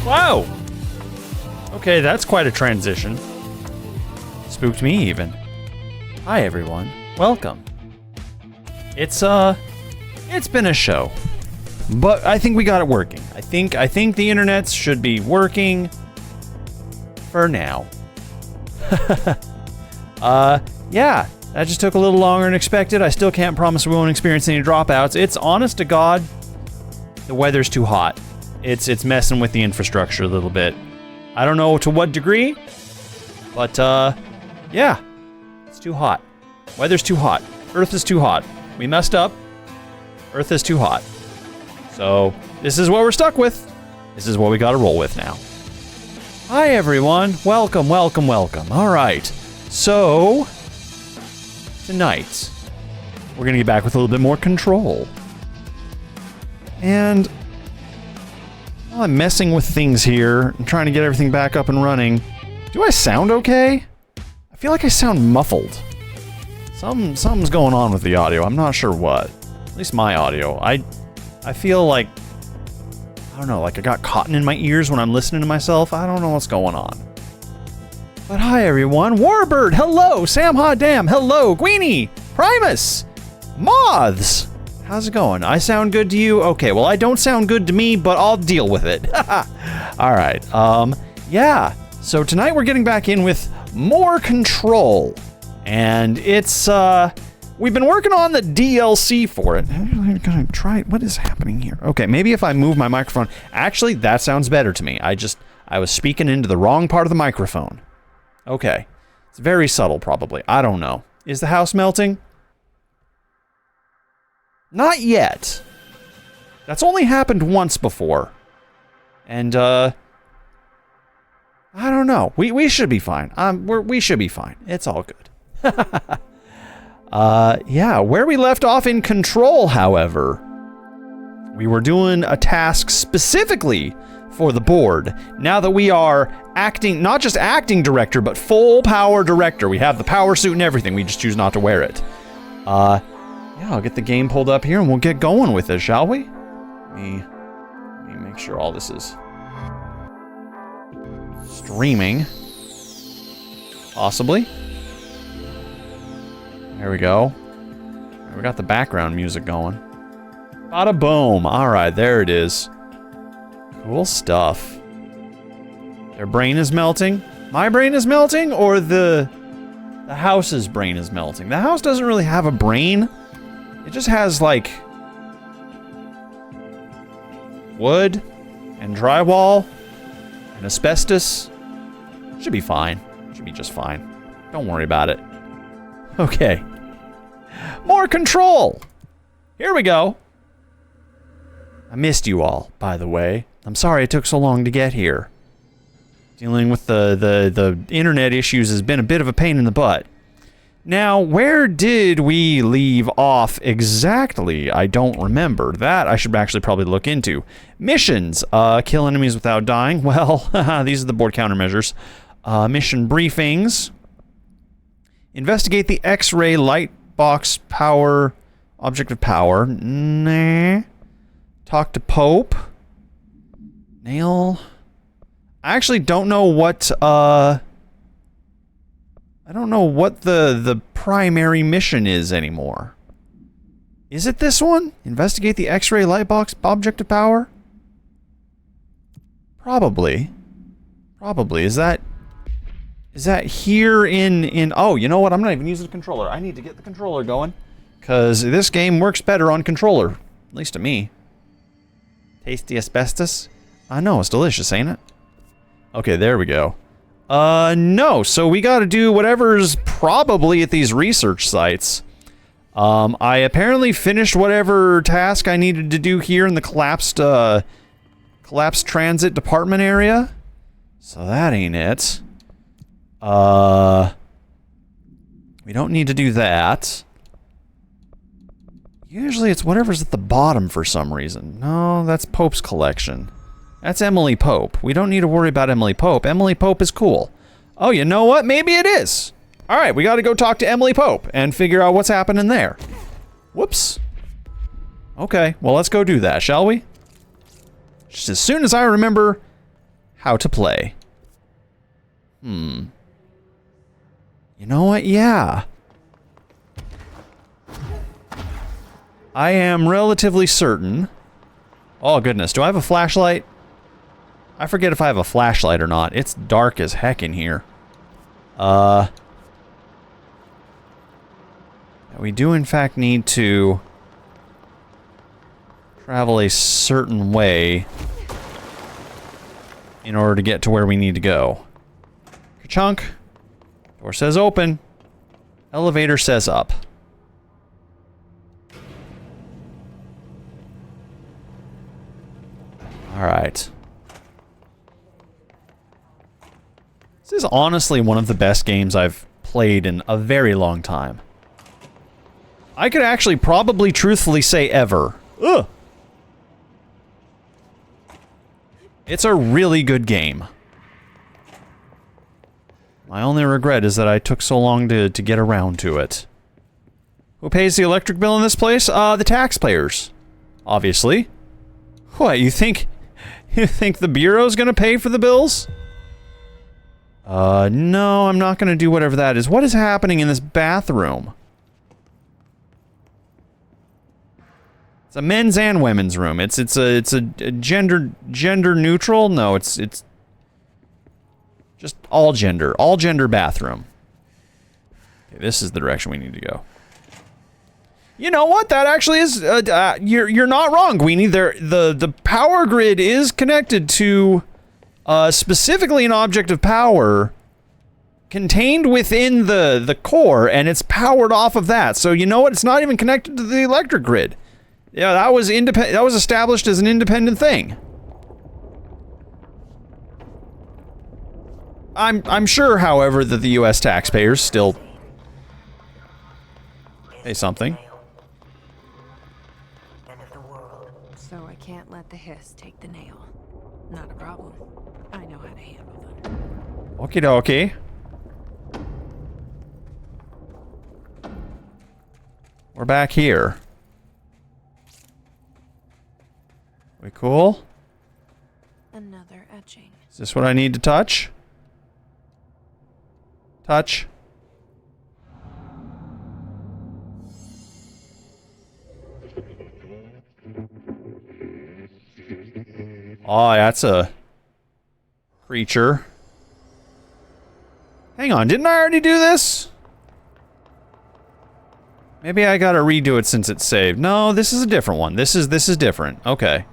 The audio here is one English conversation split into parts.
Wow! Okay, that's quite a transition. Spooked me even. Hi everyone, welcome. It's been a show, but I think we got it working. I think the internet should be working for now. Yeah, that just took a little longer than expected. I still can't promise we won't experience any dropouts. It's honest to God, the weather's too hot. It's messing with the infrastructure a little bit. I don't know to what degree, but yeah, it's too hot. Weather's too hot. Earth is too hot. We messed up. Earth is too hot. So this is what we're stuck with. This is what we gotta roll with now. Hi everyone, welcome, welcome, welcome. All right, so tonight we're gonna get back with a little bit more control. And while I'm messing with things here and trying to get everything back up and running, do I sound okay? I feel like I sound muffled. Something's going on with the audio. I'm not sure what. At least my audio. I feel like, I don't know, like I got cotton in my ears when I'm listening to myself. I don't know what's going on. But hi everyone. Warbird, hello. Sam Dam, hello. Queenie, Primus, Moths. How's it going? I sound good to you? Okay, well I don't sound good to me, but I'll deal with it. Alright, yeah. So tonight we're getting back in with more Control. And it's, we've been working on the DLC for it. I'm gonna try, what is happening here? Okay, maybe if I move my microphone. Actually, that sounds better to me. I was speaking into the wrong part of the microphone. Okay. It's very subtle, probably. I don't know. Is the house melting? Not yet. That's only happened once before. And, I don't know. We should be fine. We should be fine. It's all good. Yeah, where we left off in Control, however, we were doing a task specifically for the board. Now that we are acting, not just acting director, but full power director. We have the power suit and everything. We just choose not to wear it. Yeah, I'll get the game pulled up here and we'll get going with it, shall we? Let me make sure all this is streaming. Possibly. There we go. We got the background music going. Bada boom. Alright, there it is. Cool stuff. Their brain is melting. My brain is melting, or the house's brain is melting? The house doesn't really have a brain. It just has, like, wood and drywall and asbestos. Should be fine. Should be just fine. Don't worry about it. Okay. More Control! Here we go. I missed you all, by the way. I'm sorry it took so long to get here. Dealing with the internet issues has been a bit of a pain in the butt. Now, where did we leave off exactly? I don't remember. That I should actually probably look into. Missions. Kill enemies without dying. Well, these are the board countermeasures. Mission briefings. Investigate the X-ray light box power, object of power. Nah. Talk to Pope. Nail. I actually don't know what, I don't know what the primary mission is anymore. Is it this one? Investigate the X-ray light box object of power? Probably. Probably. Is that here in oh, you know what? I'm not even using the controller. I need to get the controller going. Because this game works better on controller. At least to me. Taste the asbestos? I know, it's delicious, ain't it? Okay, there we go. No, so we gotta do whatever's probably at these research sites. I apparently finished whatever task I needed to do here in the collapsed transit department area. So that ain't it. We don't need to do that. Usually it's whatever's at the bottom for some reason. No, that's Pope's collection. That's Emily Pope. We don't need to worry about Emily Pope. Emily Pope is cool. Oh, you know what? Maybe it is. Alright, we gotta go talk to Emily Pope and figure out what's happening there. Whoops. Okay, well let's go do that, shall we? Just as soon as I remember how to play. You know what? Yeah. I am relatively certain. Oh, goodness. Do I have a flashlight? I forget if I have a flashlight or not. It's dark as heck in here. We do, in fact, need to travel a certain way in order to get to where we need to go. Ka-chunk. Door says open. Elevator says up. Alright. This is honestly one of the best games I've played in a very long time. I could actually probably truthfully say ever. Ugh. It's a really good game. My only regret is that I took so long to get around to it. Who pays the electric bill in this place? The taxpayers. Obviously. What, you think the Bureau's gonna pay for the bills? No, I'm not gonna do whatever that is. What is happening in this bathroom? It's a men's and women's room. It's a gender neutral? No, it's just all gender bathroom. Okay, this is the direction we need to go. You know what? That actually is you're not wrong, Queenie. The power grid is connected to specifically an object of power contained within the core, and it's powered off of that. So you know what? It's not even connected to the electric grid. Yeah, that was established as an independent thing. I'm sure, however, that the US taxpayers still pay something. So I can't let the hiss take the nail. Not a problem. I know how to handle them. Okie dokie. We're back here. We cool? Another etching. Is this what I need to touch? Touch. Oh, that's a creature. Hang on, didn't I already do this? Maybe I gotta redo it since it's saved. No, this is a different one. This is different. Okay.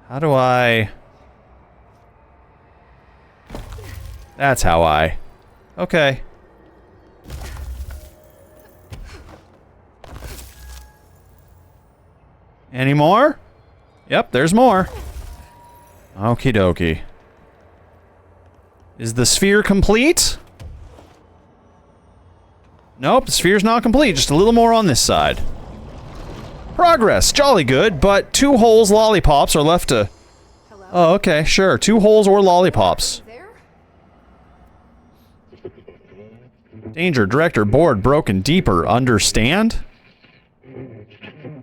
How do I... That's how I... Okay. Any more? Yep, there's more. Okie dokie. Is the sphere complete? Nope, the sphere's not complete. Just a little more on this side. Progress, jolly good, but 2 holes lollipops are left to... Hello? Oh, okay, sure. 2 holes or lollipops. There? Danger, director, board, broken, deeper, understand?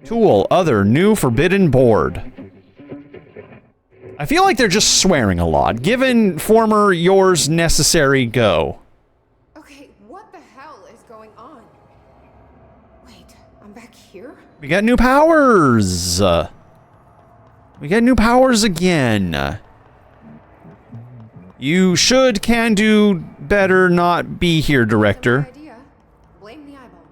Tool, other, new, forbidden, board. I feel like they're just swearing a lot. Given former, yours, necessary, go. Okay, what the hell is going on? Wait, I'm back here? We got new powers! We got new powers again. You should, can do better not be here, director. Good idea. Blame the eyeball.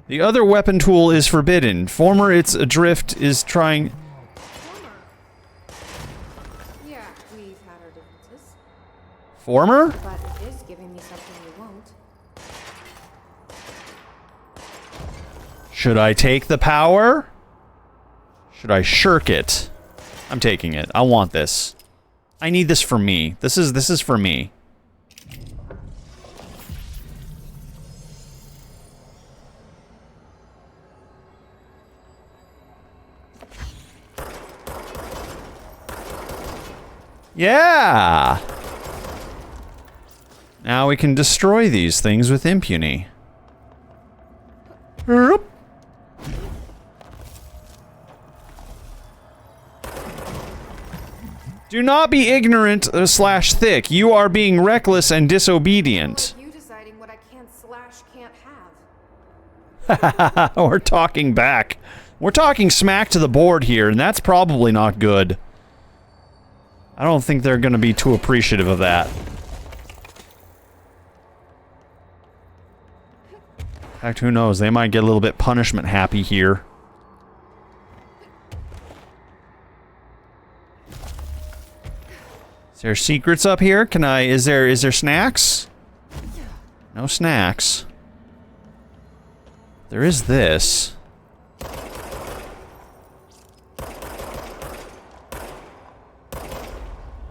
The other weapon tool is forbidden. Former, it's adrift, is trying... Former. Yeah, we've had our differences. Former? But it is giving me something you won't. Should I take the power? Should I shirk it? I'm taking it. I want this. I need this for me. This is for me. Yeah! Now we can destroy these things with impunity. Do not be ignorant slash thick. You are being reckless and disobedient. You deciding what I can slash can't have. We're talking back. We're talking smack to the board here, and that's probably not good. I don't think they're going to be too appreciative of that. In fact, who knows? They might get a little bit punishment happy here. Is there secrets up here? Can I... Is there snacks? No snacks. There is this.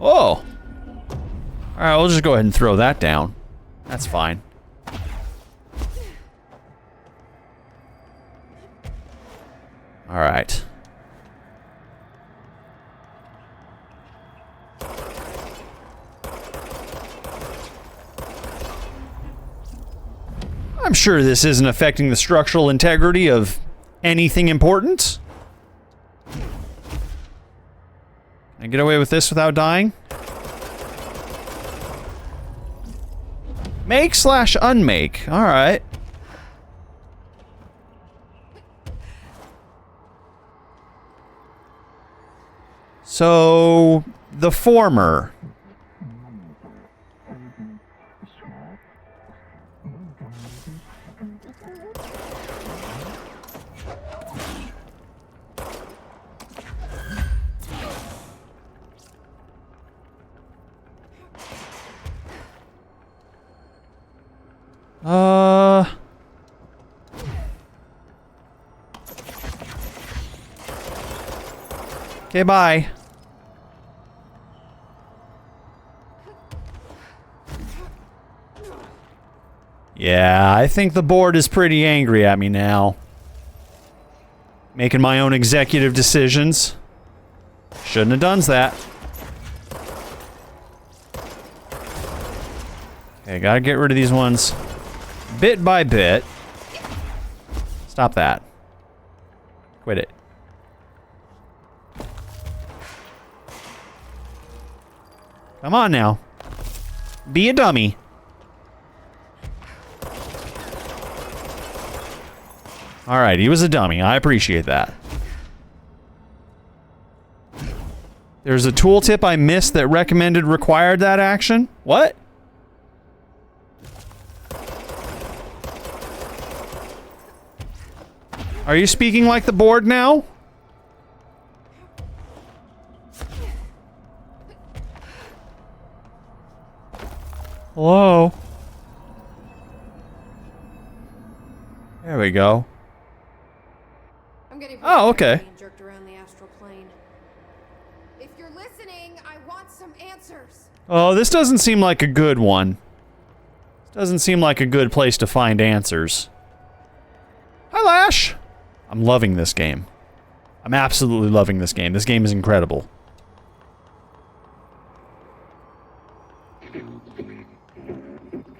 Oh! Alright, we'll just go ahead and throw that down. That's fine. Alright. I'm sure this isn't affecting the structural integrity of anything important. Can I get away with this without dying? Make slash unmake. Alright. So, the former. Okay, bye. Yeah, I think the board is pretty angry at me now. Making my own executive decisions. Shouldn't have done that. Okay, gotta get rid of these ones bit by bit. Stop that. Quit it. Come on now. Be a dummy. Alright, he was a dummy. I appreciate that. There's a tooltip I missed that recommended required that action? What? Are you speaking like the board now? Hello? There we go. I'm getting okay. being jerked around the astral plane. If you're listening, I want some answers. Oh, this doesn't seem like a good one. Doesn't seem like a good place to find answers. Hi, Lash! I'm loving this game. I'm absolutely loving this game. This game is incredible.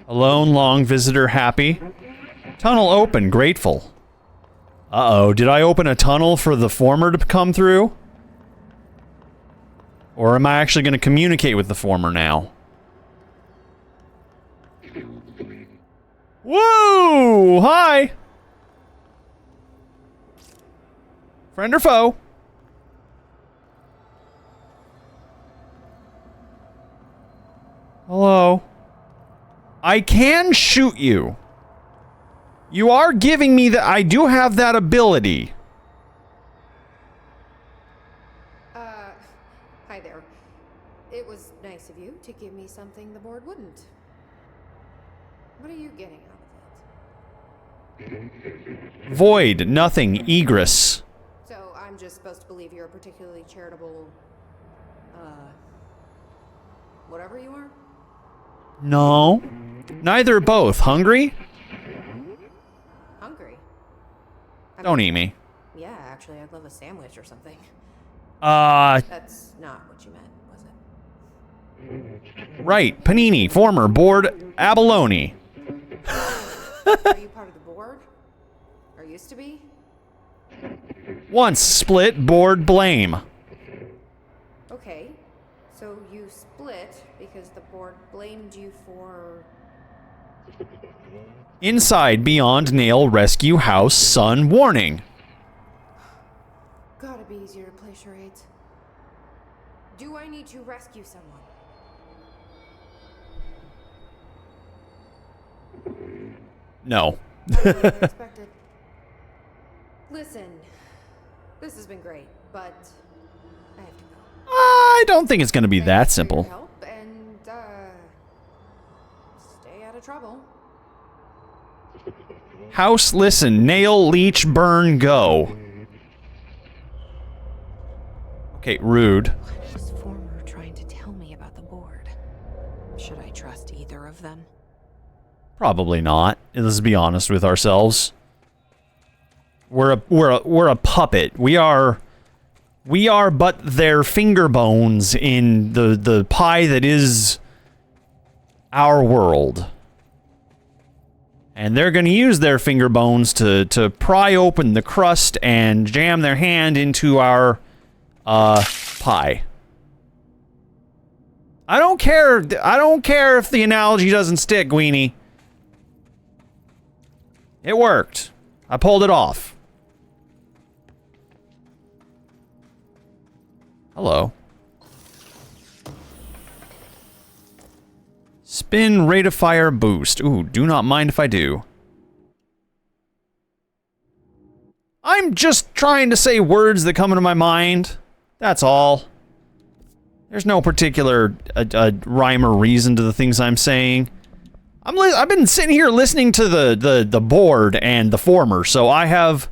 Alone, long, visitor, happy. Tunnel open, grateful. Uh-oh, did I open a tunnel for the former to come through? Or am I actually going to communicate with the former now? Woo! Hi! Friend or foe? Hello? I can shoot you. You are giving me that. I do have that ability. Hi there. It was nice of you to give me something the board wouldn't. What are you getting out of it? Void, nothing, egress. So I'm just supposed to believe you're a particularly charitable, whatever you are? No. Neither both. Hungry? Hungry? Don't eat me. Yeah, actually, I'd love a sandwich or something. That's not what you meant, was it? Right. Panini, former, board, abalone. Are you part of the board? Or used to be? Once split, board, blame. Okay. So you split because the board blamed you for... Inside Beyond Nail Rescue House Sun warning. Gotta be easier to play charades. Do I need to rescue someone? No. Unexpected. Listen, this has been great, but I have to go. I don't think it's going to be that Thanks for your simple. help and stay out of trouble. House, listen. Nail, leech, burn, go. Okay, rude. What was Former trying to tell me about the board? Should I trust either of them? Probably not. Let's be honest with ourselves. We're a puppet. We are but their finger bones in the pie that is our world. And they're going to use their finger bones to pry open the crust and jam their hand into our pie. I don't care if the analogy doesn't stick, Weenie. It worked. I pulled it off. Hello. Spin rate of fire boost. Ooh, do not mind if I do. I'm just trying to say words that come into my mind. That's all. There's no particular rhyme or reason to the things I'm saying. I've been sitting here listening to the board and the Former, so I have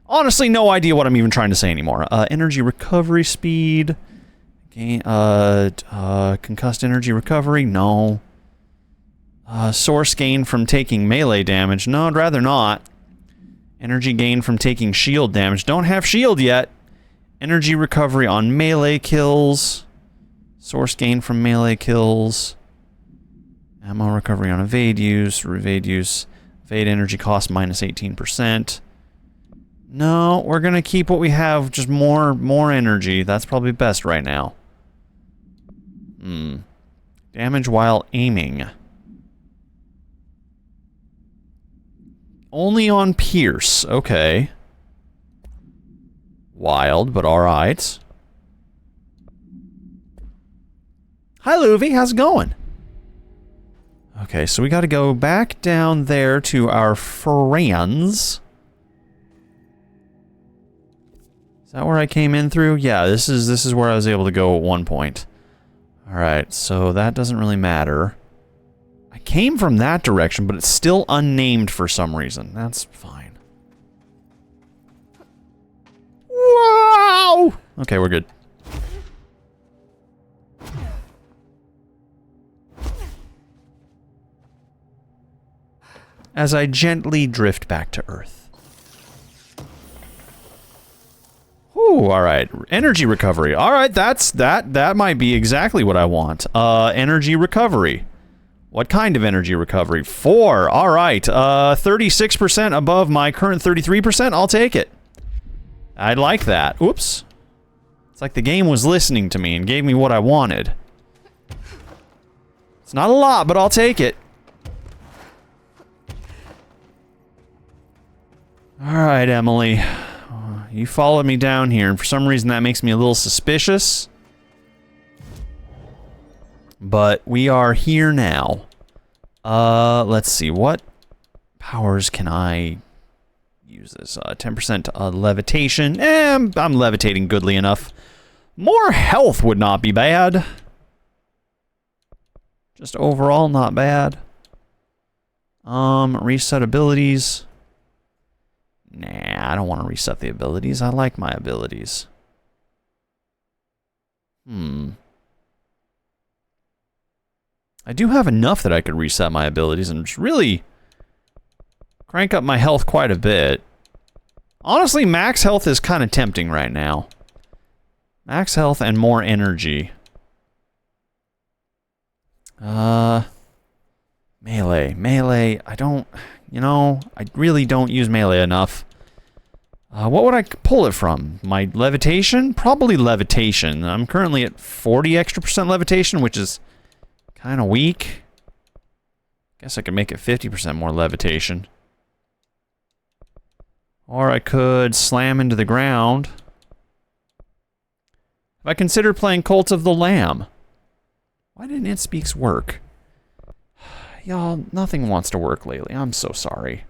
honestly no idea what I'm even trying to say anymore. Energy recovery speed. Gain, concussed energy recovery? No. Source gain from taking melee damage? No, I'd rather not. Energy gain from taking shield damage? Don't have shield yet. Energy recovery on melee kills. Source gain from melee kills. Ammo recovery on evade use. Evade energy cost minus 18%. No, we're gonna keep what we have, just more energy. That's probably best right now. Damage while aiming. Only on Pierce, okay. Wild, but alright. Hi Luvi, how's it going? Okay, so we gotta go back down there to our friends. Is that where I came in through? Yeah, this is where I was able to go at one point. Alright, so that doesn't really matter. I came from that direction, but it's still unnamed for some reason. That's fine. Wow! Okay, we're good. As I gently drift back to Earth. Ooh, alright. Energy recovery. Alright, that might be exactly what I want. Energy recovery. What kind of energy recovery? 4. Alright. 36% above my current 33%. I'll take it. I'd like that. Oops. It's like the game was listening to me and gave me what I wanted. It's not a lot, but I'll take it. Alright, Emily. You followed me down here, and for some reason that makes me a little suspicious. But we are here now. Let's see, what powers can I use this? 10% levitation. I'm levitating goodly enough. More health would not be bad. Just overall, not bad. Reset abilities. Nah, I don't want to reset the abilities. I like my abilities. I do have enough that I could reset my abilities and just really crank up my health quite a bit. Honestly, max health is kind of tempting right now. Max health and more energy. Melee. Melee, I don't... You know, I really don't use melee enough. What would I pull it from? My levitation? Probably levitation. I'm currently at 40 extra % levitation, which is kind of weak. Guess I could make it 50% more levitation. Or I could slam into the ground. If I consider playing Cult of the Lamb. Why didn't It Speaks work? Y'all, nothing wants to work lately. I'm so sorry.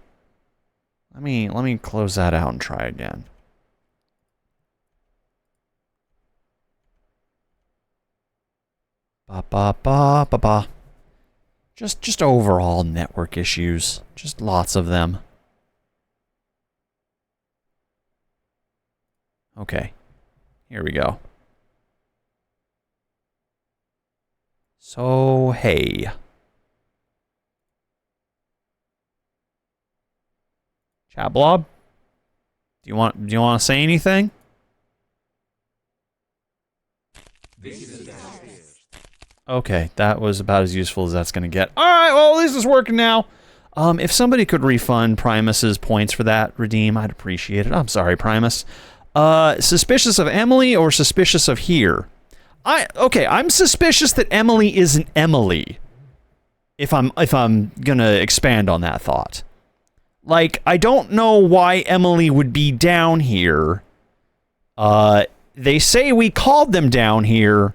Let me close that out and try again. Ba ba ba ba ba. Just overall network issues. Just lots of them. Okay. Here we go. So, hey. Chat blob? Do you want to say anything? Okay, that was about as useful as that's going to get. Alright, well, at least it's working now. If somebody could refund Primus's points for that redeem, I'd appreciate it. I'm sorry, Primus. Suspicious of Emily or suspicious of here? Okay, I'm suspicious that Emily isn't Emily. If I'm gonna expand on that thought. Like, I don't know why Emily would be down here. They say we called them down here.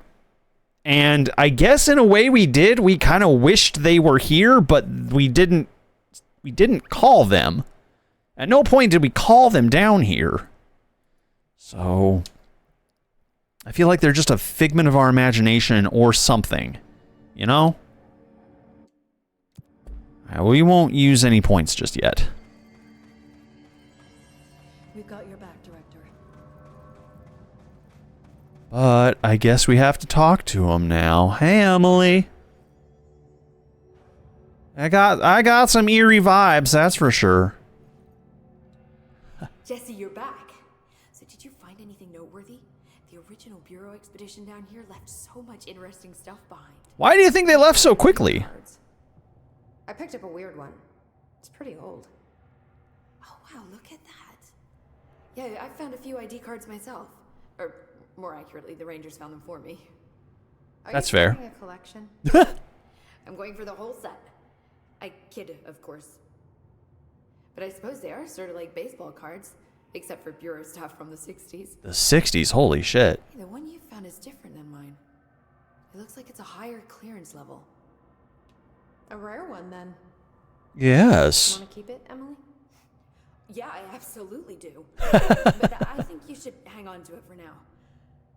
And I guess in a way we did. We kind of wished they were here, but we didn't call them. At no point did we call them down here. So I feel like they're just a figment of our imagination or something. You know? We won't use any points just yet. We've got your back, Director. But I guess we have to talk to him now. Hey, Emily. I got some eerie vibes, that's for sure. Jesse, you're back. So did you find anything noteworthy? The original Bureau expedition down here left so much interesting stuff behind. Why do you think they left so quickly? I picked up a weird one. It's pretty old. Oh wow, look at that. Yeah, I found a few ID cards myself. Or more accurately, the Rangers found them for me. That's fair. Are you starting a collection? I'm going for the whole set. I kid, of course. But I suppose they are sort of like baseball cards, except for Bureau stuff from the 60s. The 60s, holy shit. Hey, the one you found is different than mine. It looks like it's a higher clearance level. A rare one, then. Yes. Want to keep it, Emily? Yeah, I absolutely do. But I think you should hang on to it for now.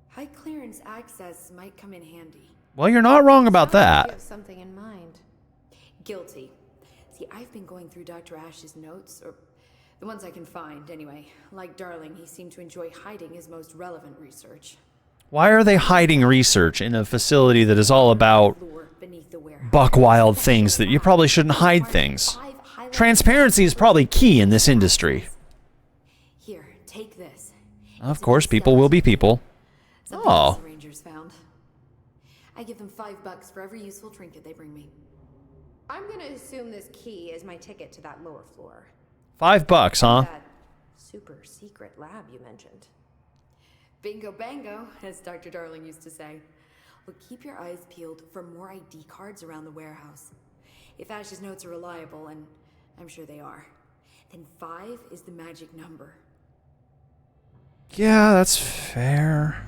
High clearance access might come in handy. Well, you're not wrong about You that. have something in mind. Guilty. See, I've been going through Dr. Ash's notes, or the ones I can find, anyway. Like Darling, he seemed to enjoy hiding his most relevant research. Why are they hiding research in a facility that is all about Lure beneath the warehouse. buck wild things that you probably shouldn't hide things? Transparency is probably key in this industry. Here, take this. Of course, people will be people. Something Oh. else the Rangers found. I give them $5 for every useful trinket they bring me. I'm gonna assume this key is my ticket to that lower floor. $5, huh? That super secret lab you mentioned. Bingo bango, as Dr. Darling used to say. Well, keep your eyes peeled for more ID cards around the warehouse. If Ash's notes are reliable, and I'm sure they are, then 5 is the magic number. Yeah, that's fair.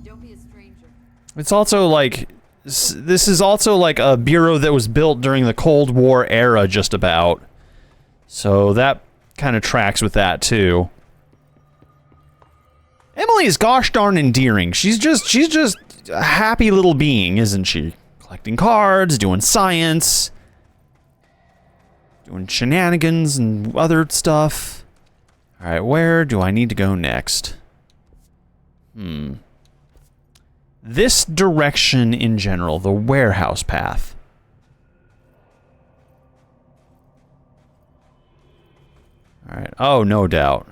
Don't be a stranger. It's also like, this is also like a bureau that was built during the Cold War era, just about. So that kind of tracks with that, too. Emily is gosh darn endearing. She's just a happy little being, isn't she? Collecting cards, doing science, doing shenanigans and other stuff. Alright, where do I need to go next? This direction in general, the warehouse path. Alright, oh, no doubt.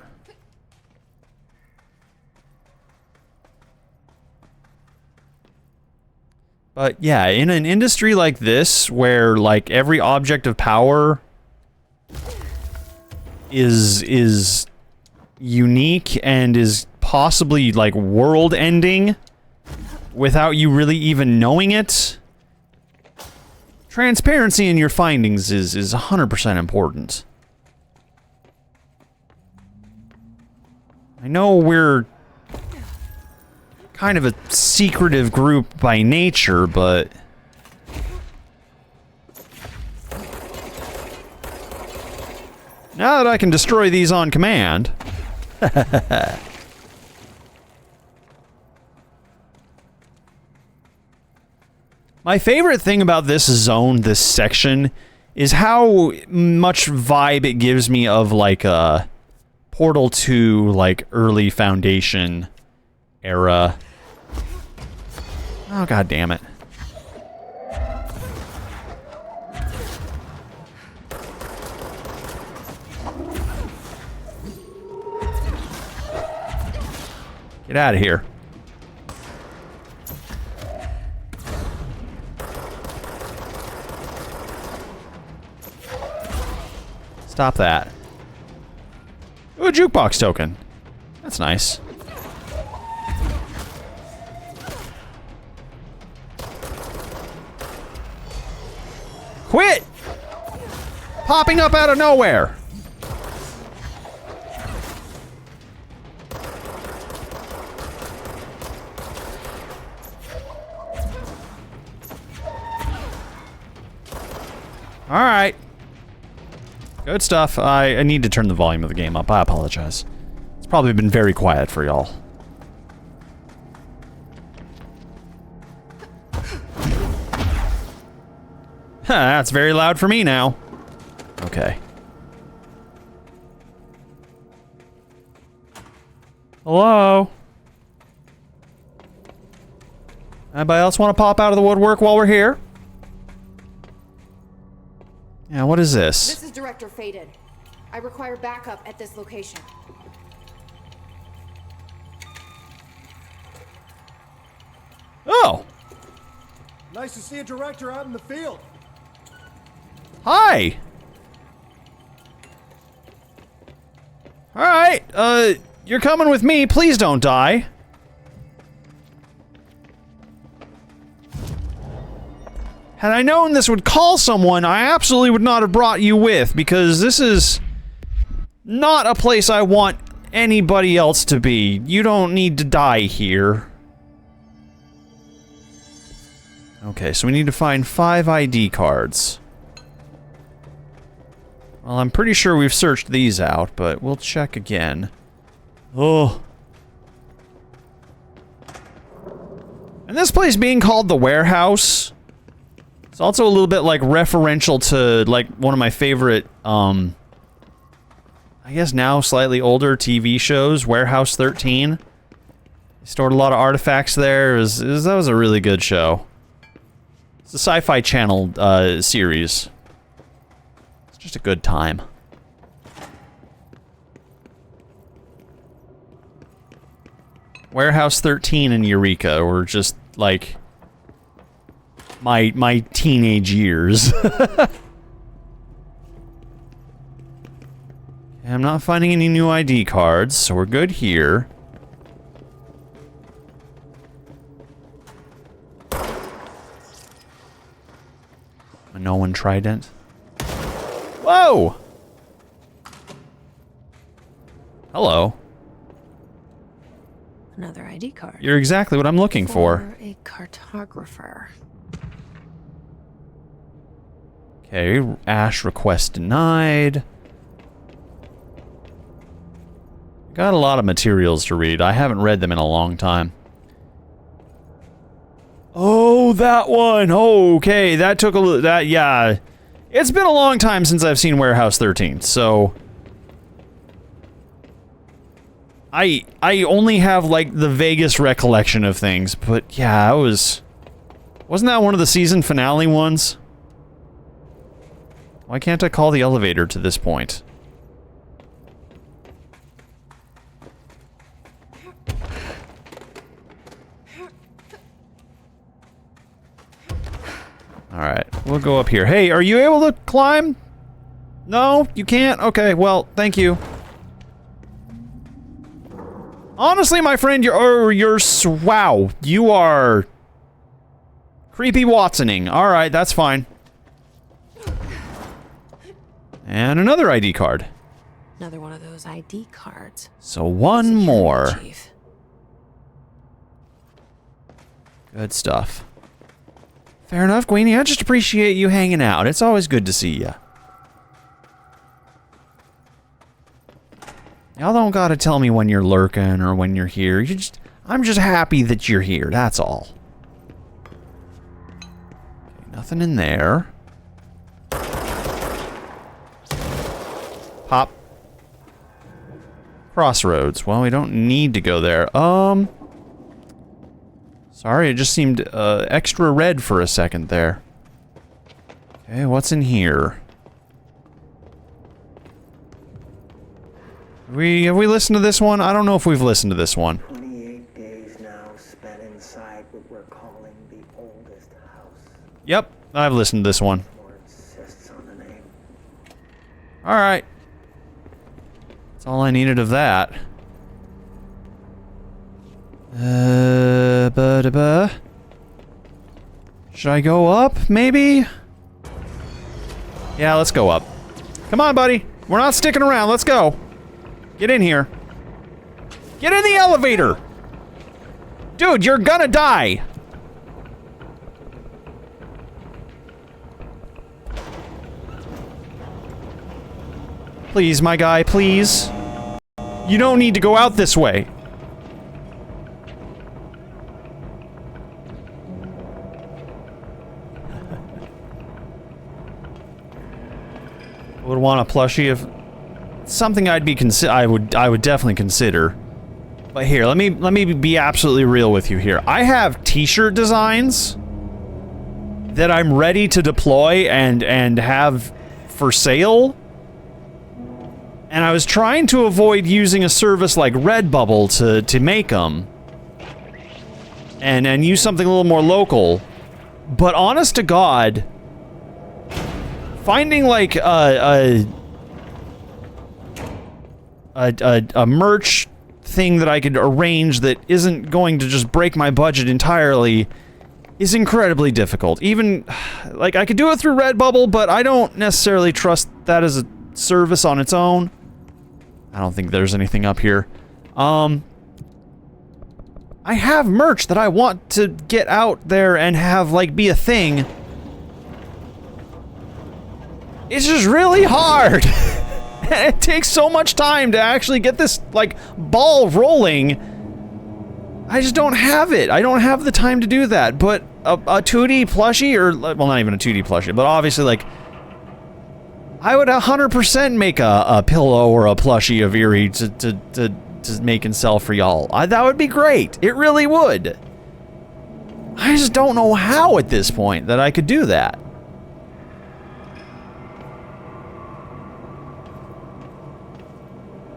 But yeah, in an industry like this, where like every object of power is unique and is possibly, like, world-ending without you really even knowing it. Transparency in your findings is 100% important. I know we're kind of a secretive group by nature, but... now that I can destroy these on command... My favorite thing about this zone, this section, is how much vibe it gives me of, like, a Portal 2, like, early Foundation era. Oh, god damn it. Get out of here. Stop that. Ooh, a jukebox token. That's nice. Quit! Popping up out of nowhere! Alright. Good stuff. I need to turn the volume of the game up. I apologize. It's probably been very quiet for y'all. That's very loud for me now. Okay. Hello? Anybody else want to pop out of the woodwork while we're here? Yeah, what is this? This is Director Faden. I require backup at this location. Oh! Nice to see a director out in the field. Hi! Alright, you're coming with me. Please don't die. Had I known this would call someone, I absolutely would not have brought you with, because this is not a place I want anybody else to be. You don't need to die here. Okay, so we need to find 5 ID cards. Well, I'm pretty sure we've searched these out, but we'll check again. Oh. And this place being called the warehouse... it's also a little bit, like, referential to, like, one of my favorite, I guess now slightly older TV shows, Warehouse 13. They stored a lot of artifacts there. That was a really good show. It's a Sci-Fi Channel, series. It's just a good time. Warehouse 13 and Eureka were just, like... my teenage years. I'm not finding any new ID cards, so we're good here. A no one trident. Whoa! Hello. Another ID card. You're exactly what I'm looking for. A cartographer. Okay, Ash request denied. Got a lot of materials to read. I haven't read them in a long time. Oh, that one! Oh, okay, that took a little... yeah. It's been a long time since I've seen Warehouse 13, so... I only have, like, the vaguest recollection of things, but yeah, wasn't that one of the season finale ones? Why can't I call the elevator to this point? Alright, we'll go up here. Hey, are you able to climb? No? You can't? Okay, well, thank you. Honestly, my friend, wow, you are creepy Watsoning. Alright, that's fine. And another ID card. Another one of those ID cards. So one more. Chief. Good stuff. Fair enough, Queenie. I just appreciate you hanging out. It's always good to see you. Y'all don't gotta tell me when you're lurking or when you're here. I'm just happy that you're here, that's all. Okay, nothing in there. Pop. Crossroads. Well, we don't need to go there. Sorry, it just seemed extra red for a second there. Okay, what's in here? Have we listened to this one? I don't know if we've listened to this one. 28 days now spent inside what we're calling the oldest house. Yep, I've listened to this one. More insists on the name. Alright. That's all I needed of that. Should I go up, maybe? Yeah, let's go up. Come on, buddy. We're not sticking around. Let's go. Get in here. Get in the elevator! Dude, you're gonna die! Please, my guy, please. You don't need to go out this way. Would want a plushie of something I would definitely consider. But here, let me be absolutely real with you here. I have t-shirt designs that I'm ready to deploy and have for sale. And I was trying to avoid using a service like Redbubble to make them. And use something a little more local. But honest to God, finding like a merch thing that I could arrange that isn't going to just break my budget entirely is incredibly difficult. Even, like, I could do it through Redbubble, but I don't necessarily trust that as a service on its own. I don't think there's anything up here. I have merch that I want to get out there and have, like, be a thing. It's just really hard. It takes so much time to actually get this, like, ball rolling. I just don't have it. I don't have the time to do that. But a 2D plushie, or, well, not even a 2D plushie, but obviously, like, I would 100% make a pillow or a plushie of Eerie to make and sell for y'all. That would be great. It really would. I just don't know how at this point that I could do that.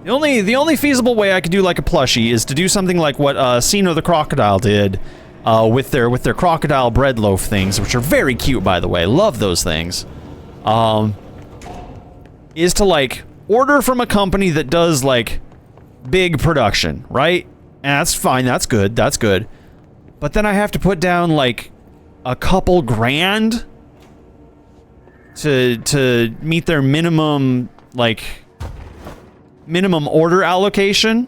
The only feasible way I could do like a plushie is to do something like what Sino the Crocodile did with their crocodile bread loaf things, which are very cute, by the way. Love those things. Is to like order from a company that does like big production, right? And that's fine. That's good. That's good. But then I have to put down like a couple grand to meet their minimum order allocation.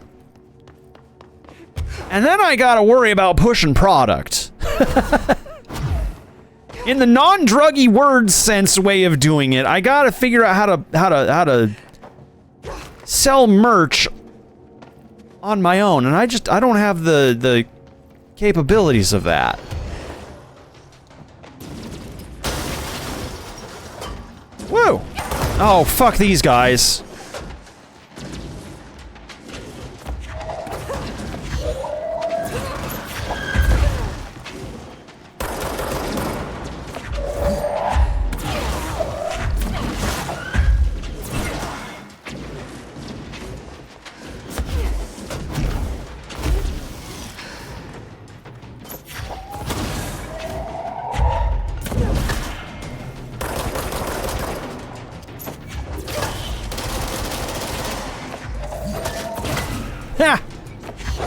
And then I gotta worry about pushing product. In the non-druggy word sense way of doing it, I gotta figure out how to sell merch on my own, and I don't have the capabilities of that. Woo! Oh, fuck these guys.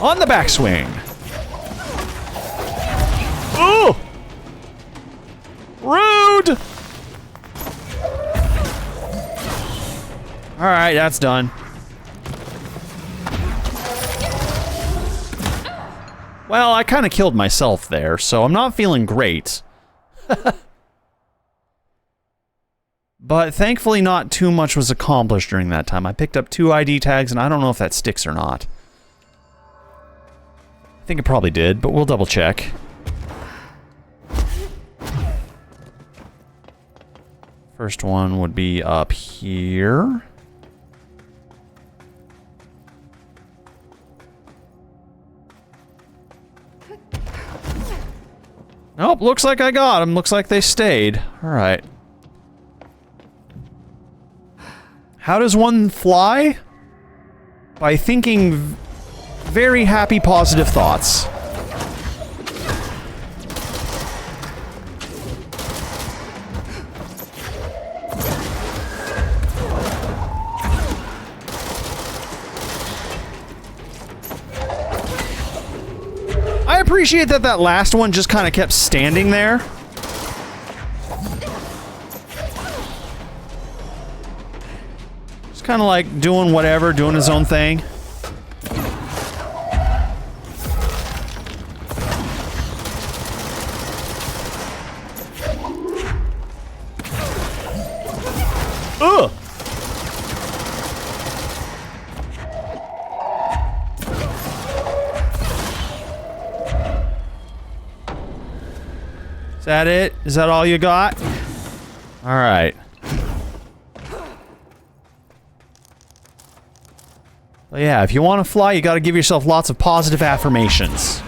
On the backswing. Ooh! Rude! Alright, that's done. Well, I kind of killed myself there, so I'm not feeling great. But thankfully not too much was accomplished during that time. I picked up 2 ID tags, and I don't know if that sticks or not. I think it probably did, but we'll double check. First one would be up here. Nope, looks like I got them. Looks like they stayed. Alright. How does one fly? By thinking very happy, positive thoughts. I appreciate that that last one just kind of kept standing there. Just kind of like doing whatever, doing his own thing. Ugh! Is that it? Is that all you got? Alright. Well, yeah, if you want to fly, you gotta give yourself lots of positive affirmations.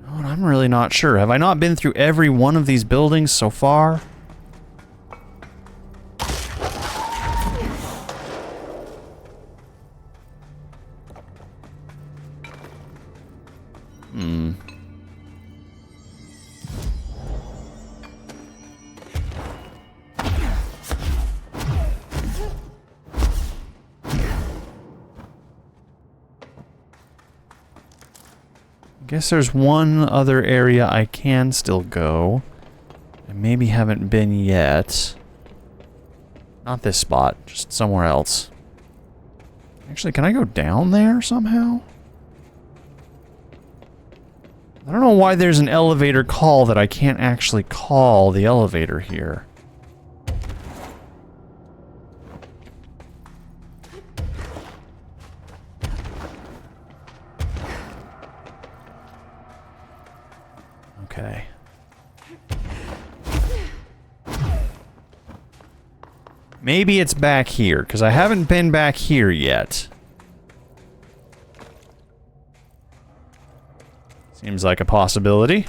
Oh, and I'm really not sure. Have I not been through every one of these buildings so far? Guess there's one other area I can still go. I maybe haven't been yet. Not this spot, just somewhere else. Actually, can I go down there somehow? I don't know why there's an elevator call that I can't actually call the elevator here. Okay. Maybe it's back here, because I haven't been back here yet. Seems like a possibility.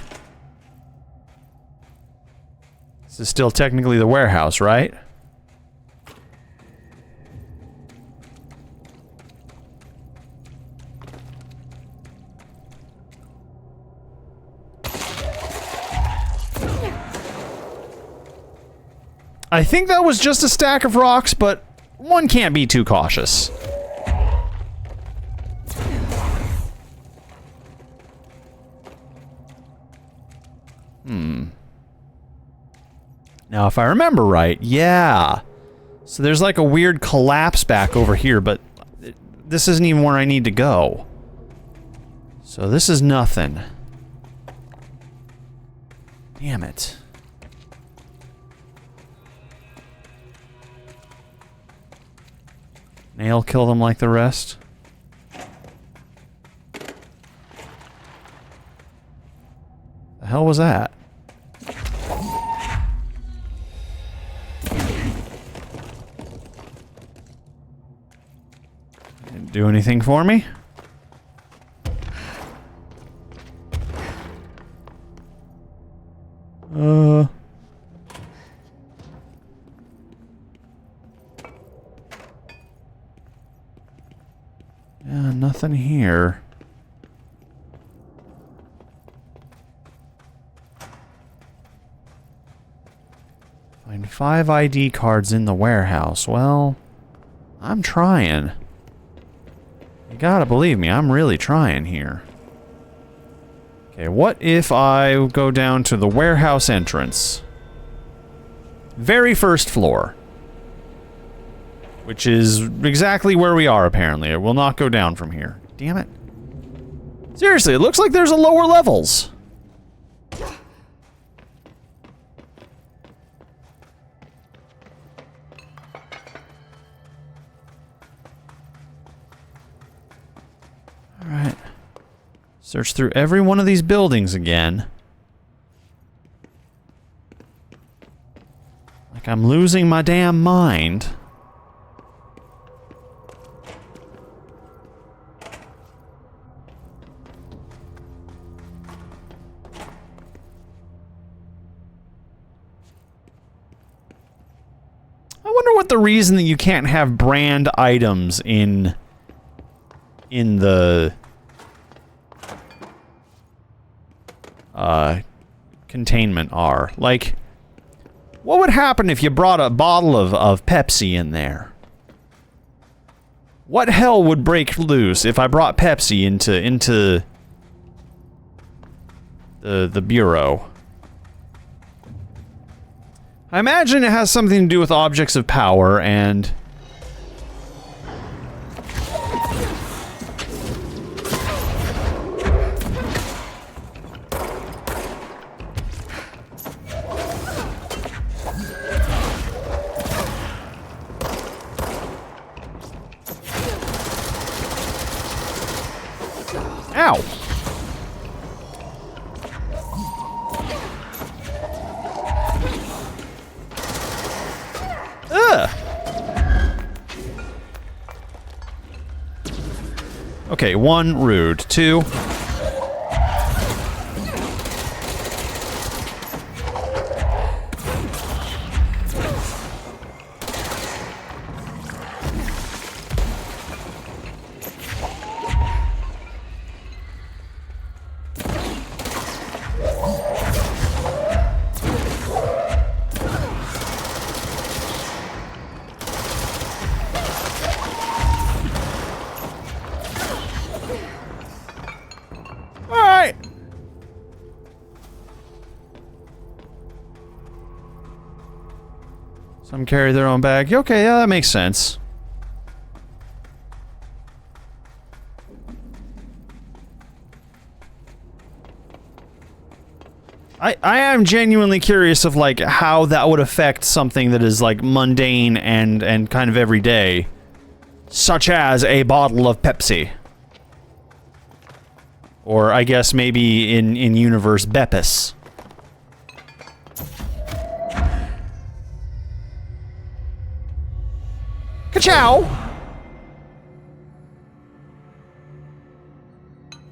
This is still technically the warehouse, right? I think that was just a stack of rocks, but one can't be too cautious. Now, if I remember right, yeah. So there's like a weird collapse back over here, but this isn't even where I need to go. So this is nothing. Damn it. Nail killed him like the rest. The hell was that? Didn't do anything for me. Yeah, nothing here. Find 5 ID cards in the warehouse. Well, I'm trying. You gotta believe me, I'm really trying here. Okay, what if I go down to the warehouse entrance? Very first floor. Which is exactly where we are, apparently. It will not go down from here. Damn it. Seriously, it looks like there's a lower levels. Alright. Search through every one of these buildings again. Like I'm losing my damn mind. I wonder what the reason that you can't have brand items in the containment are. Like, what would happen if you brought a bottle of Pepsi in there? What hell would break loose if I brought Pepsi into the bureau? I imagine it has something to do with objects of power and... Ow! Ugh! Okay, 1, rude. 2... Alright! Some carry their own bag. Okay, yeah, that makes sense. I am genuinely curious of, like, how that would affect something that is, like, mundane and kind of everyday. Such as a bottle of Pepsi. Or, I guess, maybe in universe, Beppis. Ka-chow!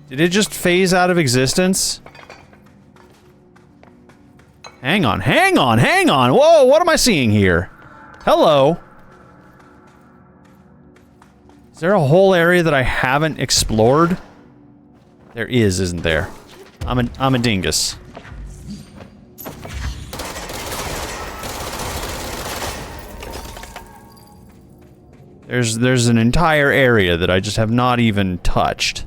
Did it just phase out of existence? Hang on, hang on, hang on! Whoa, what am I seeing here? Hello? Is there a whole area that I haven't explored? There is, isn't there? I'm a dingus. There's an entire area that I just have not even touched.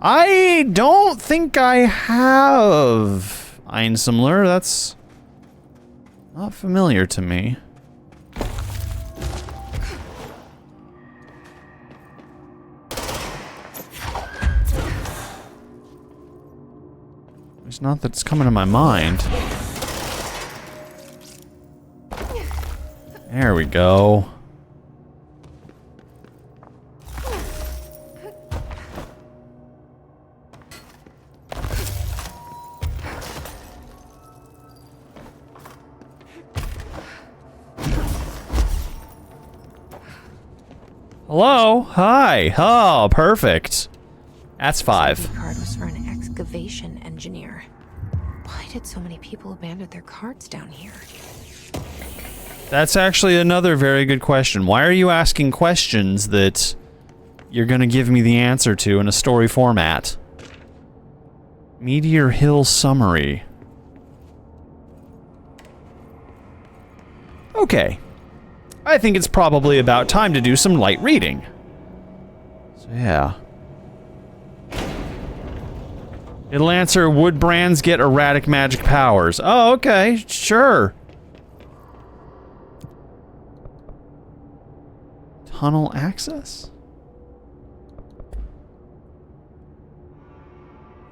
I don't think I have Einsamler. That's not familiar to me. It's not that it's coming to my mind. There we go. Hello? Hi. Oh, perfect. That's 5. The card was for an excavation engineer. Why did so many people abandon their cards down here? That's actually another very good question. Why are you asking questions that you're gonna give me the answer to in a story format? Meteor Hill summary. Okay. I think it's probably about time to do some light reading. So yeah. It'll answer, would brands get erratic magic powers? Oh, okay, sure. Tunnel access?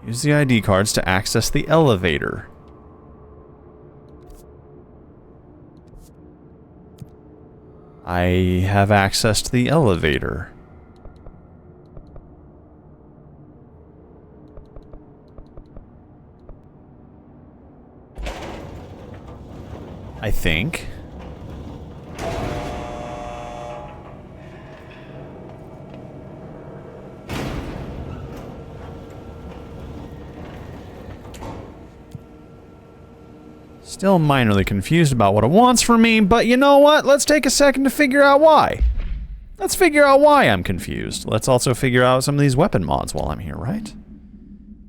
Use the ID cards to access the elevator. I have access to the elevator. I think. Still minorly confused about what it wants from me, but you know what? Let's take a second to figure out why. Let's figure out why I'm confused. Let's also figure out some of these weapon mods while I'm here, right?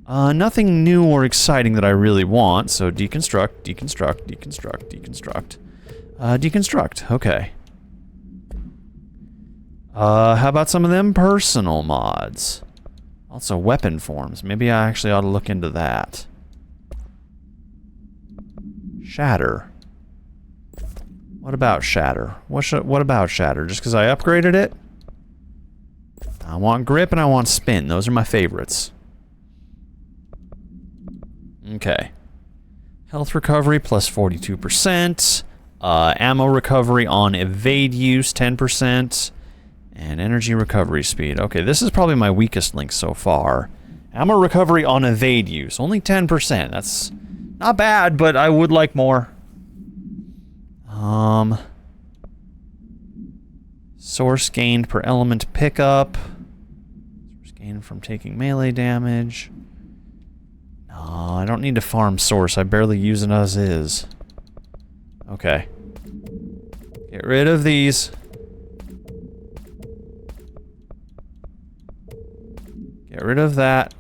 Nothing new or exciting that I really want, so deconstruct, deconstruct, deconstruct, deconstruct. Deconstruct, okay. How about some of them personal mods? Also weapon forms, maybe I actually ought to look into that. Shatter. What about Shatter? What about Shatter? Just because I upgraded it? I want grip and I want spin. Those are my favorites. Okay. Health recovery plus 42%. Ammo recovery on evade use 10%. And energy recovery speed. Okay, this is probably my weakest link so far. Ammo recovery on evade use. Only 10%. That's not bad, but I would like more. Source gained per element pickup. Source gained from taking melee damage. No, I don't need to farm source. I barely use it as is. Okay. Get rid of these. Get rid of that.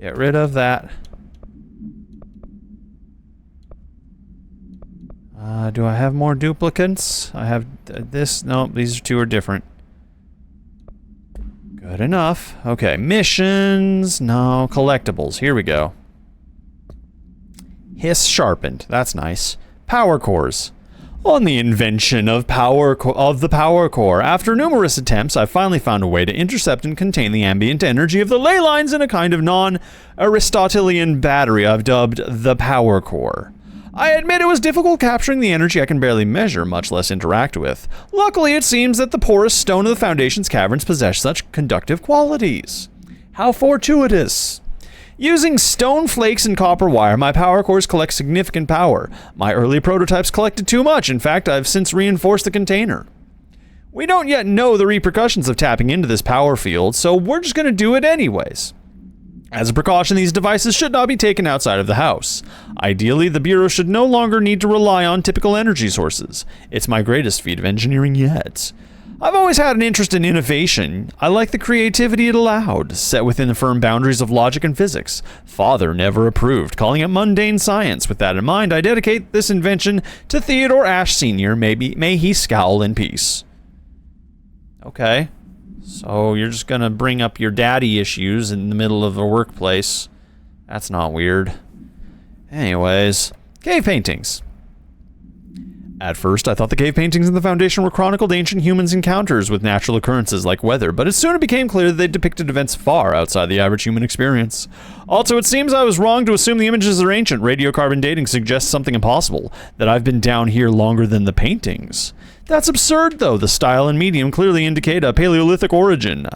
Get rid of that. Do I have more duplicates? I have this. No, these two are different. Good enough. Okay, missions. No, collectibles. Here we go. Hiss sharpened. That's nice. Power cores. On the invention of the power core, after numerous attempts, I finally found a way to intercept and contain the ambient energy of the ley lines in a kind of non-Aristotelian battery I've dubbed the power core. I admit it was difficult capturing the energy I can barely measure, much less interact with. Luckily, it seems that the porous stone of the Foundation's caverns possess such conductive qualities. How fortuitous! Using stone flakes and copper wire, my power cores collect significant power. My early prototypes collected too much. In fact, I've since reinforced the container. We don't yet know the repercussions of tapping into this power field, so we're just going to do it anyways. As a precaution, these devices should not be taken outside of the house. Ideally, the Bureau should no longer need to rely on typical energy sources. It's my greatest feat of engineering yet. I've always had an interest in innovation. I like the creativity it allowed, set within the firm boundaries of logic and physics. Father never approved, calling it mundane science. With that in mind, I dedicate this invention to Theodore Ashe Sr. May he scowl in peace. Okay. So you're just gonna bring up your daddy issues in the middle of a workplace. That's not weird. Anyways, cave paintings. At first, I thought the cave paintings in the Foundation were chronicled ancient humans' encounters with natural occurrences like weather, but it soon became clear that they depicted events far outside the average human experience. Also, it seems I was wrong to assume the images are ancient. Radiocarbon dating suggests something impossible, that I've been down here longer than the paintings. That's absurd, though. The style and medium clearly indicate a Paleolithic origin.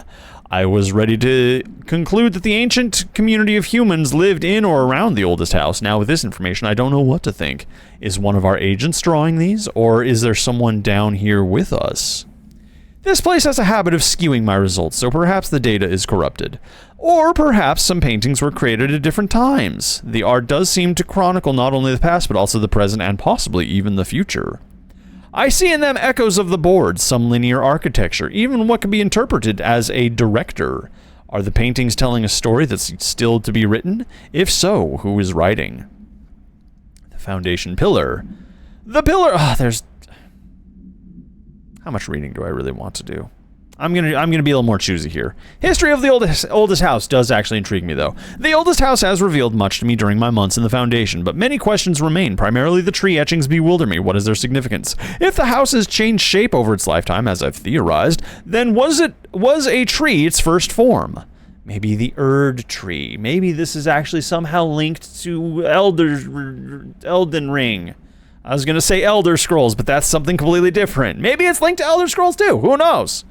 I was ready to conclude that the ancient community of humans lived in or around the oldest house. Now, with this information, I don't know what to think. Is one of our agents drawing these, or is there someone down here with us? This place has a habit of skewing my results, so perhaps the data is corrupted. Or perhaps some paintings were created at different times. The art does seem to chronicle not only the past, but also the present and possibly even the future. I see in them echoes of the board, some linear architecture, even what can be interpreted as a director. Are the paintings telling a story that's still to be written? If so, who is writing? The foundation pillar. The pillar... there's... How much reading do I really want to do? I'm gonna be a little more choosy here. History of the oldest house does actually intrigue me, though. The oldest house has revealed much to me during my months in the Foundation, but many questions remain. Primarily, the tree etchings bewilder me. What is their significance? If the house has changed shape over its lifetime, as I've theorized, then was a tree its first form? Maybe the Erd tree. Maybe this is actually somehow linked to Elden Ring. I was gonna say Elder Scrolls, but that's something completely different. Maybe it's linked to Elder Scrolls too. Who knows?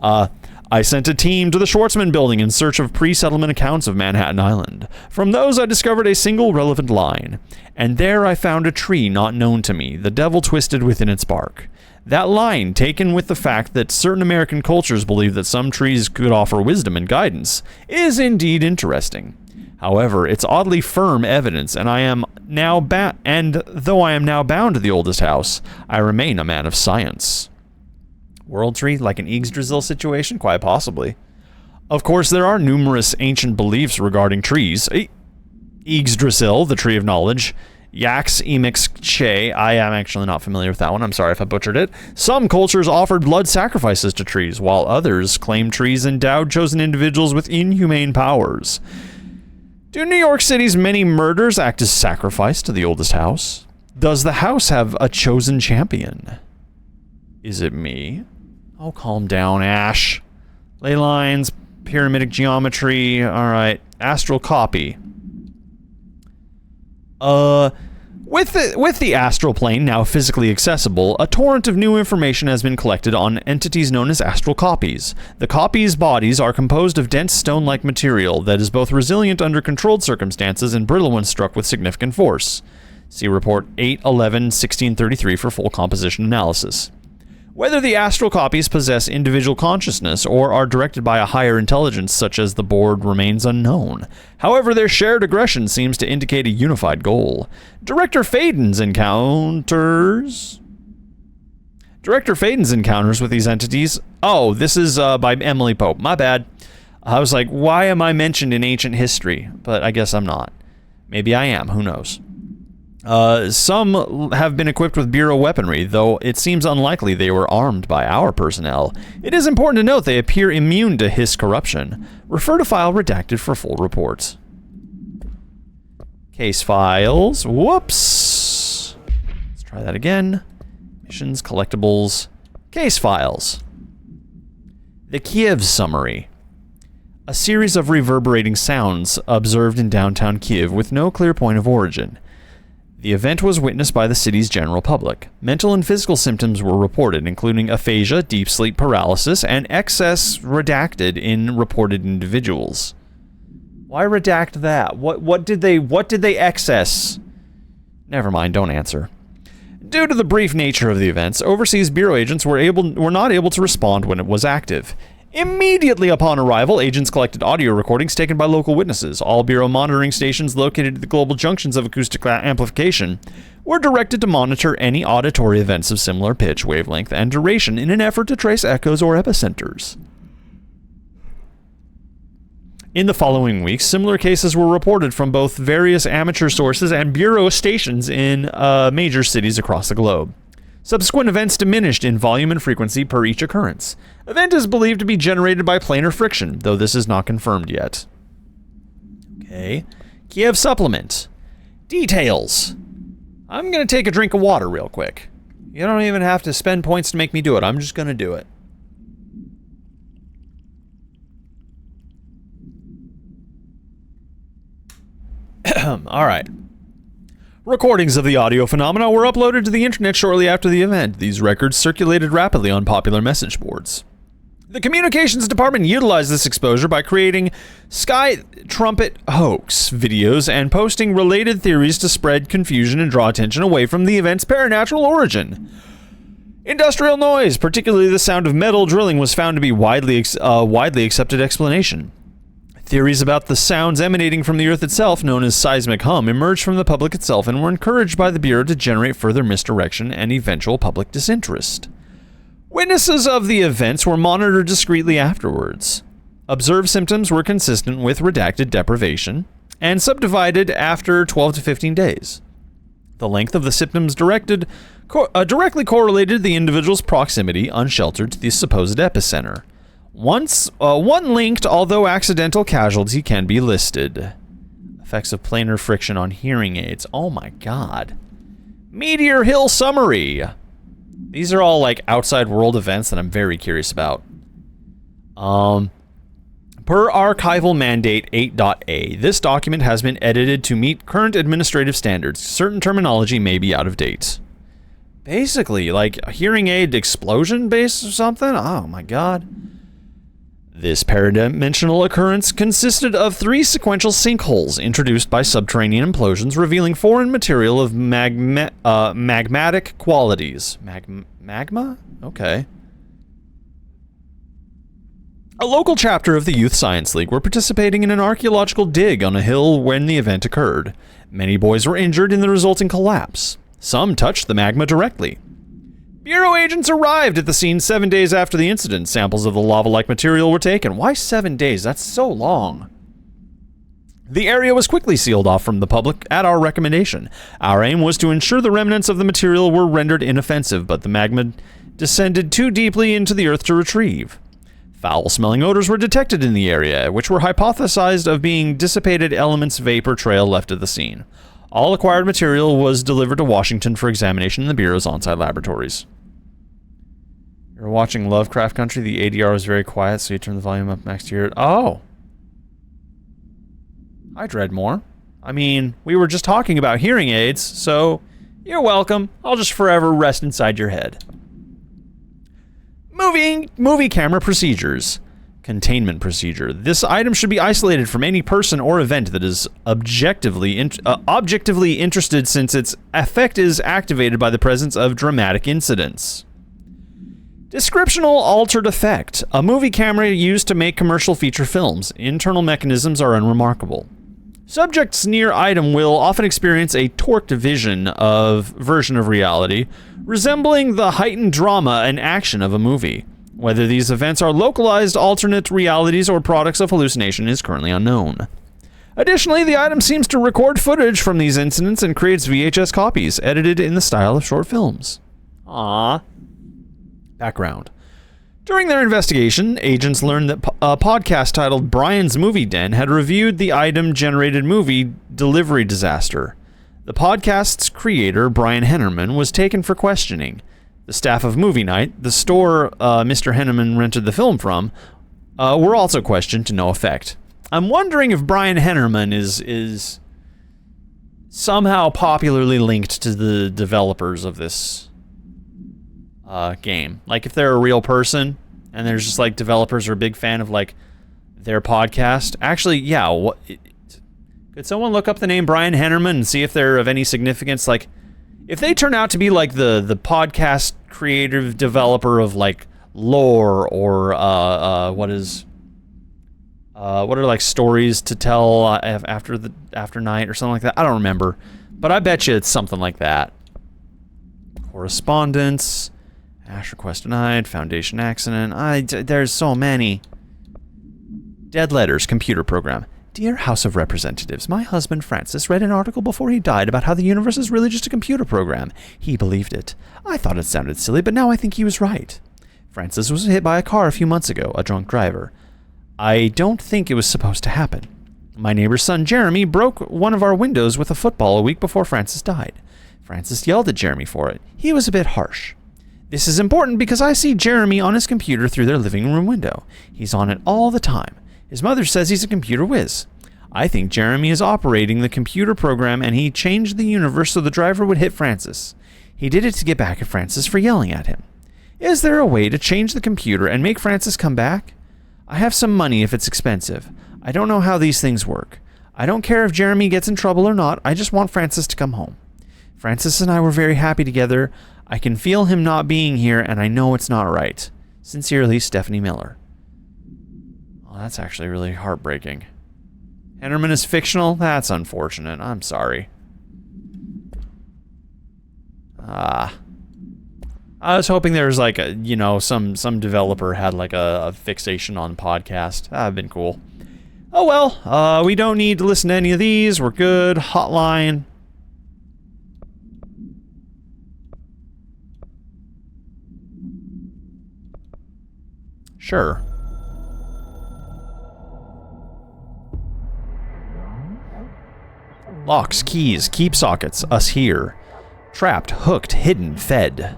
I sent a team to the Schwartzman building in search of pre-settlement accounts of Manhattan Island. From those, I discovered a single relevant line. And there I found a tree not known to me, the devil twisted within its bark. That line, taken with the fact that certain American cultures believe that some trees could offer wisdom and guidance, is indeed interesting. However, it's oddly firm evidence, and though I am now bound to the oldest house, I remain a man of science. World tree, like an Yggdrasil situation? Quite possibly. Of course, there are numerous ancient beliefs regarding trees. Yggdrasil, the tree of knowledge. Yax Emix Che, I am actually not familiar with that one. I'm sorry if I butchered it. Some cultures offered blood sacrifices to trees, while others claimed trees endowed chosen individuals with inhumane powers. Do New York City's many murders act as sacrifice to the oldest house? Does the house have a chosen champion? Is it me? Oh, calm down, Ash. Ley lines, pyramidic geometry, alright. Astral copy. With the astral plane now physically accessible, a torrent of new information has been collected on entities known as astral copies. The copies' bodies are composed of dense stone-like material that is both resilient under controlled circumstances and brittle when struck with significant force. See Report 8/11/1633 for full composition analysis. Whether the astral copies possess individual consciousness or are directed by a higher intelligence such as the board remains unknown. However, their shared aggression seems to indicate a unified goal. Director Faden's encounters with these entities... Oh, this is by Emily Pope. My bad. I was like, why am I mentioned in ancient history? But I guess I'm not. Maybe I am. Who knows? Some have been equipped with Bureau weaponry, though it seems unlikely they were armed by our personnel. It is important to note they appear immune to Hiss corruption. Refer to file redacted for full reports. Case files. Whoops. Let's try that again. Missions, collectibles, case files. The Kiev summary. A series of reverberating sounds observed in downtown Kiev with no clear point of origin. The event was witnessed by the city's general public. Mental and physical symptoms were reported, including aphasia, deep sleep paralysis, and excess redacted in reported individuals. Why redact that? What did they excess? Never mind, don't answer. Due to the brief nature of the events, Overseas Bureau agents were not able to respond when it was active. Immediately upon arrival, agents collected audio recordings taken by local witnesses. All Bureau monitoring stations located at the global junctions of acoustic amplification were directed to monitor any auditory events of similar pitch, wavelength, and duration in an effort to trace echoes or epicenters. In the following weeks, similar cases were reported from both various amateur sources and Bureau stations in major cities across the globe. Subsequent events diminished in volume and frequency per each occurrence. Event is believed to be generated by planar friction, though this is not confirmed yet. Okay. Kiev supplement. Details. I'm going to take a drink of water real quick. You don't even have to spend points to make me do it. I'm just going to do it. All right. Recordings of the audio phenomena were uploaded to the internet shortly after the event. These records circulated rapidly on popular message boards. The communications department utilized this exposure by creating Sky Trumpet hoax videos and posting related theories to spread confusion and draw attention away from the event's paranatural origin. Industrial noise, particularly the sound of metal drilling, was found to be widely accepted explanation. Theories about the sounds emanating from the Earth itself, known as seismic hum, emerged from the public itself and were encouraged by the Bureau to generate further misdirection and eventual public disinterest. Witnesses of the events were monitored discreetly afterwards. Observed symptoms were consistent with redacted deprivation and subdivided after 12 to 15 days. The length of the symptoms directly correlated the individual's proximity unsheltered to the supposed epicenter. One linked, although accidental, casualty can be listed. Effects of planar friction on hearing aids. Oh my god. Meteor Hill summary. These are all like outside world events that I'm very curious about. Per archival mandate 8.a, this document has been edited to meet current administrative standards. Certain terminology may be out of date. Basically, like a hearing aid explosion base or something? Oh my god. This paradimensional occurrence consisted of 3 sequential sinkholes introduced by subterranean implosions, revealing foreign material of magmatic qualities. Magma? Okay. A local chapter of the Youth Science League were participating in an archaeological dig on a hill when the event occurred. Many boys were injured in the resulting collapse. Some touched the magma directly. Bureau agents arrived at the scene 7 days after the incident. Samples of the lava-like material were taken. Why 7 days? That's so long. The area was quickly sealed off from the public at our recommendation. Our aim was to ensure the remnants of the material were rendered inoffensive, but the magma descended too deeply into the earth to retrieve. Foul-smelling odors were detected in the area, which were hypothesized of being dissipated elements vapor trail left at the scene. All acquired material was delivered to Washington for examination in the Bureau's on-site laboratories. You're watching Lovecraft Country. The ADR was very quiet, so you turn the volume up max to hear it. Oh! Hi, Dreadmore. I mean, we were just talking about hearing aids, so you're welcome. I'll just forever rest inside your head. Movie camera procedures. Containment procedure. This item should be isolated from any person or event that is objectively interested, since its effect is activated by the presence of dramatic incidents. Descriptional altered effect. A movie camera used to make commercial feature films. Internal mechanisms are unremarkable. Subjects near item will often experience a torqued version of reality, resembling the heightened drama and action of a movie. Whether these events are localized alternate realities or products of hallucination is currently unknown. Additionally, the item seems to record footage from these incidents and creates VHS copies, edited in the style of short films. Aww. Background. During their investigation, agents learned that a podcast titled Brian's Movie Den had reviewed the item-generated movie Delivery Disaster. The podcast's creator, Brian Hennerman, was taken for questioning. The staff of Movie Night, the store Mr. Hennerman rented the film from, were also questioned to no effect. I'm wondering if Brian Hennerman is somehow popularly linked to the developers of this game. Like, if they're a real person and there's just like developers are a big fan of like their podcast. Actually, yeah. Could someone look up the name Brian Hennerman and see if they're of any significance? Like, if they turn out to be like the podcast creative developer of like lore or what are like stories to tell after night or something like that. I don't remember, but I bet you it's something like that. Correspondence, Ash request denied, Foundation accident. There's so many. Dead letters, computer program. Dear House of Representatives, my husband Francis read an article before he died about how the universe is really just a computer program. He believed it. I thought it sounded silly, but now I think he was right. Francis was hit by a car a few months ago, a drunk driver. I don't think it was supposed to happen. My neighbor's son Jeremy broke one of our windows with a football a week before Francis died. Francis yelled at Jeremy for it. He was a bit harsh. This is important because I see Jeremy on his computer through their living room window. He's on it all the time. His mother says he's a computer whiz. I think Jeremy is operating the computer program and he changed the universe so the driver would hit Francis. He did it to get back at Francis for yelling at him. Is there a way to change the computer and make Francis come back? I have some money if it's expensive. I don't know how these things work. I don't care if Jeremy gets in trouble or not. I just want Francis to come home. Francis and I were very happy together. I can feel him not being here and I know it's not right. Sincerely, Stephanie Miller. Oh, that's actually really heartbreaking. Hennerman is fictional? That's unfortunate. I'm sorry. I I was hoping there was like a, you know, some developer had like a fixation on podcast. That'd have been cool. Oh well, we don't need to listen to any of these. We're good. Hotline. Sure. Locks, keys, keep sockets, us here. Trapped, hooked, hidden, fed.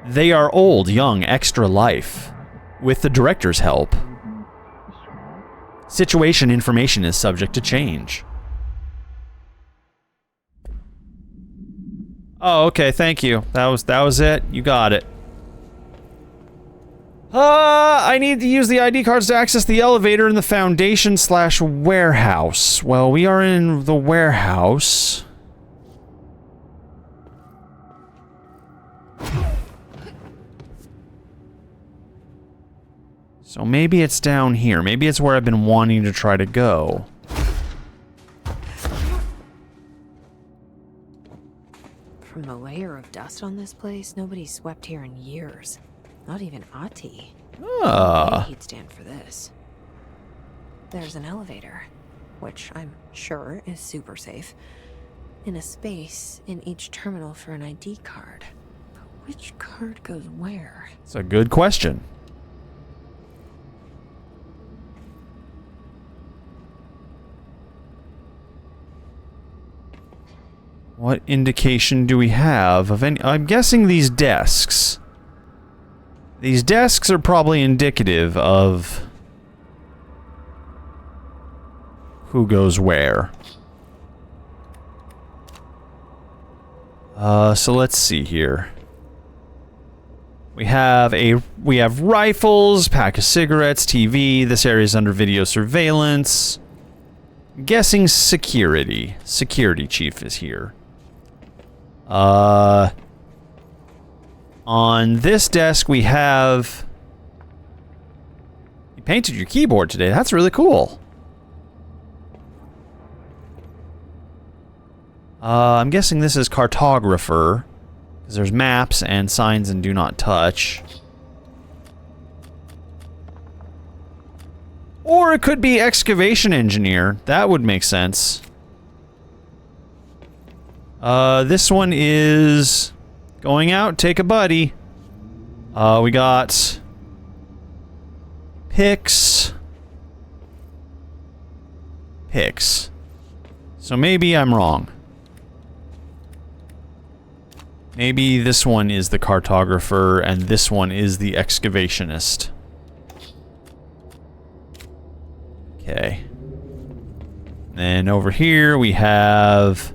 They are old, young, extra life. With the director's help. Situation information is subject to change. Oh, okay, thank you. That was it. You got it. I need to use the ID cards to access the elevator in the foundation/warehouse. Well, we are in the warehouse. So maybe it's down here. Maybe it's where I've been wanting to try to go. From the layer of dust on this place, nobody's swept here in years. Not even Ahti. He'd stand for this. There's an elevator, which I'm sure is super safe, in a space in each terminal for an ID card. But which card goes where? It's a good question. What indication do we have of any? I'm guessing these desks. These desks are probably indicative of who goes where. So let's see here. We have rifles, pack of cigarettes, TV. This area is under video surveillance. I'm guessing security. Security chief is here. On this desk we have... You painted your keyboard today. That's really cool. I'm guessing this is cartographer. Because there's maps and signs and do not touch. Or it could be excavation engineer. That would make sense. This one is going out, take a buddy. We got picks. So maybe I'm wrong. Maybe this one is the cartographer and this one is the excavationist. Okay. Then over here we have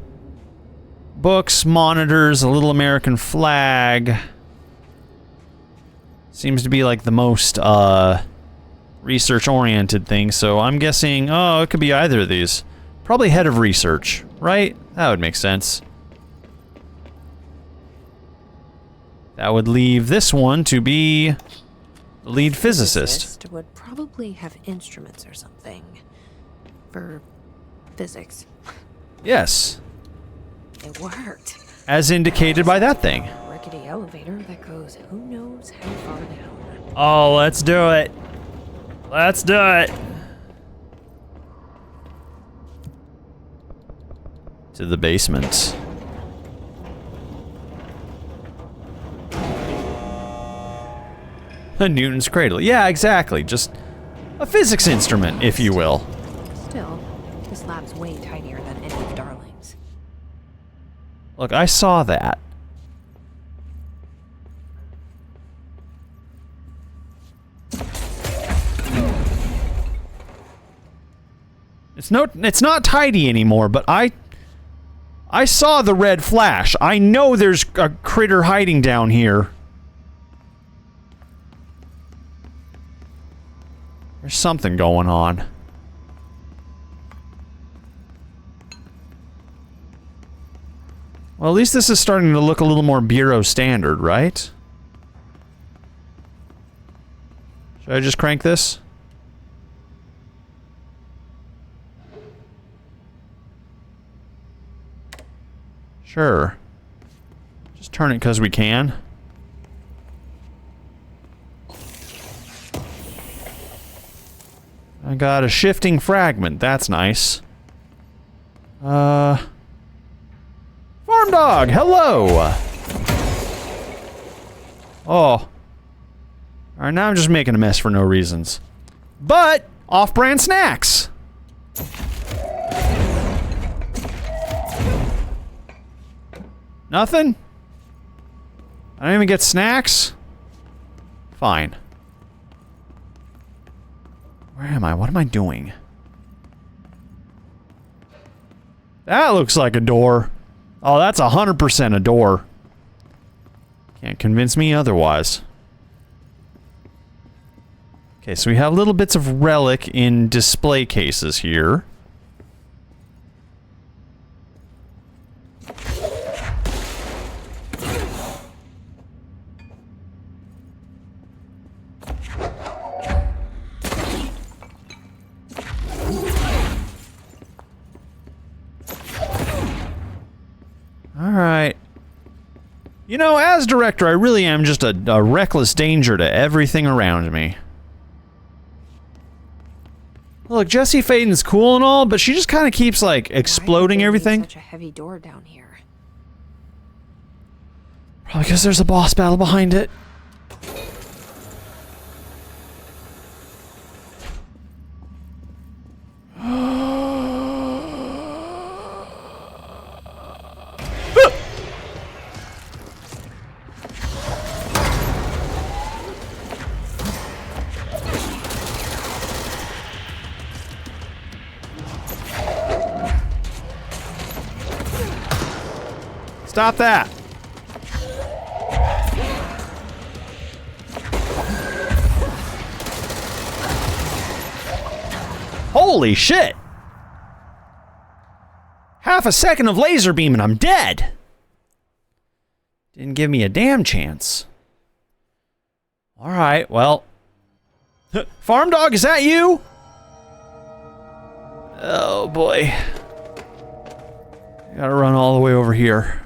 books, monitors, a little American flag. Seems to be like the most research-oriented thing, so I'm guessing, oh, it could be either of these. Probably head of research, right? That would make sense. That would leave this one to be the lead physicist. Would probably have instruments or something. For physics. Yes. It worked. As indicated by that thing. A rickety elevator that goes who knows how far down. Oh, let's do it. Let's do it. To the basement. A Newton's cradle. Yeah, exactly. Just a physics instrument, if you will. Still, this lab's way tinier than any of Darling's. Look, I saw that. It's not tidy anymore, but I saw the red flash. I know there's a critter hiding down here. There's something going on. Well, at least this is starting to look a little more Bureau standard, right? Should I just crank this? Sure. Just turn it because we can. I got a shifting fragment. That's nice. Farm dog, hello! Oh. Alright, now I'm just making a mess for no reasons. But, off-brand snacks! Nothing? I don't even get snacks? Fine. Where am I? What am I doing? That looks like a door. Oh, that's 100% a door. Can't convince me otherwise. Okay, so we have little bits of relic in display cases here. Alright. You know, as director, I really am just a reckless danger to everything around me. Look, Jesse Faden's cool and all, but she just kind of keeps, like, exploding everything. Such a heavy door down here. Probably because there's a boss battle behind it. Stop that! Holy shit! Half a second of laser beam and I'm dead! Didn't give me a damn chance. Alright, well. Farm dog, is that you? Oh boy. I gotta run all the way over here.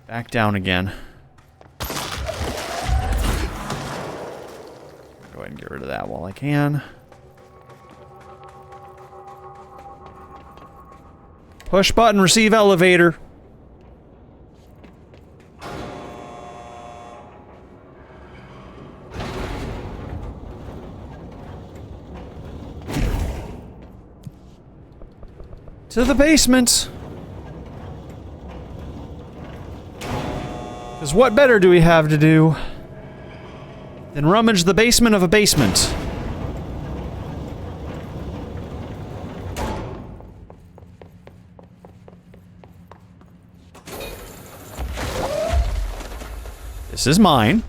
Back down again. Go ahead and get rid of that while I can. Push button, receive elevator. To the basement. Because what better do we have to do than rummage the basement of a basement? This is mine.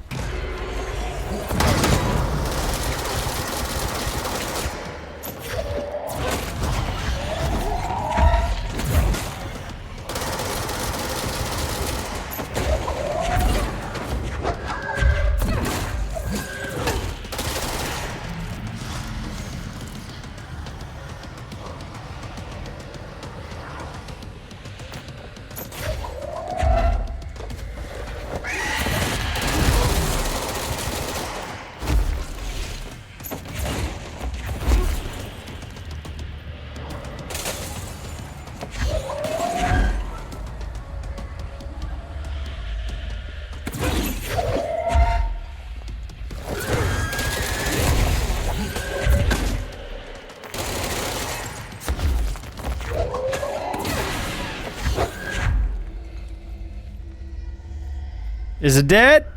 Is it dead?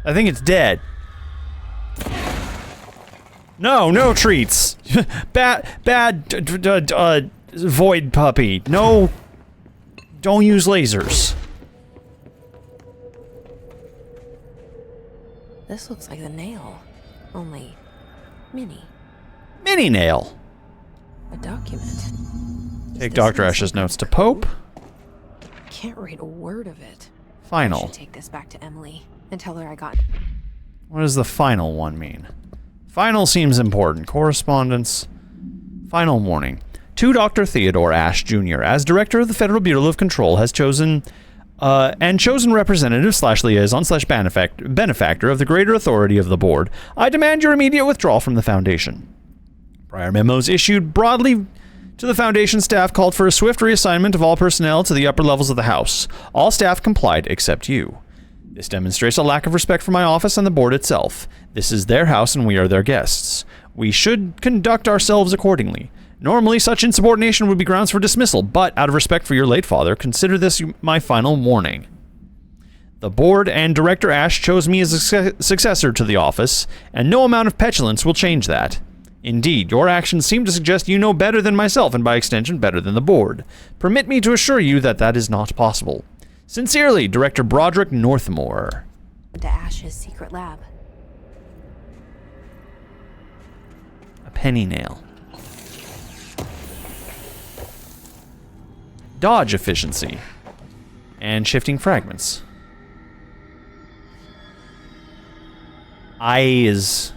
I think it's dead. No, no treats. bad void puppy. No, don't use lasers. This looks like the nail, only mini. Mini nail. A document. Take Dr. Ash's notes to Pope. Can't read a word of it. I Final. should take this back to Emily and tell her I got. What does the final one mean? Final seems important. Correspondence. Final warning. To Dr. Theodore Ash Jr., as Director of the Federal Bureau of Control, has chosen and chosen representative / liaison / benefactor of the greater authority of the board, I demand your immediate withdrawal from the Foundation. Prior memos issued broadly to the Foundation staff called for a swift reassignment of all personnel to the upper levels of the House. All staff complied except you. This demonstrates a lack of respect for my office and the board itself. This is their house and we are their guests. We should conduct ourselves accordingly. Normally, such insubordination would be grounds for dismissal, but out of respect for your late father, consider this my final warning. The board and Director Ash chose me as a successor to the office, and no amount of petulance will change that. Indeed, your actions seem to suggest you know better than myself, and by extension, better than the board. Permit me to assure you that that is not possible. Sincerely, Director Broderick Northmore. To Ash's secret lab. A penny nail. Dodge efficiency. And shifting fragments. Eyes.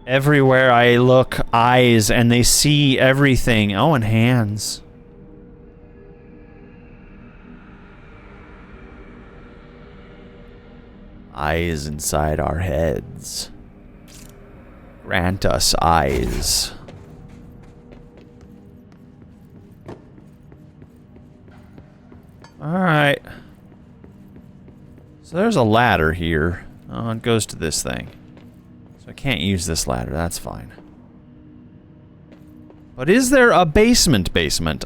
Everywhere I look, eyes, and they see everything. Oh, and hands. Eyes inside our heads. Grant us eyes. Alright. So there's a ladder here. Oh, it goes to this thing. So I can't use this ladder, that's fine. But is there a basement?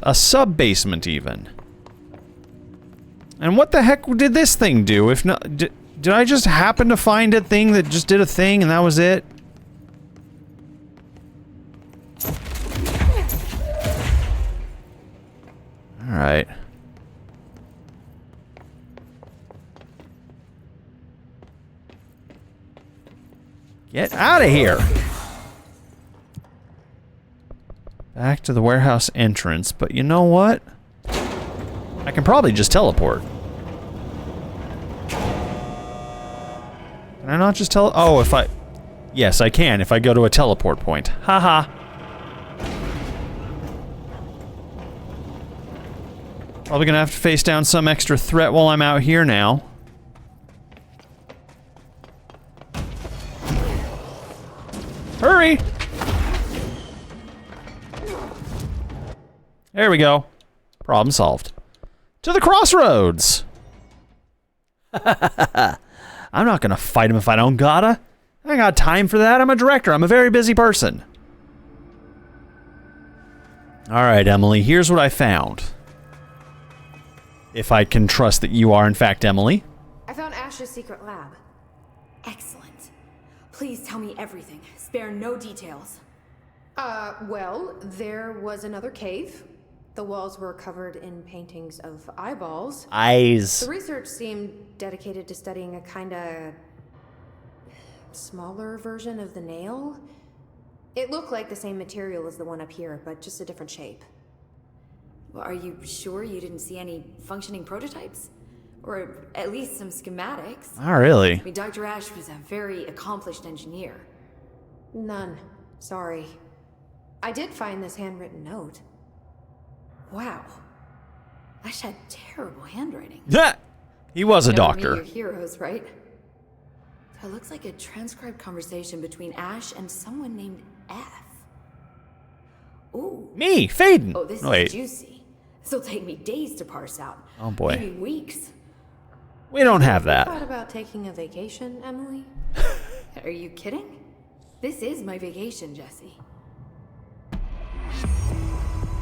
A sub-basement even? And what the heck did this thing do? If not, did I just happen to find a thing that just did a thing and that was it? Alright. Get out of here! Back to the warehouse entrance, but you know what? I can probably just teleport. Can I not just oh, if I... Yes, I can if I go to a teleport point. Haha. Probably gonna have to face down some extra threat while I'm out here now. Hurry! There we go. Problem solved. To the crossroads! I'm not gonna fight him if I don't gotta. I ain't got time for that. I'm a director. I'm a very busy person. Alright, Emily, here's what I found. If I can trust that you are, in fact, Emily. I found Ash's secret lab. Excellent. Please tell me everything. Spare no details. Well, there was another cave. The walls were covered in paintings of eyeballs. Eyes. The research seemed dedicated to studying a kinda smaller version of the nail. It looked like the same material as the one up here, but just a different shape. Well, are you sure you didn't see any functioning prototypes? Or at least some schematics? Oh, really? I mean, Dr. Ash was a very accomplished engineer. None. Sorry. I did find this handwritten note. Wow. Ash had terrible handwriting. He was a Never doctor. meet your heroes, right? It looks like a transcribed conversation between Ash and someone named F. Ooh. Me, Faden. Oh, this Wait. is juicy. This'll take me days to parse out. Oh boy. Maybe weeks. We don't have that. Thought about taking a vacation, Emily? Are you kidding? This is my vacation, Jesse.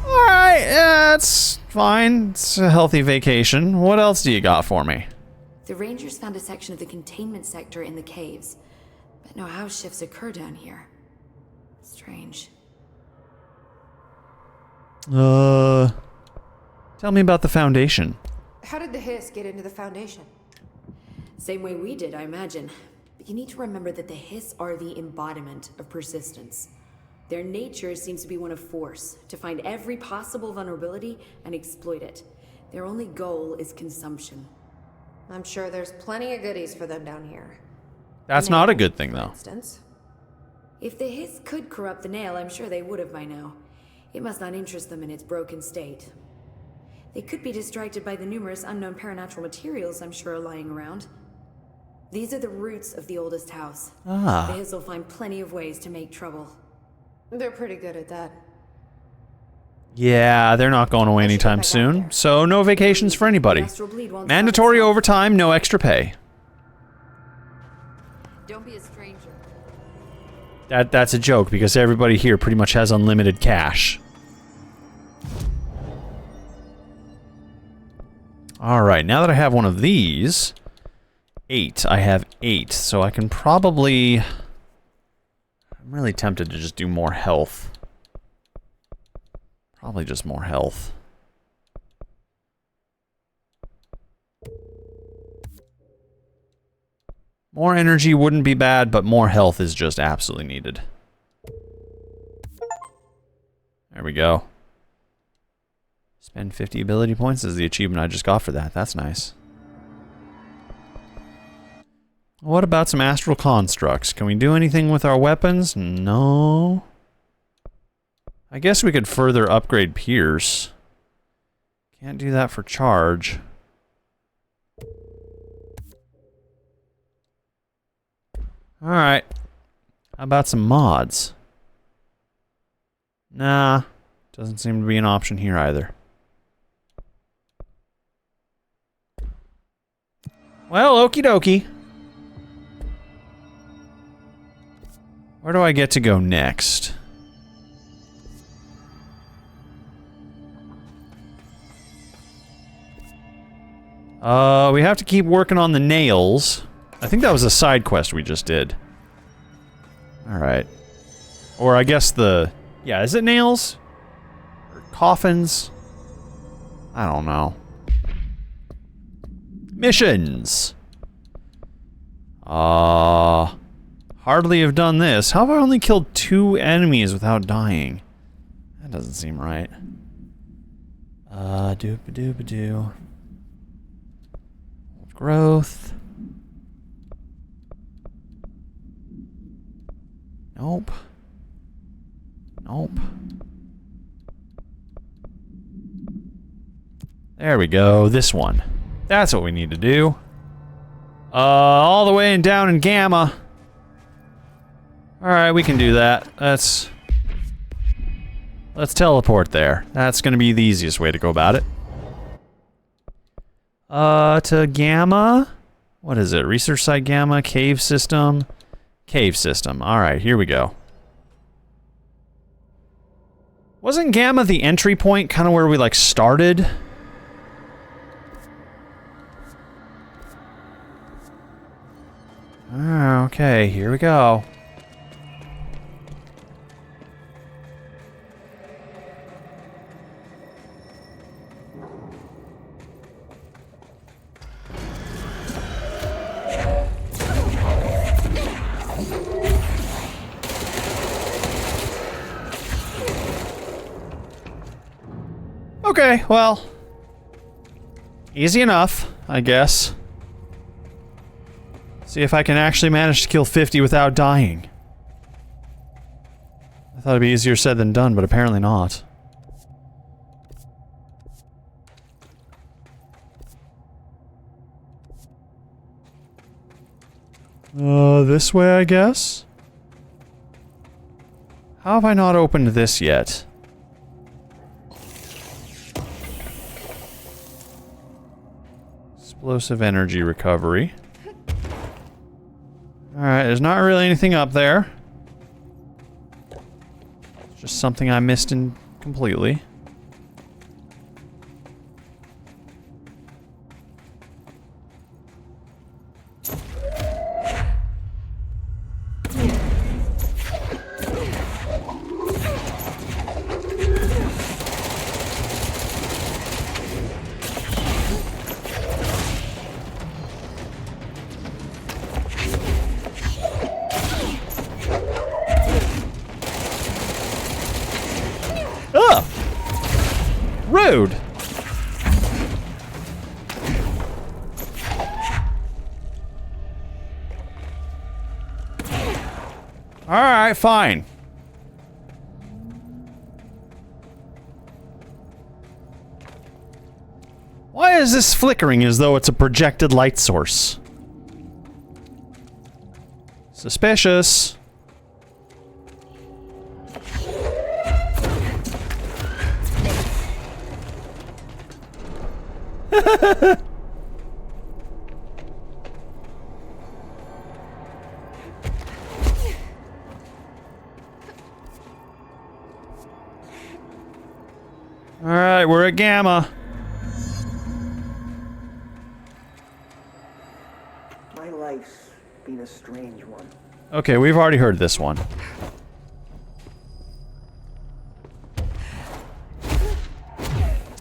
Alright, yeah, it's fine. It's a healthy vacation. What else do you got for me? The Rangers found a section of the containment sector in the caves, but no house shifts occur down here. Strange. Tell me about the Foundation. How did the Hiss get into the Foundation? Same way we did, I imagine. But you need to remember that the Hiss are the embodiment of persistence. Their nature seems to be one of force, to find every possible vulnerability and exploit it. Their only goal is consumption. I'm sure there's plenty of goodies for them down here. That's not a good thing, For though. instance. If the Hiss could corrupt the nail, I'm sure they would have by now. It must not interest them in its broken state. They could be distracted by the numerous unknown paranatural materials I'm sure are lying around. These are the roots of the oldest house. Ah. The Hiss will find plenty of ways to make trouble. They're pretty good at that. Yeah, they're not going away anytime soon, so no vacations for anybody. Mandatory overtime, no extra pay. Don't be a stranger. That's a joke, because everybody here pretty much has unlimited cash. Alright, now that I have one of these... 8. I have 8, so I can probably... I'm really tempted to just do more health. Probably just more health. More energy wouldn't be bad, but more health is just absolutely needed. There we go. Spend 50 ability points is the achievement I just got for that. That's nice. What about some astral constructs? Can we do anything with our weapons? No. I guess we could further upgrade Pierce. Can't do that for charge. Alright. How about some mods? Nah. Doesn't seem to be an option here either. Well, okie dokie. Where do I get to go next? We have to keep working on the nails. I think that was a side quest we just did. Alright. Or I guess the... Yeah, is it nails? Or coffins? I don't know. Missions! Hardly have done this. How have I only killed 2 enemies without dying? That doesn't seem right. Doop-a-doop-a-doo. Growth. Nope. Nope. There we go, this one. That's what we need to do. All the way and down in Gamma. Alright, we can do that. Let's teleport there. That's gonna be the easiest way to go about it. To Gamma? What is it? Research Site Gamma? Cave System? Cave System. Alright, here we go. Wasn't Gamma the entry point, kind of where we, like, started? Okay, here we go. Okay, well, easy enough, I guess. See if I can actually manage to kill 50 without dying. I thought it'd be easier said than done, but apparently not. This way, I guess? How have I not opened this yet? Explosive energy recovery. Alright, there's not really anything up there. It's just something I missed completely. Rude. Alright, fine. Why is this flickering as though it's a projected light source? Suspicious. Alright, we're at Gamma. My life's been a strange one. Okay, we've already heard this one.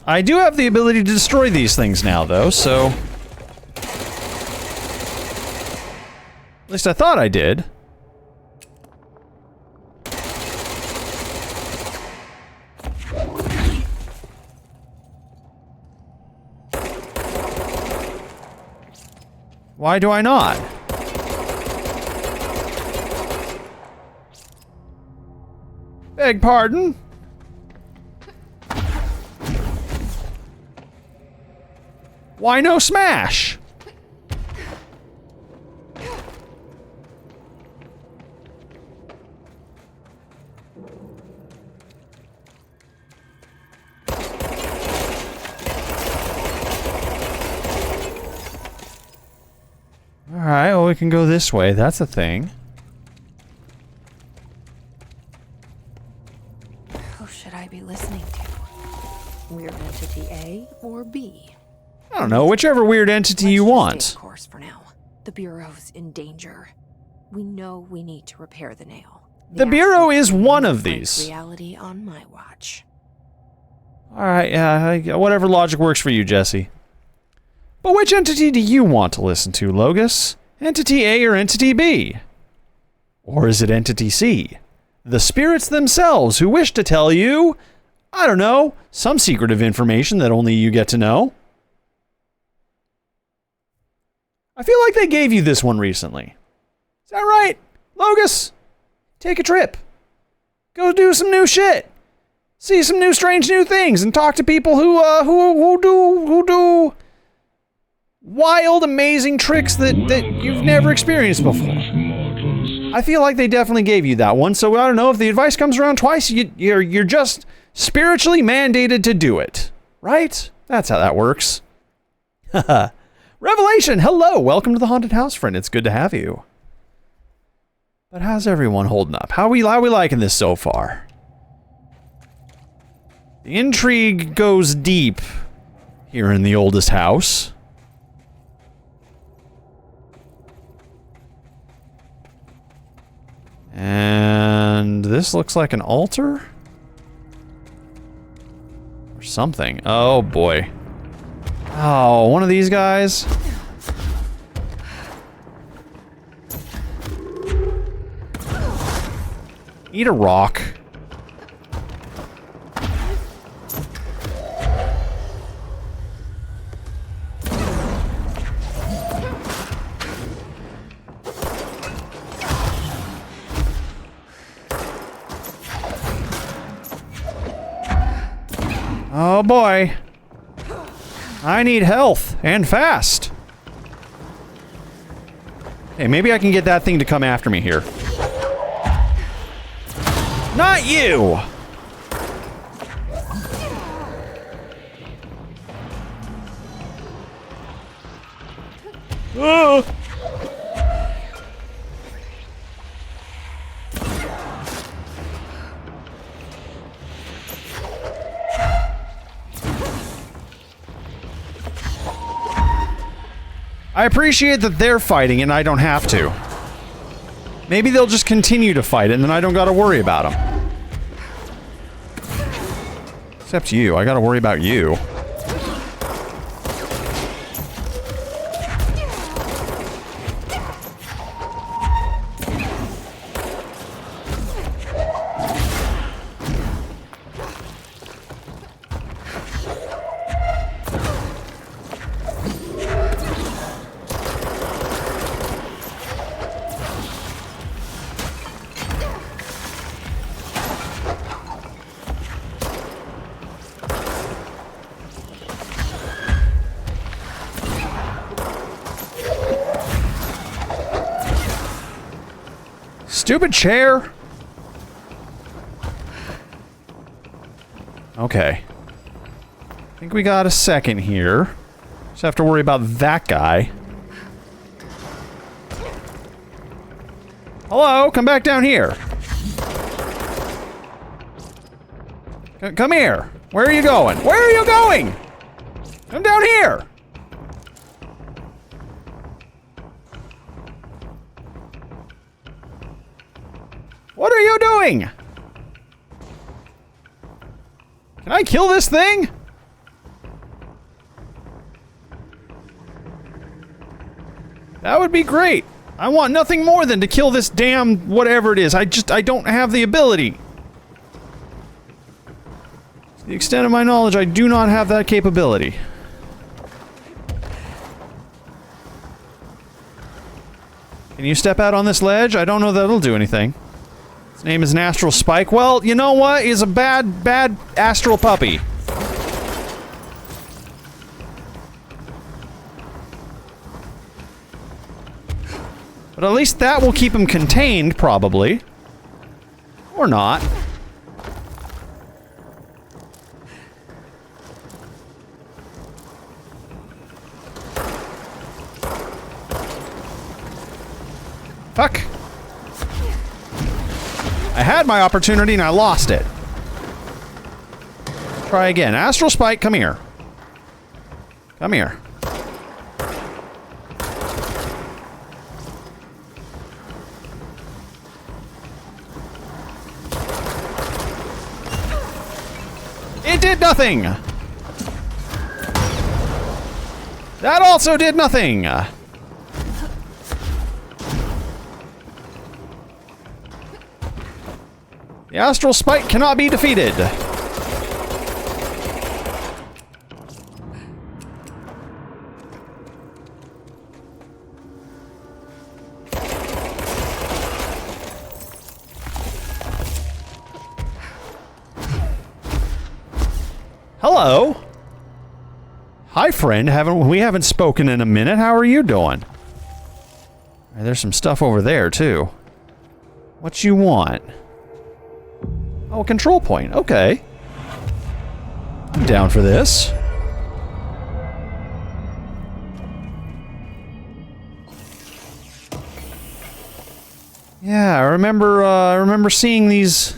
I do have the ability to destroy these things now, though, so... At least I thought I did. Why do I not? Beg pardon? Why no smash? Alright, well we can go this way, that's a thing. Who should I be listening to? Weird entity A or B? I don't know, whichever weird entity you want. Stay the course for now. The Bureau's in danger. We know we need to repair the nail. The Bureau is one of breaks these. reality on my watch. Alright, yeah, whatever logic works for you, Jesse. But which entity do you want to listen to, Logus? Entity A or Entity B? Or is it Entity C? The spirits themselves who wish to tell you, I don't know, some secretive information that only you get to know. I feel like they gave you this one recently. Is that right? Logus? Take a trip. Go do some new shit. See some new strange new things and talk to people who do wild, amazing tricks that you've never experienced before. I feel like they definitely gave you that one, so I don't know, if the advice comes around twice, you're just spiritually mandated to do it. Right? That's how that works. Haha. Revelation, hello! Welcome to the Haunted House, friend. It's good to have you. But how's everyone holding up? How we liking this so far? The intrigue goes deep here in the oldest house. And this looks like an altar? Or something. Oh boy. Oh, one of these guys? Eat a rock. Oh boy. I need health, and fast. Hey, maybe I can get that thing to come after me here. Not you! Oh! I appreciate that they're fighting and I don't have to. Maybe they'll just continue to fight and then I don't gotta worry about them. Except you, I gotta worry about you. Stupid chair! Okay. I think we got a second here. Just have to worry about that guy. Hello, come back down here. Come here. Where are you going? Where are you going? Come down here. What are you doing? Can I kill this thing? That would be great. I want nothing more than to kill this damn whatever it is. I don't have the ability. To the extent of my knowledge, I do not have that capability. Can you step out on this ledge? I don't know that it'll do anything. His name is an astral spike. Well, you know what? He's a bad astral puppy. But at least that will keep him contained, probably. Or not. Fuck. I had my opportunity and I lost it. Try again. Astral Spike, come here. Come here. It did nothing! That also did nothing! The Astral Spike cannot be defeated. Hello. Hi, friend. We haven't spoken in a minute. How are you doing? There's some stuff over there too. What you want? Oh, a control point. Okay. I'm down for this. Yeah, I remember seeing these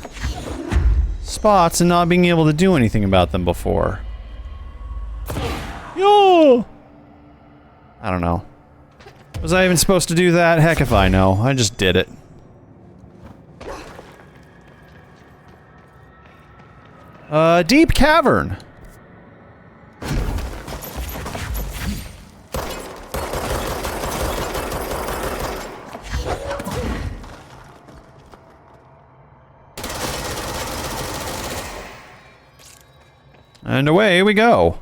spots and not being able to do anything about them before. Yo! I don't know. Was I even supposed to do that? Heck if I know. I just did it. Deep cavern. And away we go.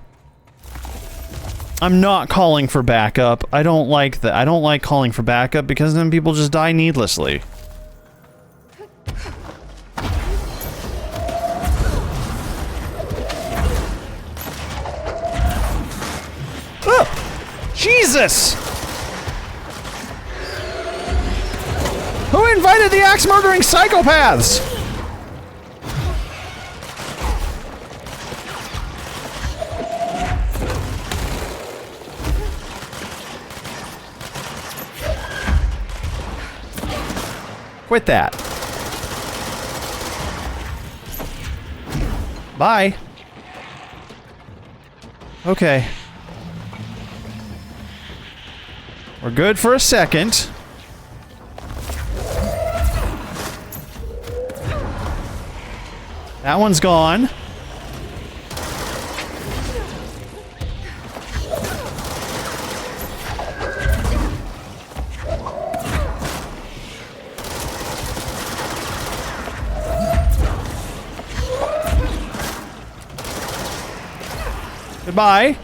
I'm not calling for backup. I don't like that. I don't like calling for backup because then people just die needlessly. Jesus! Who invited the axe-murdering psychopaths? Quit that. Bye. Okay. We're good for a second. That one's gone. Goodbye.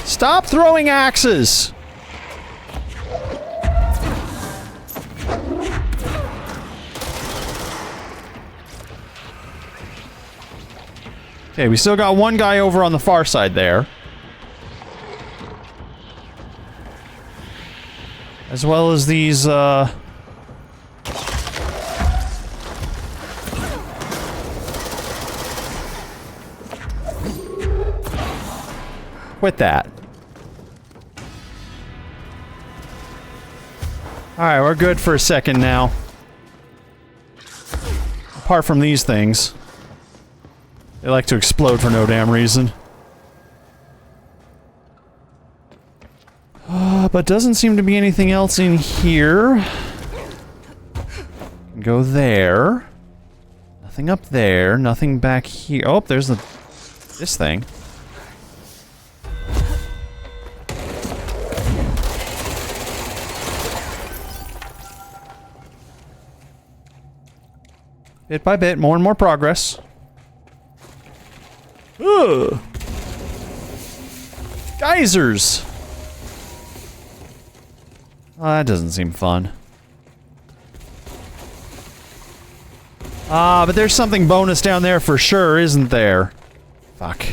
Stop throwing axes! Okay, we still got one guy over on the far side there. As well as these, Quit that. Alright, we're good for a second now. Apart from these things. They like to explode for no damn reason. But doesn't seem to be anything else in here. Go there. Nothing up there. Nothing back here. Oh, there's this thing. Bit by bit, more and more progress. Ugh. Geysers! Oh, that doesn't seem fun. Ah, but there's something bonus down there for sure, isn't there? Fuck.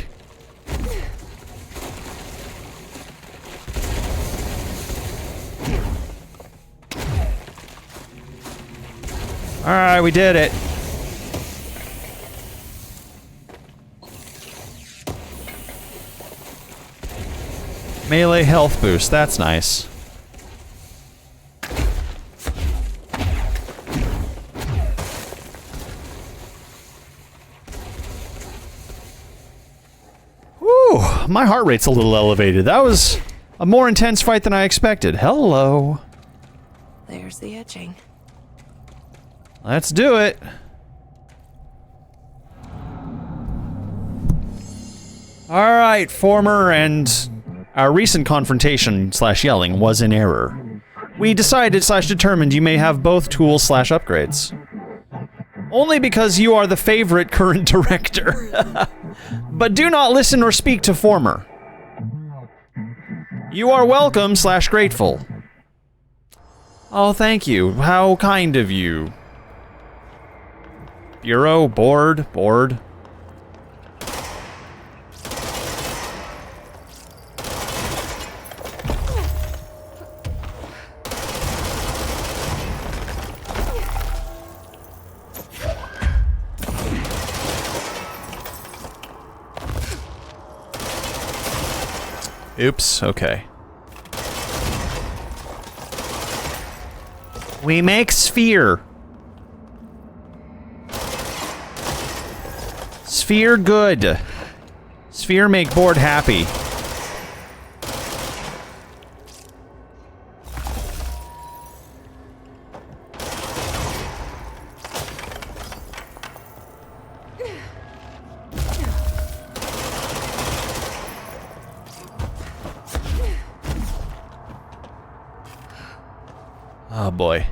Alright, we did it. Melee health boost, that's nice. Whew, my heart rate's a little elevated. That was a more intense fight than I expected. Hello. There's the etching. Let's do it. Alright, former and our recent confrontation / yelling was in error. We decided / determined you may have both tools / upgrades. Only because you are the favorite current director. But do not listen or speak to former. You are welcome / grateful. Oh, thank you. How kind of you. Bureau, board. Oops, okay. We make sphere. Sphere good. Sphere make board happy. Oh boy.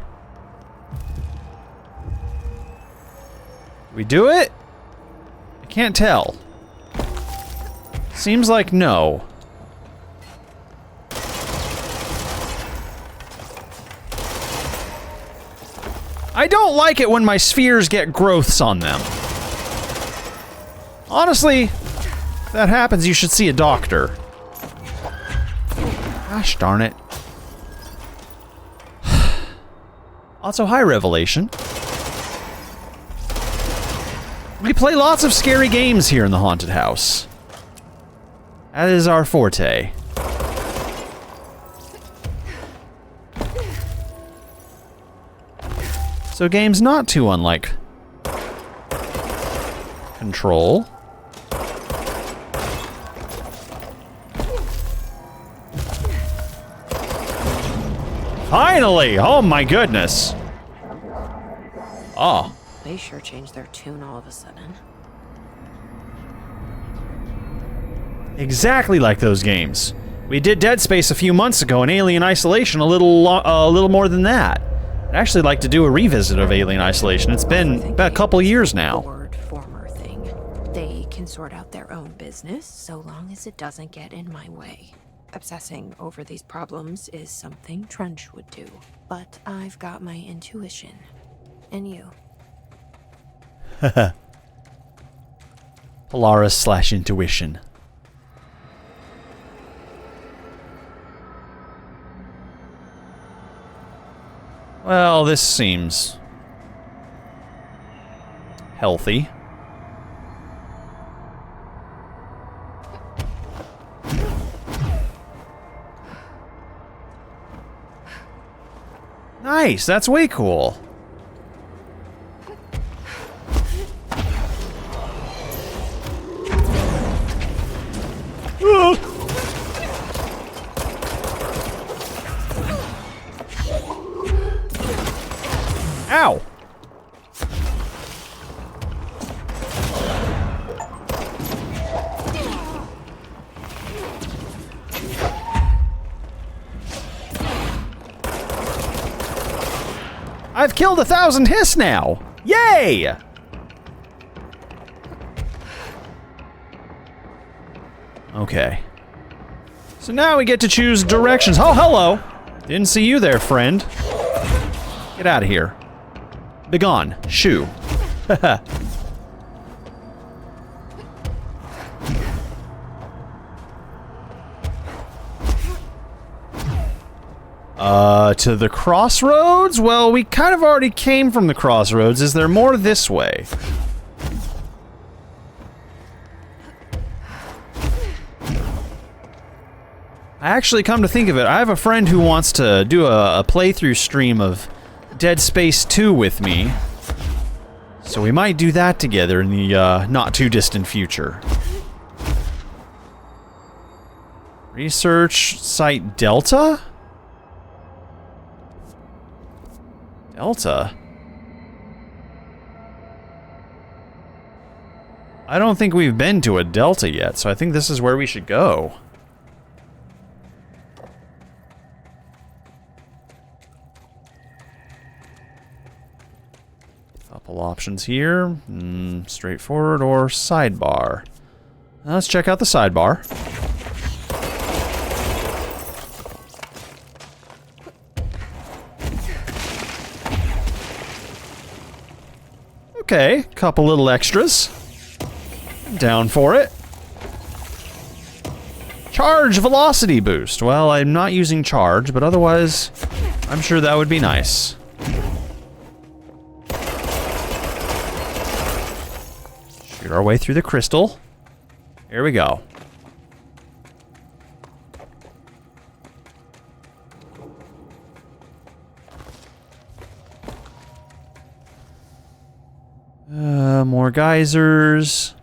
We do it? I can't tell. Seems like no. I don't like it when my spheres get growths on them. Honestly, if that happens, you should see a doctor. Gosh darn it. Also, hi, Revelation. We play lots of scary games here in the haunted house. That is our forte. So games not too unlike Control. Finally! Oh my goodness! Oh. They sure changed their tune all of a sudden. Exactly like those games. We did Dead Space a few months ago and Alien Isolation a little more than that. I'd actually like to do a revisit of Alien Isolation. It's been about a couple years now. Former thing. They can sort out their own business so long as it doesn't get in my way. Obsessing over these problems is something Trench would do, but I've got my intuition. And you. Polaris/intuition. Well, this seems healthy. Nice, that's way cool. Ow! I've killed 1,000 hiss now! Yay! Okay. So now we get to choose directions. Oh, hello! Didn't see you there, friend. Get out of here. Begone. Shoo. To the crossroads? Well, we kind of already came from the crossroads. Is there more this way? I actually, come to think of it, I have a friend who wants to do a playthrough stream of Dead Space 2 with me. So we might do that together in the not too distant future. Research site Delta? Delta? I don't think we've been to a Delta yet, so I think this is where we should go. Couple options here. Straightforward or sidebar. Let's check out the sidebar. Okay, couple little extras. Down for it. Charge velocity boost. Well, I'm not using charge, but otherwise, I'm sure that would be nice. Shoot our way through the crystal. Here we go. More geysers.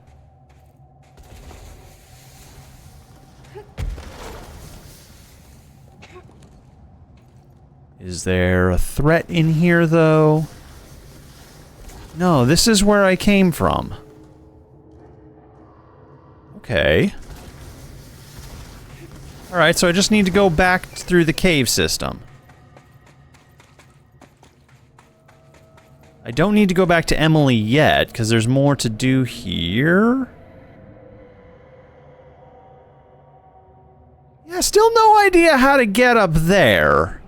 Is there a threat in here, though? No, this is where I came from. Okay. Alright, so I just need to go back through the cave system. I don't need to go back to Emily yet, because there's more to do here. Yeah, still no idea how to get up there.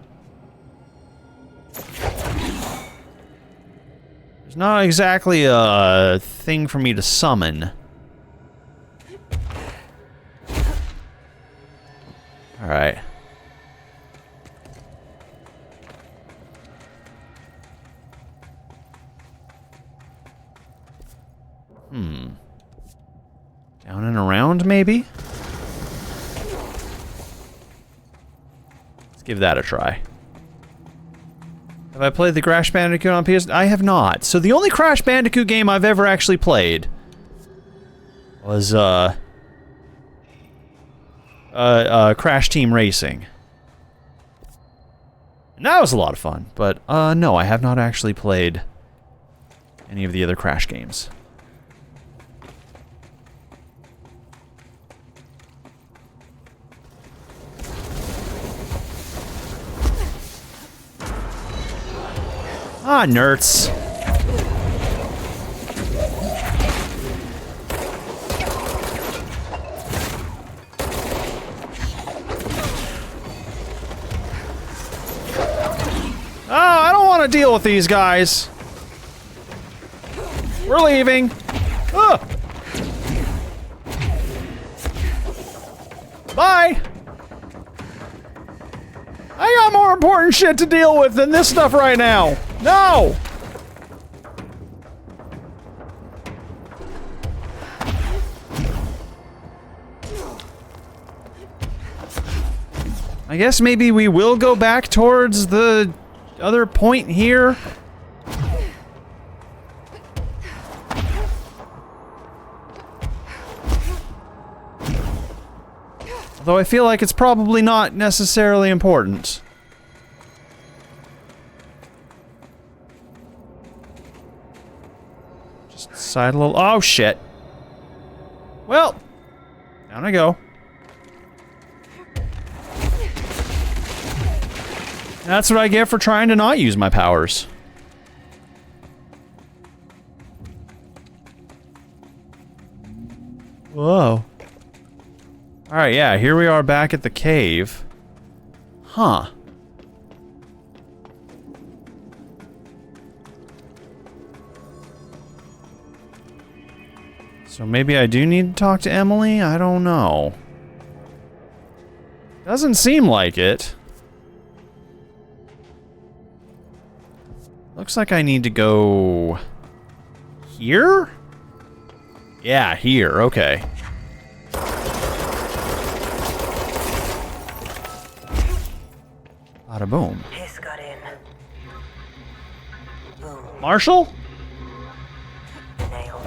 There's not exactly a thing for me to summon. Alright. Down and around, maybe? Let's give that a try. Have I played the Crash Bandicoot on PS? I have not. So the only Crash Bandicoot game I've ever actually played was, Crash Team Racing. And that was a lot of fun, but, no, I have not actually played any of the other Crash games. Ah, nerds. Oh, I don't want to deal with these guys. We're leaving. Ah. Bye! I got more important shit to deal with than this stuff right now. No! I guess maybe we will go back towards the other point here. Although I feel like it's probably not necessarily important. Just side a little. Oh shit. Well, down I go. That's what I get for trying to not use my powers. Whoa. Alright, yeah, here we are back at the cave. Huh. So maybe I do need to talk to Emily? I don't know. Doesn't seem like it. Looks like I need to go... here? Yeah, here, okay. Bada boom. Hiss got in. Boom. Marshall? Nail.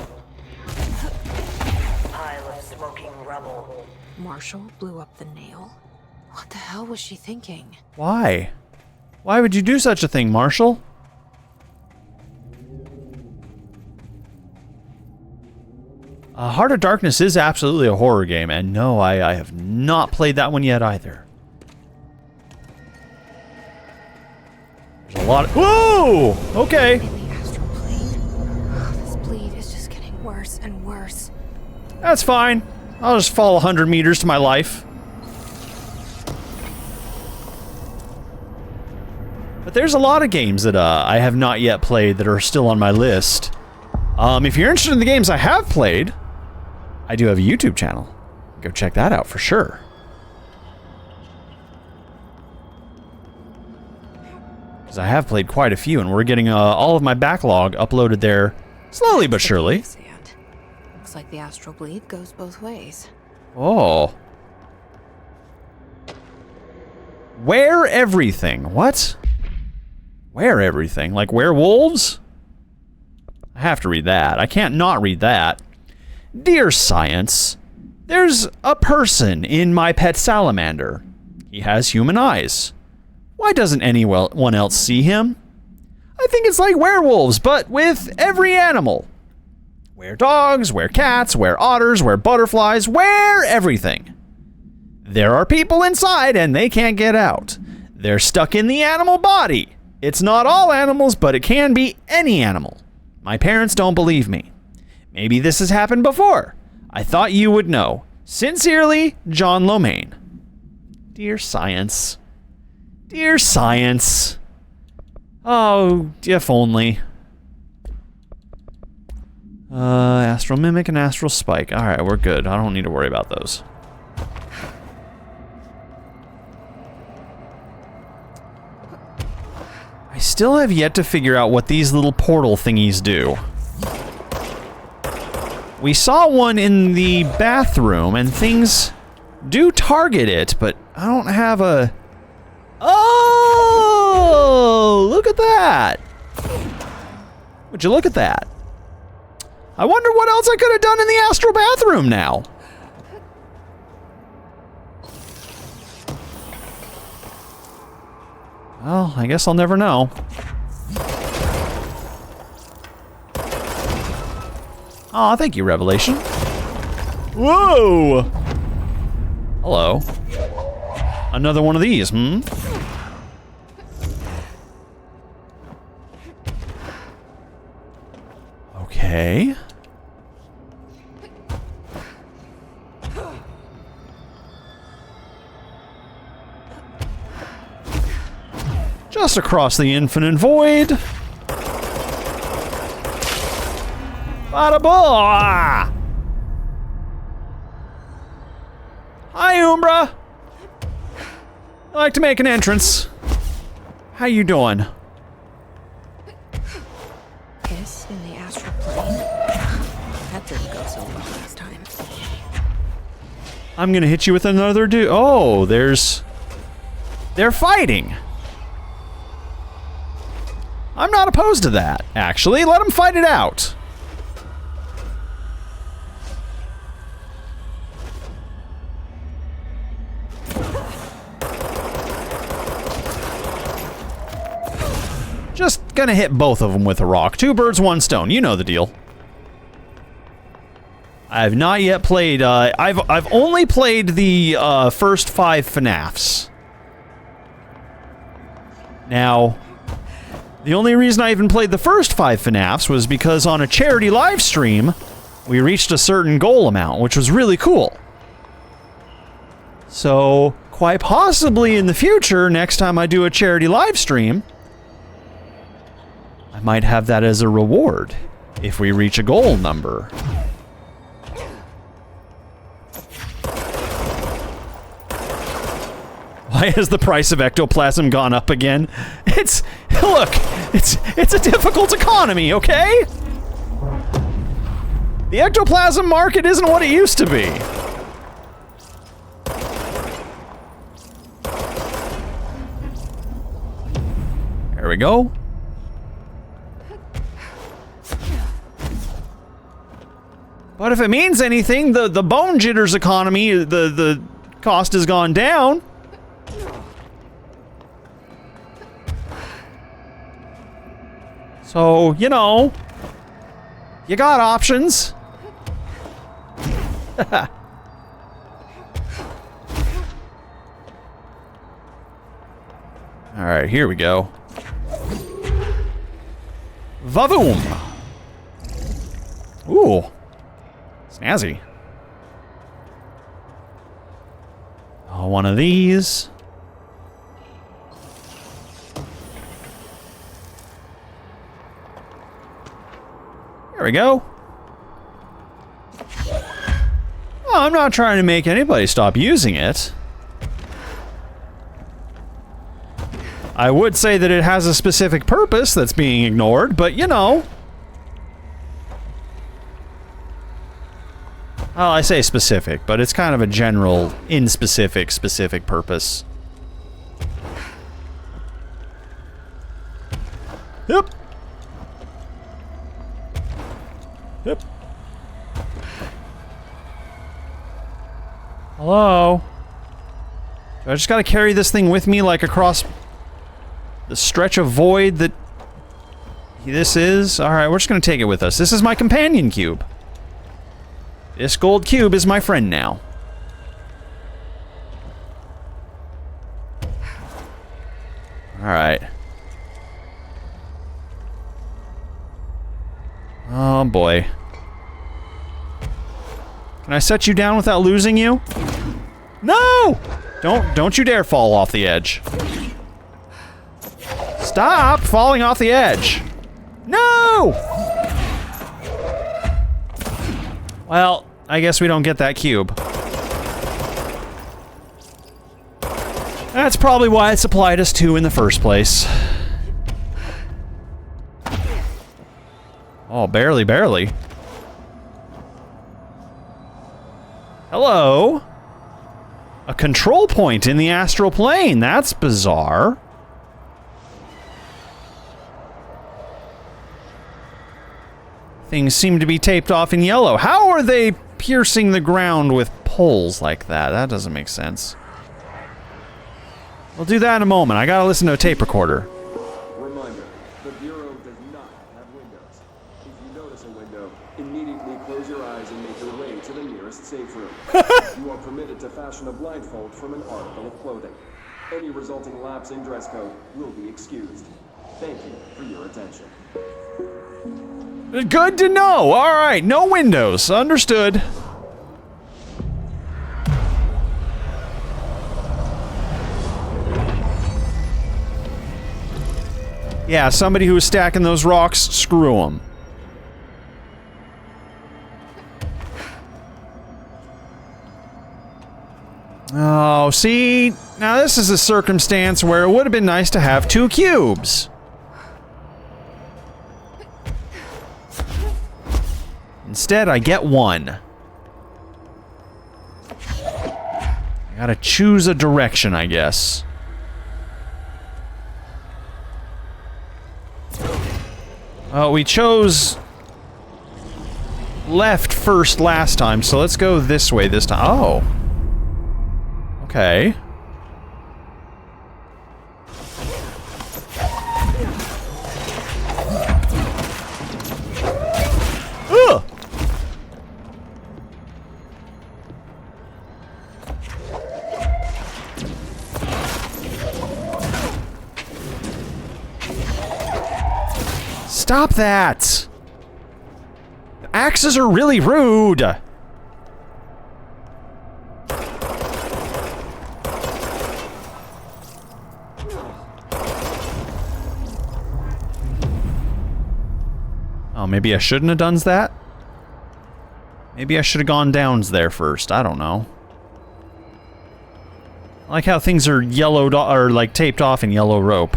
Pile of smoking rubble. Marshall blew up the nail? What the hell was she thinking? Why? Why would you do such a thing, Marshall? Heart of Darkness is absolutely a horror game, and no, I have not played that one yet either. There's a lot of— whoa! Okay. In the astral plane. Oh, this bleed is just getting worse and worse. That's fine. I'll just fall 100 meters to my life. But there's a lot of games that I have not yet played that are still on my list. If you're interested in the games I have played, I do have a YouTube channel. Go check that out for sure. Because I have played quite a few, and we're getting all of my backlog uploaded there slowly but surely. Sand. Looks like the astral bleed goes both ways. Oh. Wear everything. What? Wear everything? Like werewolves? I have to read that. I can't not read that. Dear Science, there's a person in my pet salamander. He has human eyes. Why doesn't anyone else see him? I think it's like werewolves, but with every animal. Wear dogs, wear cats, wear otters, wear butterflies, wear everything. There are people inside and they can't get out. They're stuck in the animal body. It's not all animals, but it can be any animal. My parents don't believe me. Maybe this has happened before. I thought you would know. Sincerely, John Lomain. Dear Science. Dear Science. Oh, if only. Astral Mimic and Astral Spike. Alright, we're good. I don't need to worry about those. I still have yet to figure out what these little portal thingies do. We saw one in the bathroom, and things do target it, but I don't have a... Oh! Look at that! Would you look at that? I wonder what else I could have done in the astral bathroom now. Well, I guess I'll never know. Aw, thank you, Revelation. Whoa! Hello. Another one of these, hmm? Okay. Just across the infinite void. Bada boom! Hi, Penumbra! I like to make an entrance. How you doing? Kiss in the astral plane. That didn't go so well last time. I'm gonna hit you with another dude. Oh, they're fighting. I'm not opposed to that, actually. Let them fight it out. Just gonna hit both of them with a rock. 2 birds, 1 stone. You know the deal. I have not yet played, I've only played the, first 5 FNAFs. Now, the only reason I even played the first 5 FNAFs was because on a charity live stream, we reached a certain goal amount, which was really cool. So, quite possibly in the future, next time I do a charity live stream, I might have that as a reward, if we reach a goal number. Why has the price of ectoplasm gone up again? Look, it's a difficult economy, okay? The ectoplasm market isn't what it used to be. There we go. But if it means anything, the Bone Jitters economy, the cost has gone down. So, you know, you got options. Alright, here we go. Vavoom! Ooh. Snazzy. Oh, one of these. There we go. Oh, I'm not trying to make anybody stop using it. I would say that it has a specific purpose that's being ignored, but you know. Well, I say specific, but it's kind of a general, specific purpose. Yep. Yep. Hello? Do I just gotta carry this thing with me, like, across the stretch of void that this is? Alright, we're just gonna take it with us. This is my companion cube. This gold cube is my friend now. Alright. Oh boy. Can I set you down without losing you? No! Don't you dare fall off the edge. Stop falling off the edge. No! Well, I guess we don't get that cube. That's probably why it supplied us 2 in the first place. Oh, barely, barely. Hello? A control point in the astral plane. That's bizarre. Things seem to be taped off in yellow. How are they piercing the ground with poles like that? That doesn't make sense. We'll do that in a moment. I gotta listen to a tape recorder. Reminder, the Bureau does not have windows. If you notice a window, immediately close your eyes and make your way to the nearest safe room. You are permitted to fashion a blindfold from an article of clothing. Any resulting lapse in dress code will be excused. Thank you for your attention. Good to know. All right, no windows. Understood. Yeah, somebody who was stacking those rocks, screw them. Oh, see? Now this is a circumstance where it would have been nice to have 2 cubes. Instead, I get 1. I gotta choose a direction, I guess. We chose left first last time, so let's go this way this time. Oh. Okay. Ugh! Stop that! The axes are really rude! Oh, maybe I shouldn't have done that? Maybe I should have gone downs there first. I don't know. I like how things are yellowed or like taped off in yellow rope.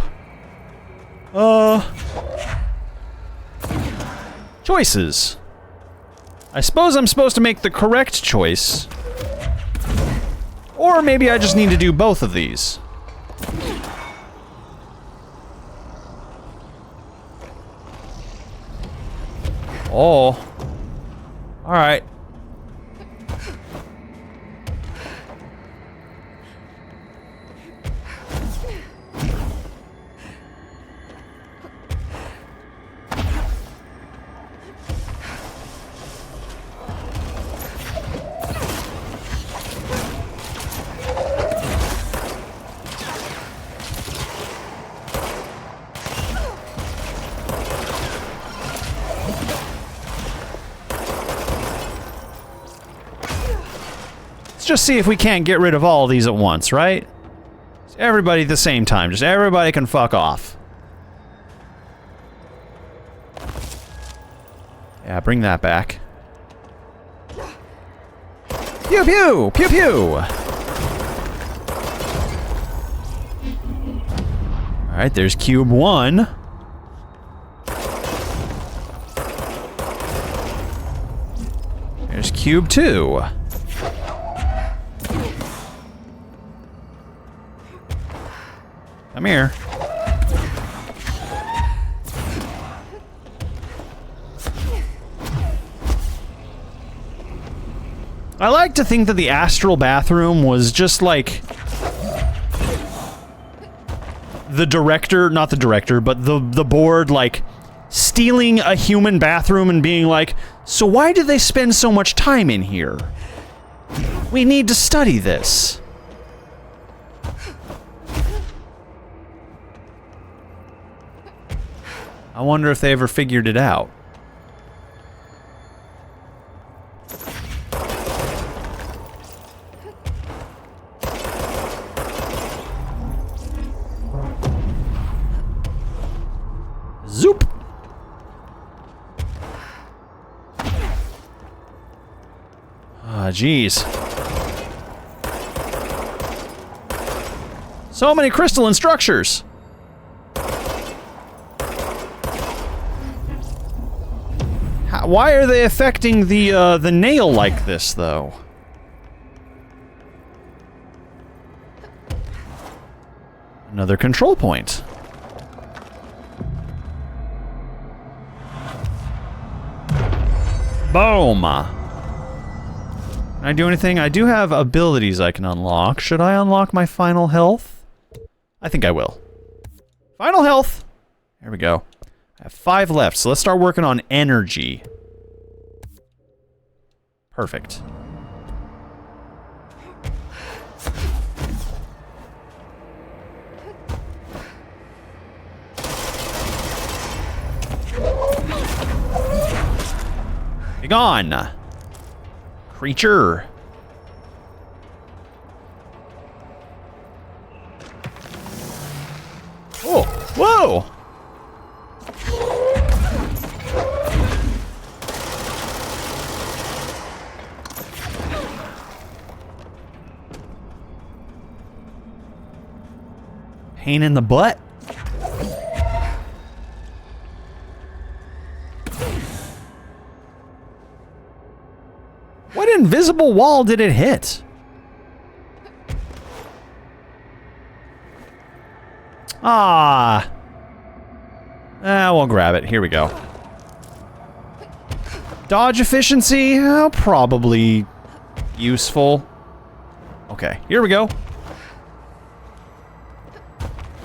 Choices. I suppose I'm supposed to make the correct choice. Or maybe I just need to do both of these. Oh. Alright. Let's just see if we can't get rid of all of these at once, right? Everybody at the same time. Just everybody can fuck off. Yeah, bring that back. Pew pew! Pew pew! Alright, there's cube 1. There's cube 2. Come here. I like to think that the astral bathroom was just like the director, not the director, but the board like stealing a human bathroom and being like, so why do they spend so much time in here? We need to study this. I wonder if they ever figured it out. Zoop! Ah, jeez. So many crystalline structures! Why are they affecting the nail like this, though? Another control point. Boom! Can I do anything? I do have abilities I can unlock. Should I unlock my final health? I think I will. Final health! There we go. I have 5 left, so let's start working on energy. Perfect. Be gone! Creature! Oh! Whoa! Pain in the butt. What invisible wall did it hit? Ah. We'll grab it. Here we go. Dodge efficiency? Probably useful. Okay, here we go.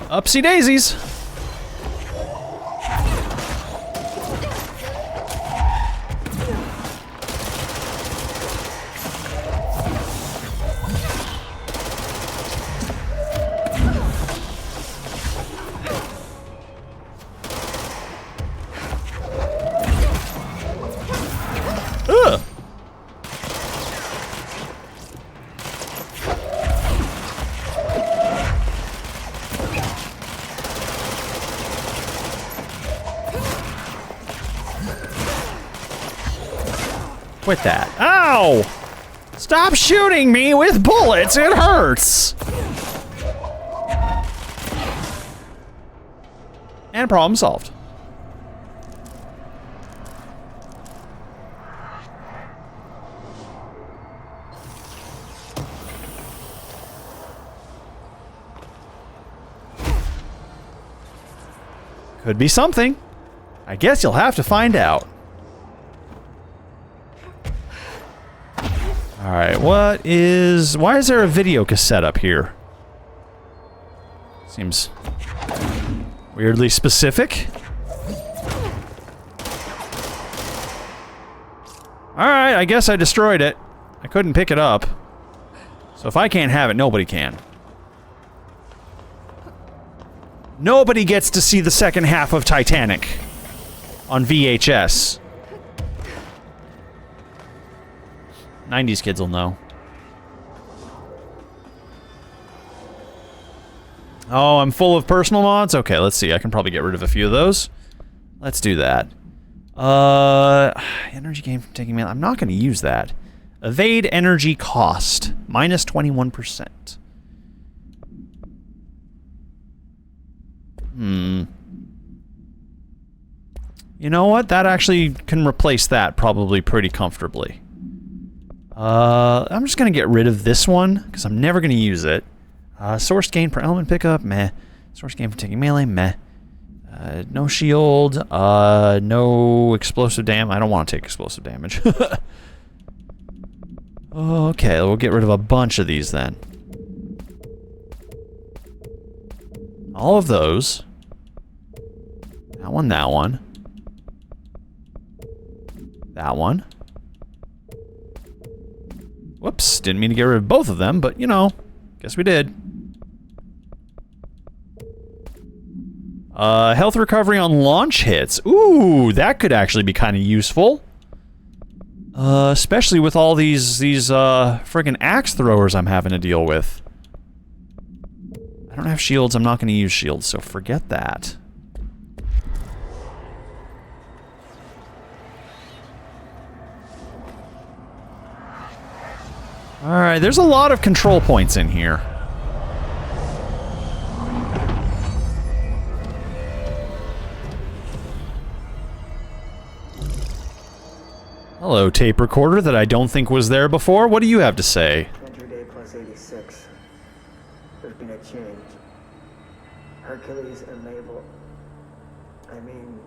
Upsy daisies. Ugh. Quit that. Ow! Stop shooting me with bullets, it hurts! And problem solved. Could be something. I guess you'll have to find out. Alright, why is there a video cassette up here? Seems weirdly specific. Alright, I guess I destroyed it. I couldn't pick it up. So if I can't have it, nobody can. Nobody gets to see the second half of Titanic on VHS. 90s kids will know. Oh, I'm full of personal mods? Okay, let's see. I can probably get rid of a few of those. Let's do that. Energy gain from taking melee. I'm not going to use that. Evade energy cost. Minus 21%. You know what? That actually can replace that probably pretty comfortably. I'm just gonna get rid of this one, because I'm never gonna use it. Source gain per element pickup, meh. Source gain for taking melee, meh. No shield, no explosive damage. I don't want to take explosive damage. Okay, we'll get rid of a bunch of these then. All of those. That one, that one. That one. Whoops, didn't mean to get rid of both of them, but you know, guess we did. Health recovery on launch hits. Ooh, that could actually be kind of useful. Especially with all these friggin' axe throwers I'm having to deal with. I don't have shields, I'm not going to use shields, so forget that. Alright, there's a lot of control points in here. Hello, tape recorder that I don't think was there before. What do you have to say? Entry day plus 86. There's been a change. Hercules and Mabel. I mean,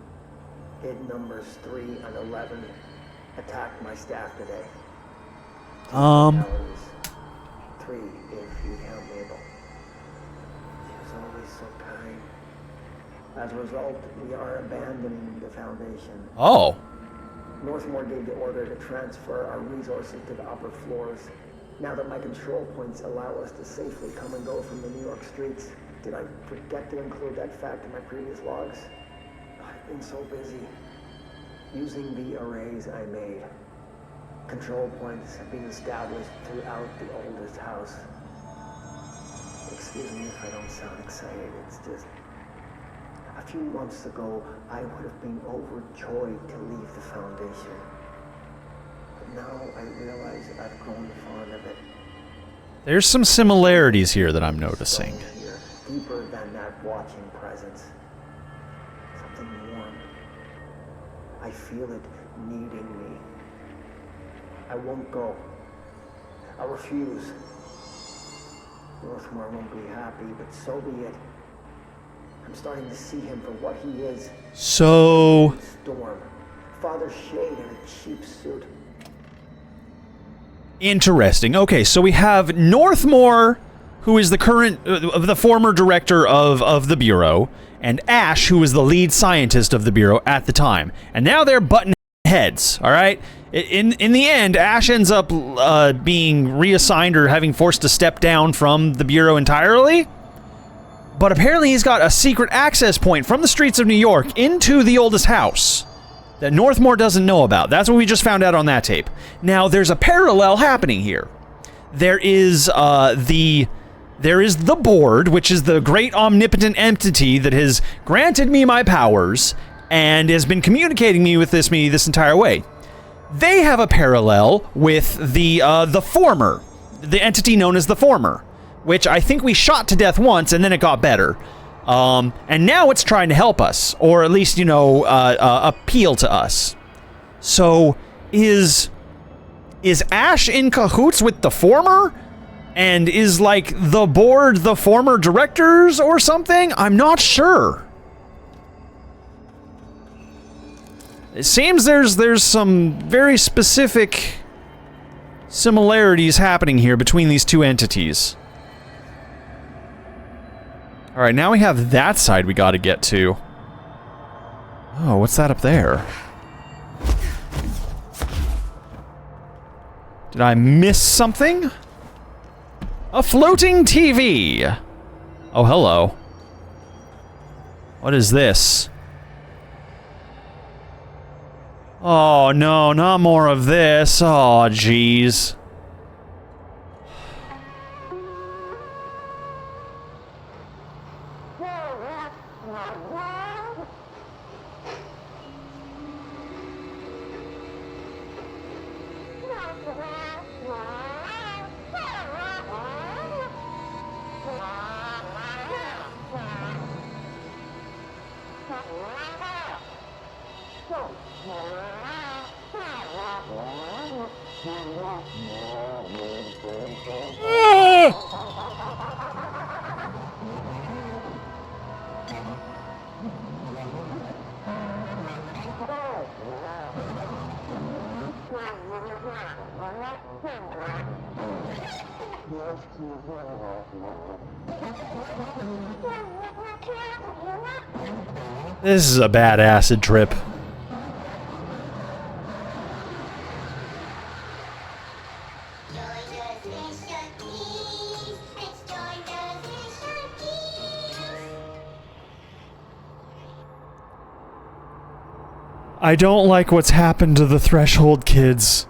kid numbers 3 and 11 attacked my staff today. 3 if you count Mabel. She was always so kind. As a result, we are abandoning the Foundation. Oh. Northmore gave the order to transfer our resources to the upper floors. Now that my control points allow us to safely come and go from the New York streets, did I forget to include that fact in my previous logs? I've been so busy using the arrays I made. Control points have been established throughout the oldest house. Excuse me if I don't sound excited, it's just... A few months ago, I would have been overjoyed to leave the Foundation. But now I realize I've grown fond of it. There's some similarities here that I'm noticing. Here, deeper than that watching presence. Something warm. I feel it needing me. I won't go. I refuse. Northmore won't be happy, but so be it. I'm starting to see him for what he is. So... Storm. Father Shade in a cheap suit. Interesting. Okay, so we have Northmore, who is the current, the former director of the Bureau, and Ash, who was the lead scientist of the Bureau at the time. And now they're butting heads, all right? In the end, Ash ends up being reassigned or having forced to step down from the Bureau entirely. But apparently he's got a secret access point from the streets of New York into the oldest house that Northmore doesn't know about. That's what we just found out on that tape. Now, there's a parallel happening here. There is the board, which is the great omnipotent entity that has granted me my powers and has been communicating me with me this entire way. They have a parallel with the Former, the entity known as the Former, which I think we shot to death once and then it got better. And now it's trying to help us, or at least, you know, appeal to us. So, is Ash in cahoots with the Former? And is, like, the board the former directors or something? I'm not sure. It seems there's some very specific similarities happening here between these two entities. Alright, now we have that side we gotta get to. Oh, what's that up there? Did I miss something? A floating TV! Oh, hello. What is this? Oh, no, not more of this. Oh, jeez. This is a bad acid trip. I don't like what's happened to the Threshold kids.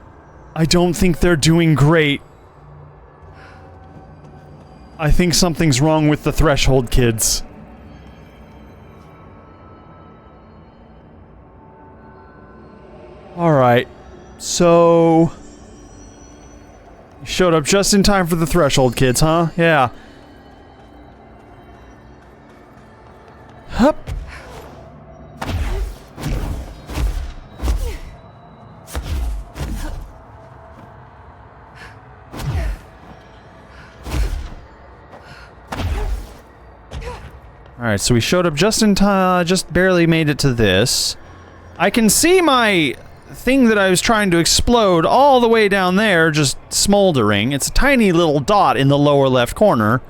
I don't think they're doing great. I think something's wrong with the Threshold kids. Alright, so... You showed up just in time for the Threshold kids, huh? Yeah. Hup. Alright, so we showed up just in time, just barely made it to this. I can see my thing that I was trying to explode all the way down there, just smoldering. It's a tiny little dot in the lower left corner,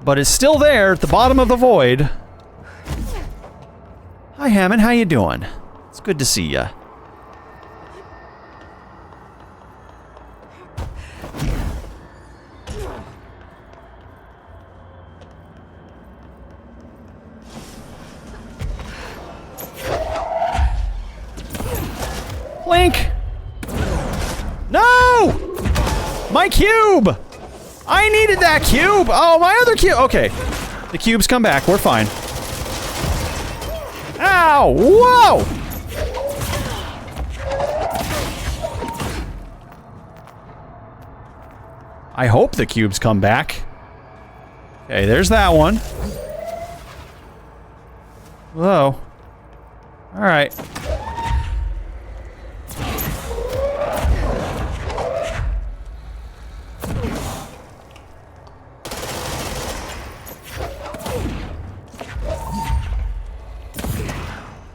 but it's still there at the bottom of the void. Hi Hammond, how you doing? It's good to see ya. Link! No! My cube! I needed that cube! Oh, my other cube! Okay. The cubes come back. We're fine. Ow! Whoa! I hope the cubes come back. Okay, there's that one. Whoa. Alright.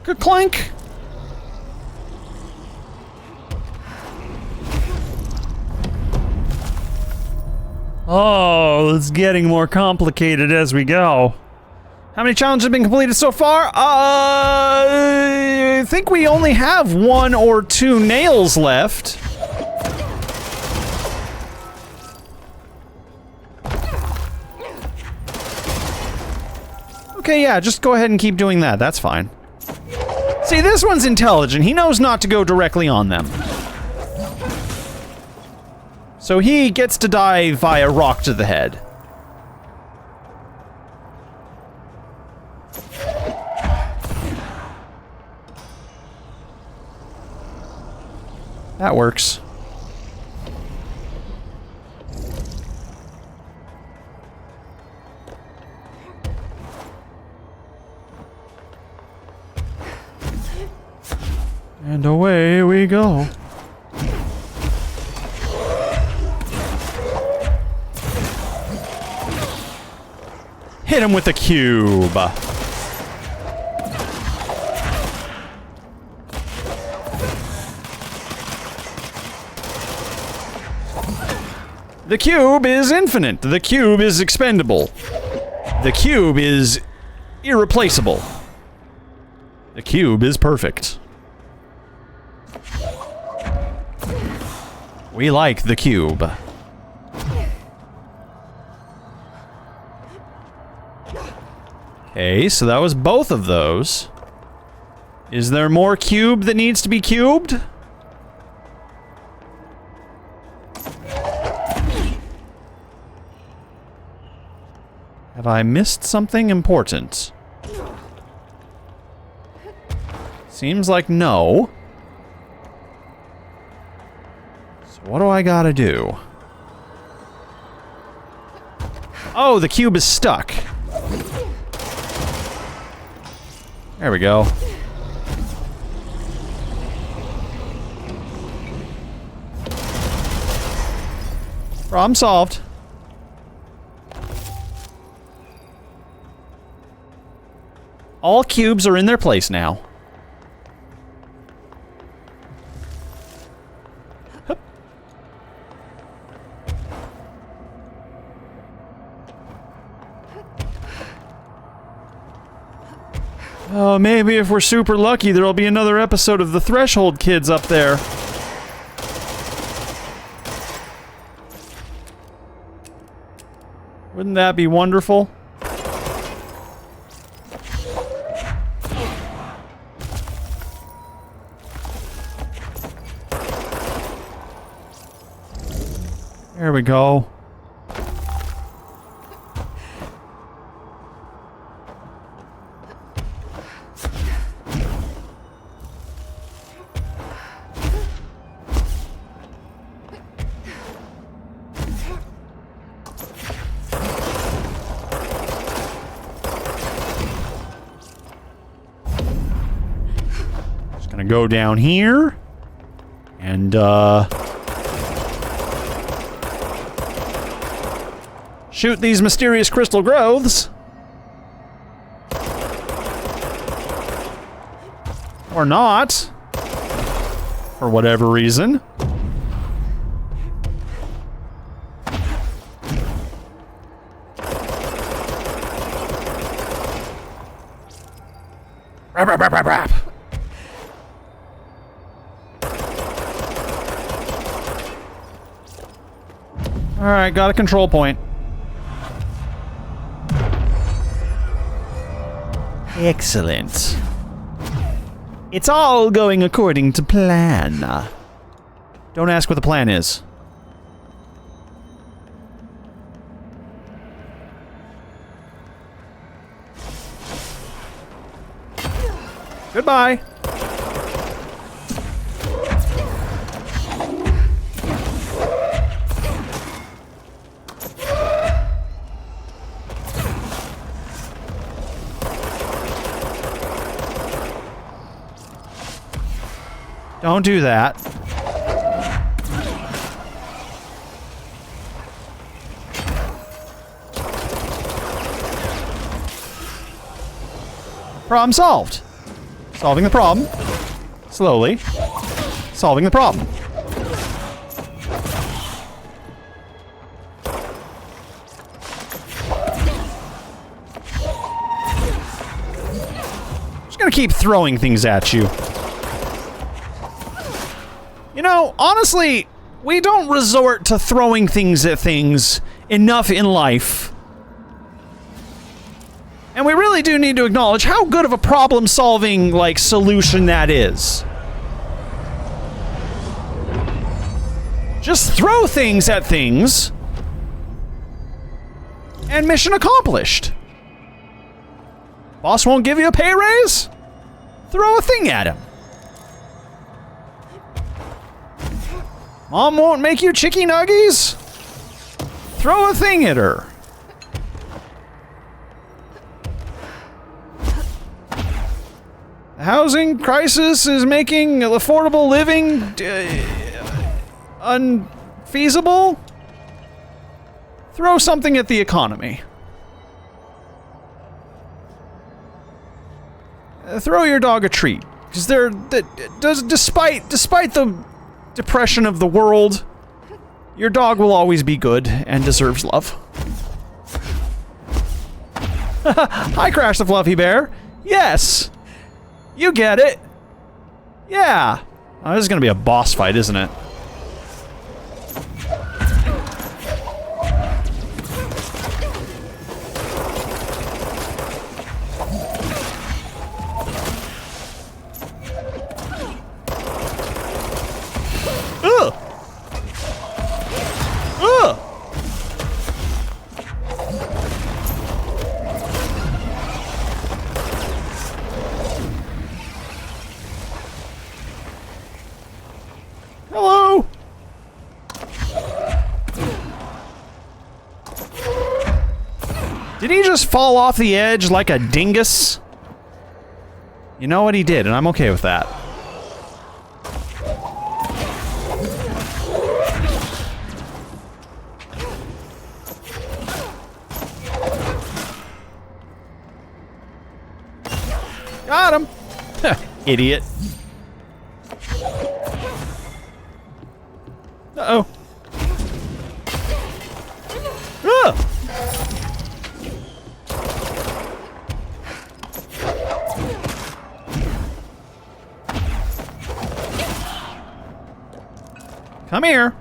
Good clank. Oh, it's getting more complicated as we go. How many challenges have been completed so far? I think we only have 1 or 2 nails left. Okay, yeah, just go ahead and keep doing that. That's fine. See, this one's intelligent. He knows not to go directly on them. So he gets to die via rock to the head. That works. And away we go. Hit him with the cube. The cube is infinite. The cube is expendable. The cube is irreplaceable. The cube is perfect. We like the cube. Okay, so that was both of those. Is there more cube that needs to be cubed? Have I missed something important? Seems like no. So what do I gotta do? Oh, the cube is stuck. There we go. Problem solved. All cubes are in their place now. Hup. Oh, maybe if we're super lucky, there'll be another episode of the Threshold Kids up there. Wouldn't that be wonderful? There we go. Just gonna go down here and shoot these mysterious crystal growths. Or not. For whatever reason. Rap, rap, rap, rap, rap. Alright, got a control point. Excellent. It's all going according to plan. Don't ask what the plan is. Goodbye. Don't do that. Problem solved. Solving the problem. Slowly. Solving the problem. Just gonna keep throwing things at you. You know, honestly, we don't resort to throwing things at things enough in life. And we really do need to acknowledge how good of a problem-solving, like, solution that is. Just throw things at things, and mission accomplished. Boss won't give you a pay raise? Throw a thing at him. Mom won't make you chicky nuggies? Throw a thing at her. The housing crisis is making affordable living unfeasible? Throw something at the economy. Throw your dog a treat, because despite the depression of the world, your dog will always be good and deserves love. Hi, Crash the Fluffy Bear. Yes, you get it. Yeah. Oh, this is gonna be a boss fight, isn't it? Ugh. Ugh. Hello. Did he just fall off the edge like a dingus? You know what, he did, and I'm okay with that. Got him! Idiot. Uh-oh. Ah! Come here.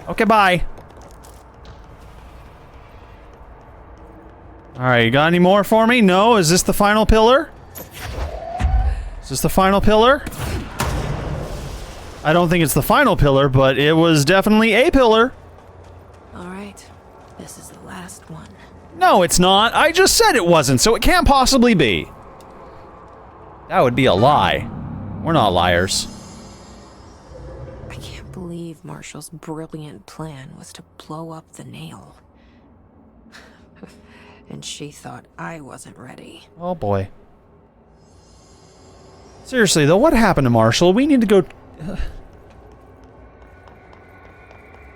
Okay, bye. Alright, you got any more for me? No? Is this the final pillar? Is this the final pillar? I don't think it's the final pillar, but it was definitely a pillar. Alright, this is the last one. No, it's not. I just said it wasn't, so it can't possibly be. That would be a lie. We're not liars. I can't believe Marshall's brilliant plan was to blow up the nail. And she thought I wasn't ready. Oh boy. Seriously though, what happened to Marshall? We need to go...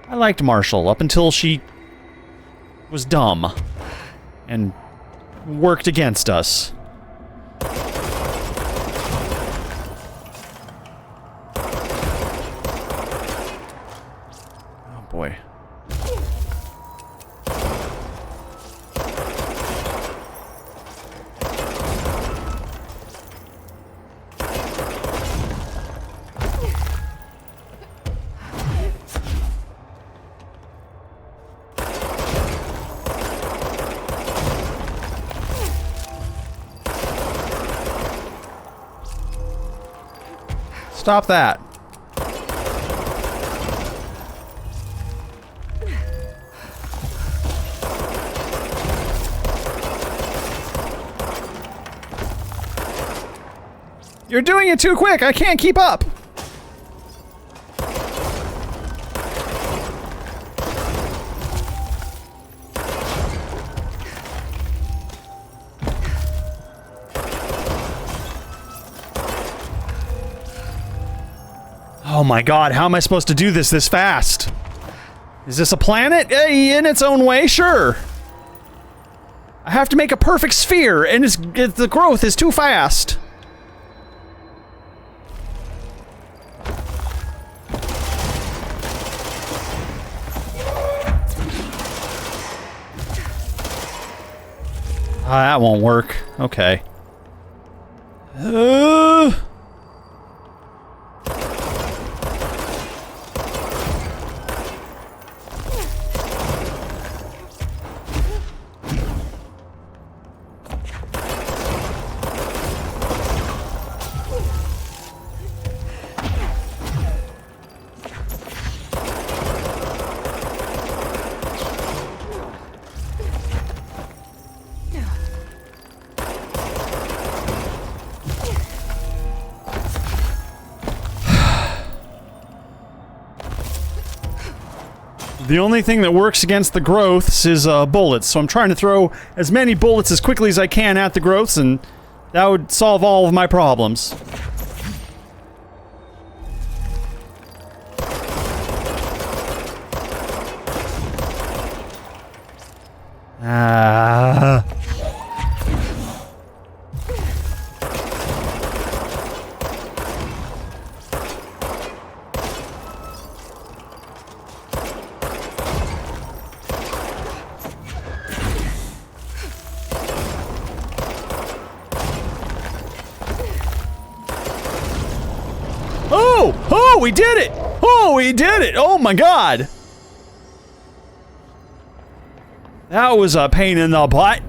I liked Marshall up until she was dumb and worked against us. Oh boy. Stop that. You're doing it too quick. I can't keep up. Oh my god, how am I supposed to do this fast? Is this a planet? In its own way, sure. I have to make a perfect sphere, and the growth is too fast. That won't work. Okay. The only thing that works against the growths is bullets, so I'm trying to throw as many bullets as quickly as I can at the growths, and that would solve all of my problems. Oh, we did it! Oh, we did it! Oh my god! That was a pain in the butt.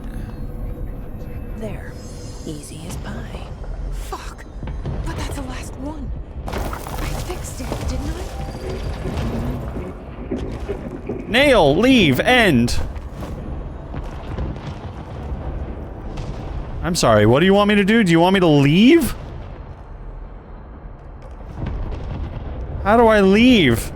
There. Easy as pie. Fuck. But that's the last one. I fixed it, didn't I? Nail, leave, end. I'm sorry, what do you want me to do? Do you want me to leave? How do I leave?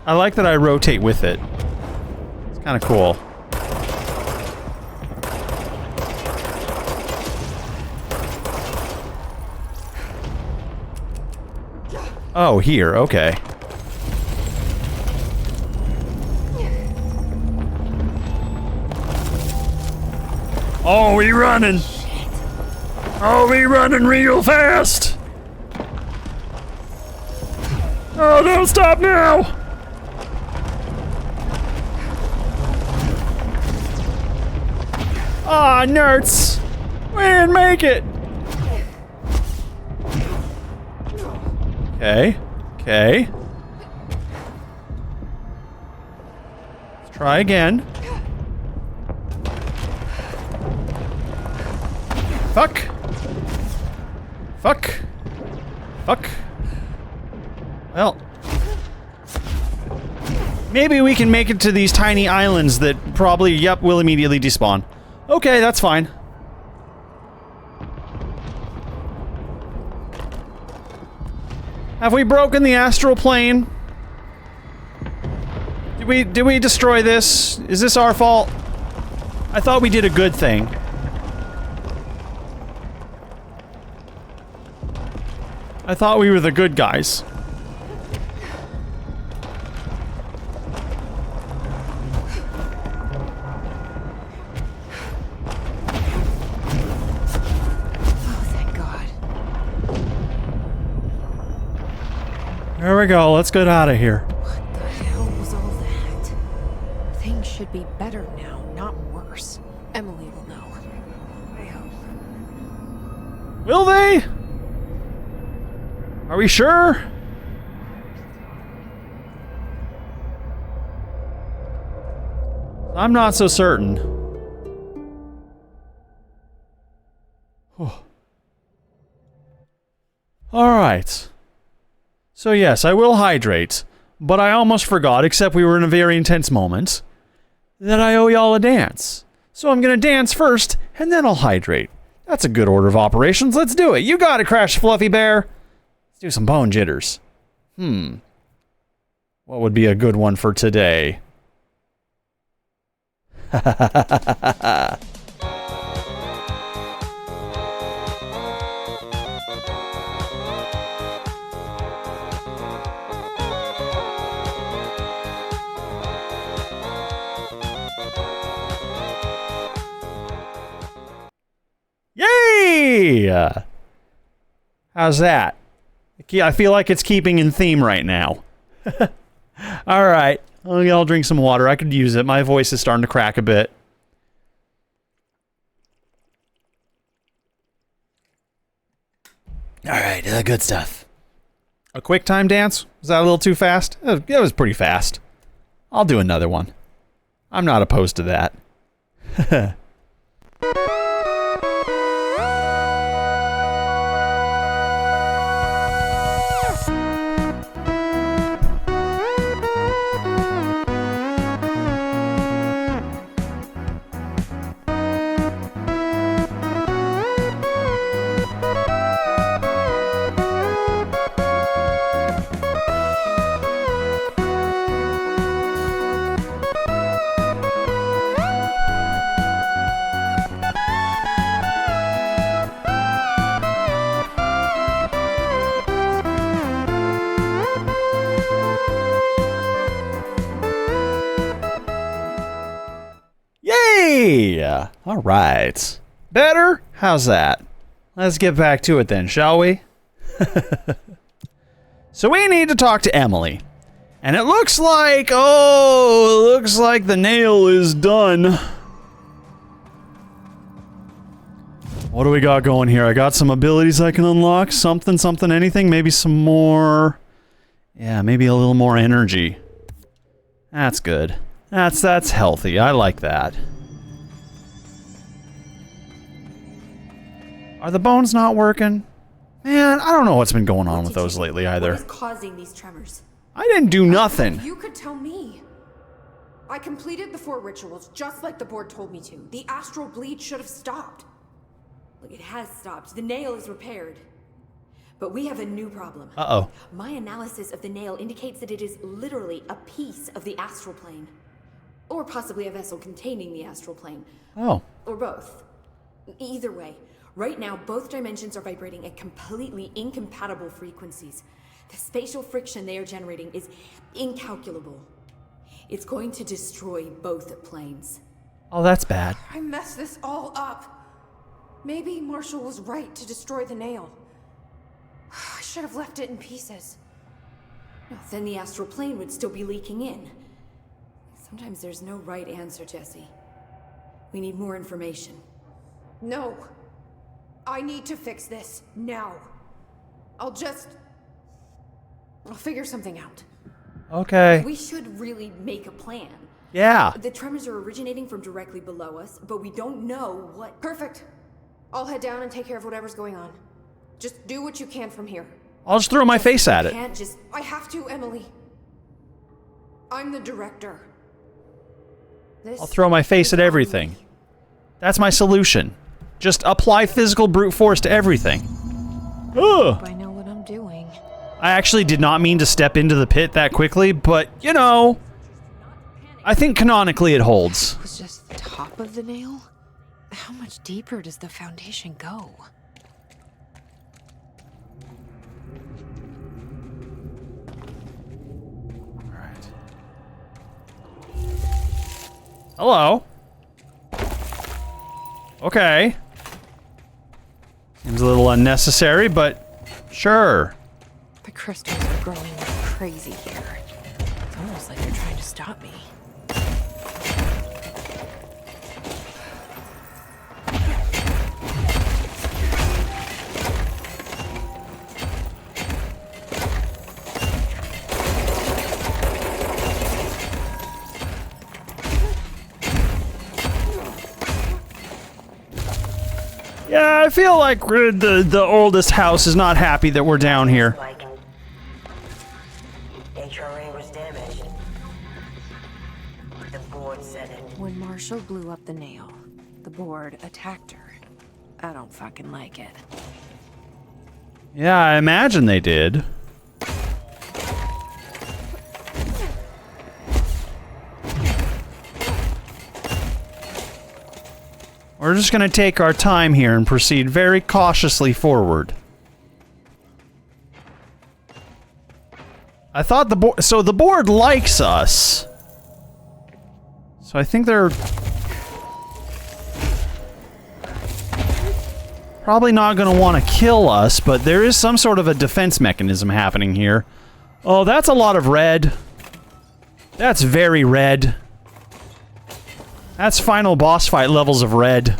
I like that I rotate with it. It's kind of cool. Oh, here, okay. Oh, we running! Oh, we running real fast! Oh, don't stop now! Ah, nerds! We didn't make it! Okay, okay. Let's try again. Fuck. Fuck. Fuck. Well. Maybe we can make it to these tiny islands that probably, yep, will immediately despawn. Okay, that's fine. Have we broken the astral plane? Did we destroy this? Is this our fault? I thought we did a good thing. I thought we were the good guys. Oh, thank God. There we go, let's get out of here. What the hell was all that? Things should be better now, not worse. Emily will know. I hope. Will they? Are we sure? I'm not so certain. Alright. So yes, I will hydrate, but I almost forgot, except we were in a very intense moment, that I owe y'all a dance. So I'm gonna dance first, and then I'll hydrate. That's a good order of operations, let's do it. You got it, Crash Fluffy Bear. Do some bone jitters. What would be a good one for today? Yay! How's that? I feel like it's keeping in theme right now. All right. I'll drink some water. I could use it. My voice is starting to crack a bit. All right. Good stuff. A quick time dance? Was that a little too fast? It was pretty fast. I'll do another one. I'm not opposed to that. All right. Better? How's that? Let's get back to it then, shall we? So we need to talk to Emily. And it looks like, the nail is done. What do we got going here? I got some abilities I can unlock. Something, anything. Maybe some more. Yeah, maybe a little more energy. That's good. That's healthy. I like that. Are the bones not working? Man, I don't know what's been going on with those lately either. What is causing these tremors? I didn't do nothing. You could tell me. I completed the 4 rituals just like the board told me to. The astral bleed should have stopped. Look, it has stopped. The nail is repaired. But we have a new problem. Uh-oh. My analysis of the nail indicates that it is literally a piece of the astral plane. Or possibly a vessel containing the astral plane. Oh. Or both. Either way, right now both dimensions are vibrating at completely incompatible frequencies. The spatial friction they are generating is incalculable. It's going to destroy both planes. Oh, that's bad. I messed this all up. Maybe Marshall was right to destroy the nail. I should have left it in pieces. No, then the astral plane would still be leaking in. Sometimes there's no right answer, Jesse. We need more information. No. I need to fix this now. I'll figure something out. Okay. We should really make a plan. Yeah. The tremors are originating from directly below us, but we don't know what... Perfect. I'll head down and take care of whatever's going on. Just do what you can from here. I'll just throw my face at it. Can't just... I have to, Emily. I'm the director. I'll throw my face at everything. That's my solution. Just apply physical brute force to everything. Ugh. I know what I'm doing. I actually did not mean to step into the pit that quickly, but, you know, I think canonically it holds. It was just the top of the nail? How much deeper does the foundation go? Alright. Hello. Okay. Seems a little unnecessary, but sure. The crystals are growing like crazy here. It's almost like they're trying to stop me. Yeah, I feel like the oldest house is not happy that we're down here. HRA was damaged. The board said it. When Marshall blew up the nail, the board attacked her. I don't fucking like it. Yeah, I imagine they did. We're just gonna take our time here and proceed very cautiously forward. I thought the board... So the board likes us. So I think they're... probably not gonna want to kill us, but there is some sort of a defense mechanism happening here. Oh, that's a lot of red. That's very red. That's final boss fight levels of red.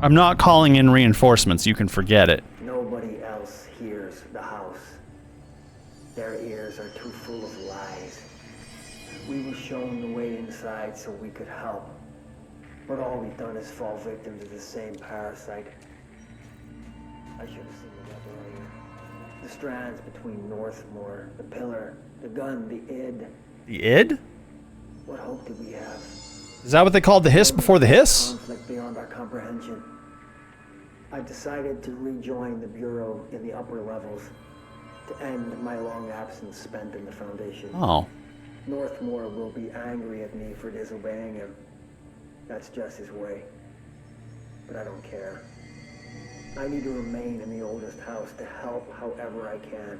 I'm not calling in reinforcements, you can forget it. Nobody else hears the house. Their ears are too full of lies. We were shown the way inside so we could help. But all we've done is fall victim to the same parasite. I should have seen it earlier. The strands between Northmore, the pillar, the gun, the id. The id? What hope did we have? Is that what they called the hiss before the hiss? Conflict beyond our comprehension. I decided to rejoin the Bureau in the upper levels to end my long absence spent in the Foundation. Oh. Northmore will be angry at me for disobeying him. That's just his way. But I don't care. I need to remain in the oldest house to help however I can.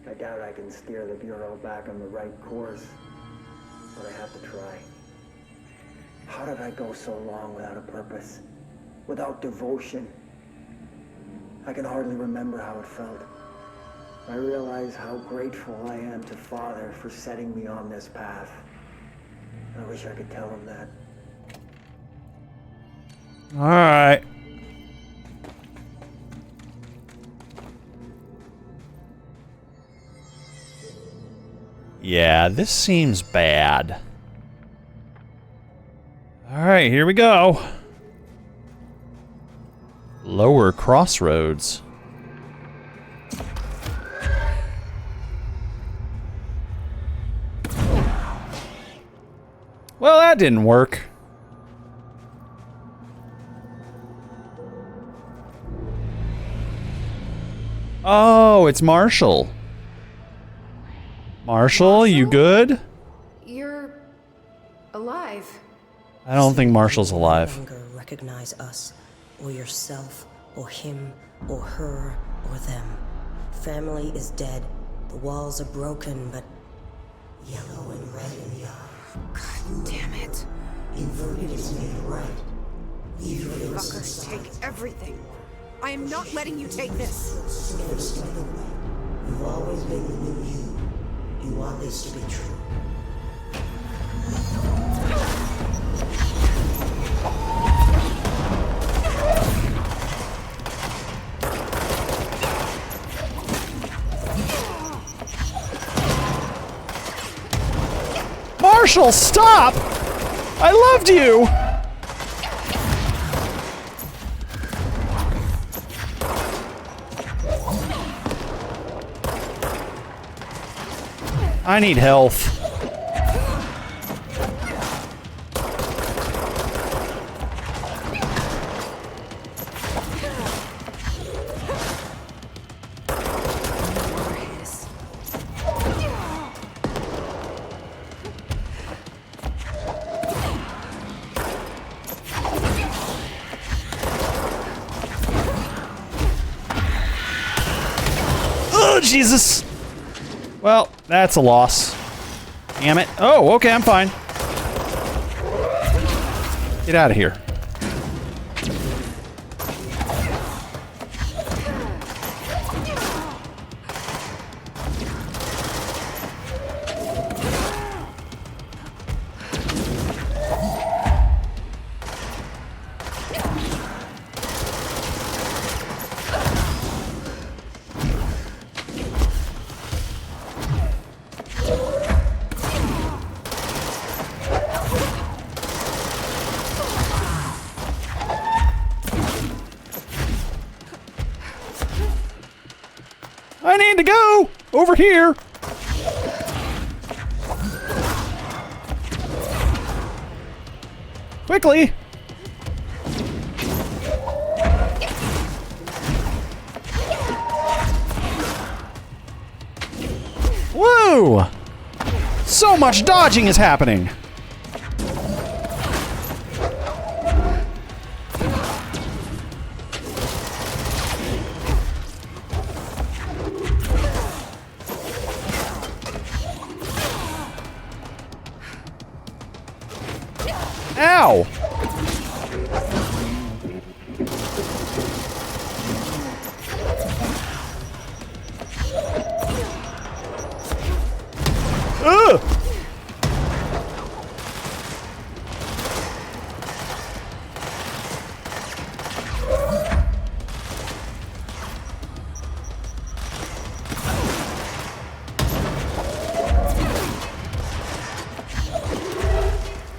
I doubt I can steer the Bureau back on the right course, but I have to try. How did I go so long without a purpose? Without devotion? I can hardly remember how it felt. I realize how grateful I am to Father for setting me on this path. I wish I could tell him that. Alright. Yeah, this seems bad. Alright, here we go. Lower Crossroads. Well, that didn't work. Oh, it's Marshall. Marshall, you good? You're alive. I don't think Marshall's alive. No longer recognize us, or yourself, or him, or her, or them. Family is dead. The walls are broken, but yellow and red in the eye. God damn it. Inverted is made right. Leave your Fuckers, take everything. I am not letting you take this. You've always been the new you. You want this to be true. Marshall, stop! I loved you! I need health. Oh, Jesus! Well, that's a loss. Damn it. Oh, okay, I'm fine. Get out of here. I need to go! Over here! Quickly! Woo! So much dodging is happening. Ow! Ugh!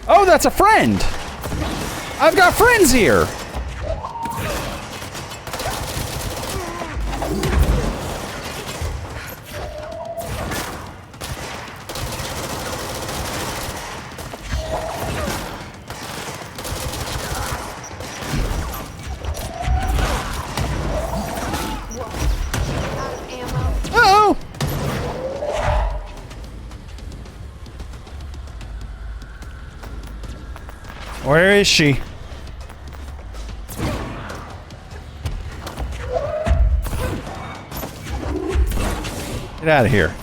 Oh, that's a friend! I've got friends here! Uh-oh! Where is she? Get out of here.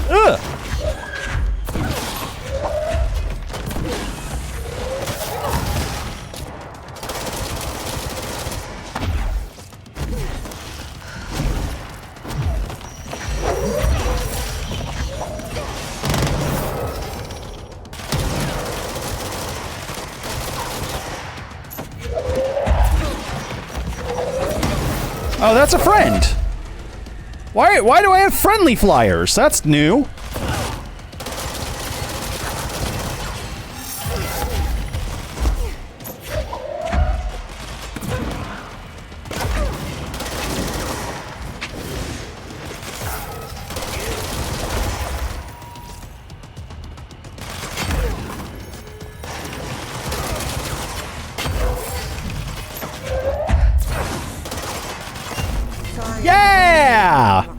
Ugh! Oh, that's a friend. Why do I have friendly flyers? That's new. Yeah!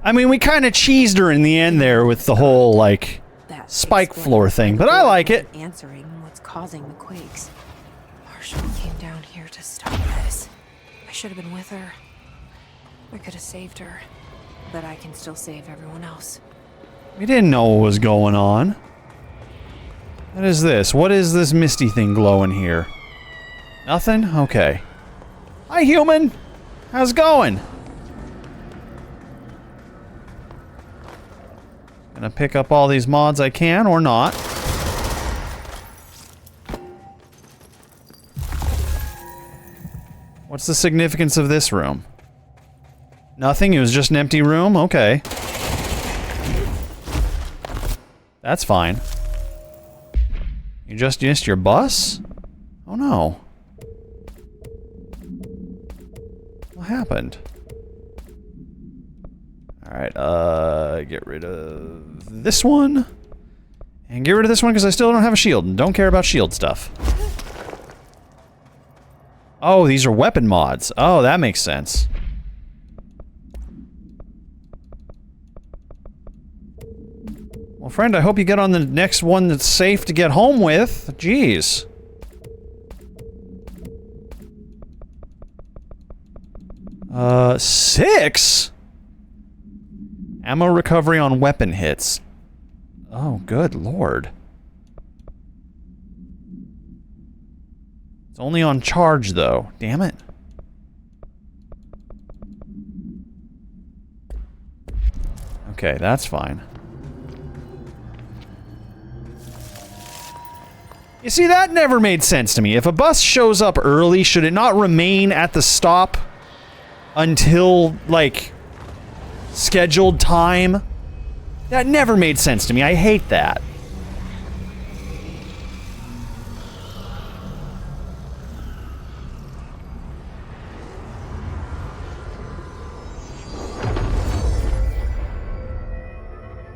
I mean, we kind of cheesed her in the end there with the whole, like, That spike explains floor thing, but I like it. Answering what's causing the quakes. Marshall came down here to stop this. I should have been with her. I could have saved her, but I can still save everyone else. We didn't know what was going on. What is this? What is this misty thing glowing here? Nothing? Okay. Hi, human! How's it going? Gonna pick up all these mods I can, or not. What's the significance of this room? Nothing? It was just an empty room? Okay. That's fine. You just missed your bus? Oh no. What happened? Alright, get rid of this one. And get rid of this one because I still don't have a shield and don't care about shield stuff. Oh, these are weapon mods. Oh, that makes sense. Well, friend, I hope you get on the next one that's safe to get home with. Jeez. Six? Ammo recovery on weapon hits. Oh, good lord. It's only on charge, though. Damn it. Okay, that's fine. You see, that never made sense to me. If a bus shows up early, should it not remain at the stop until, like, scheduled time? That never made sense to me. I hate that.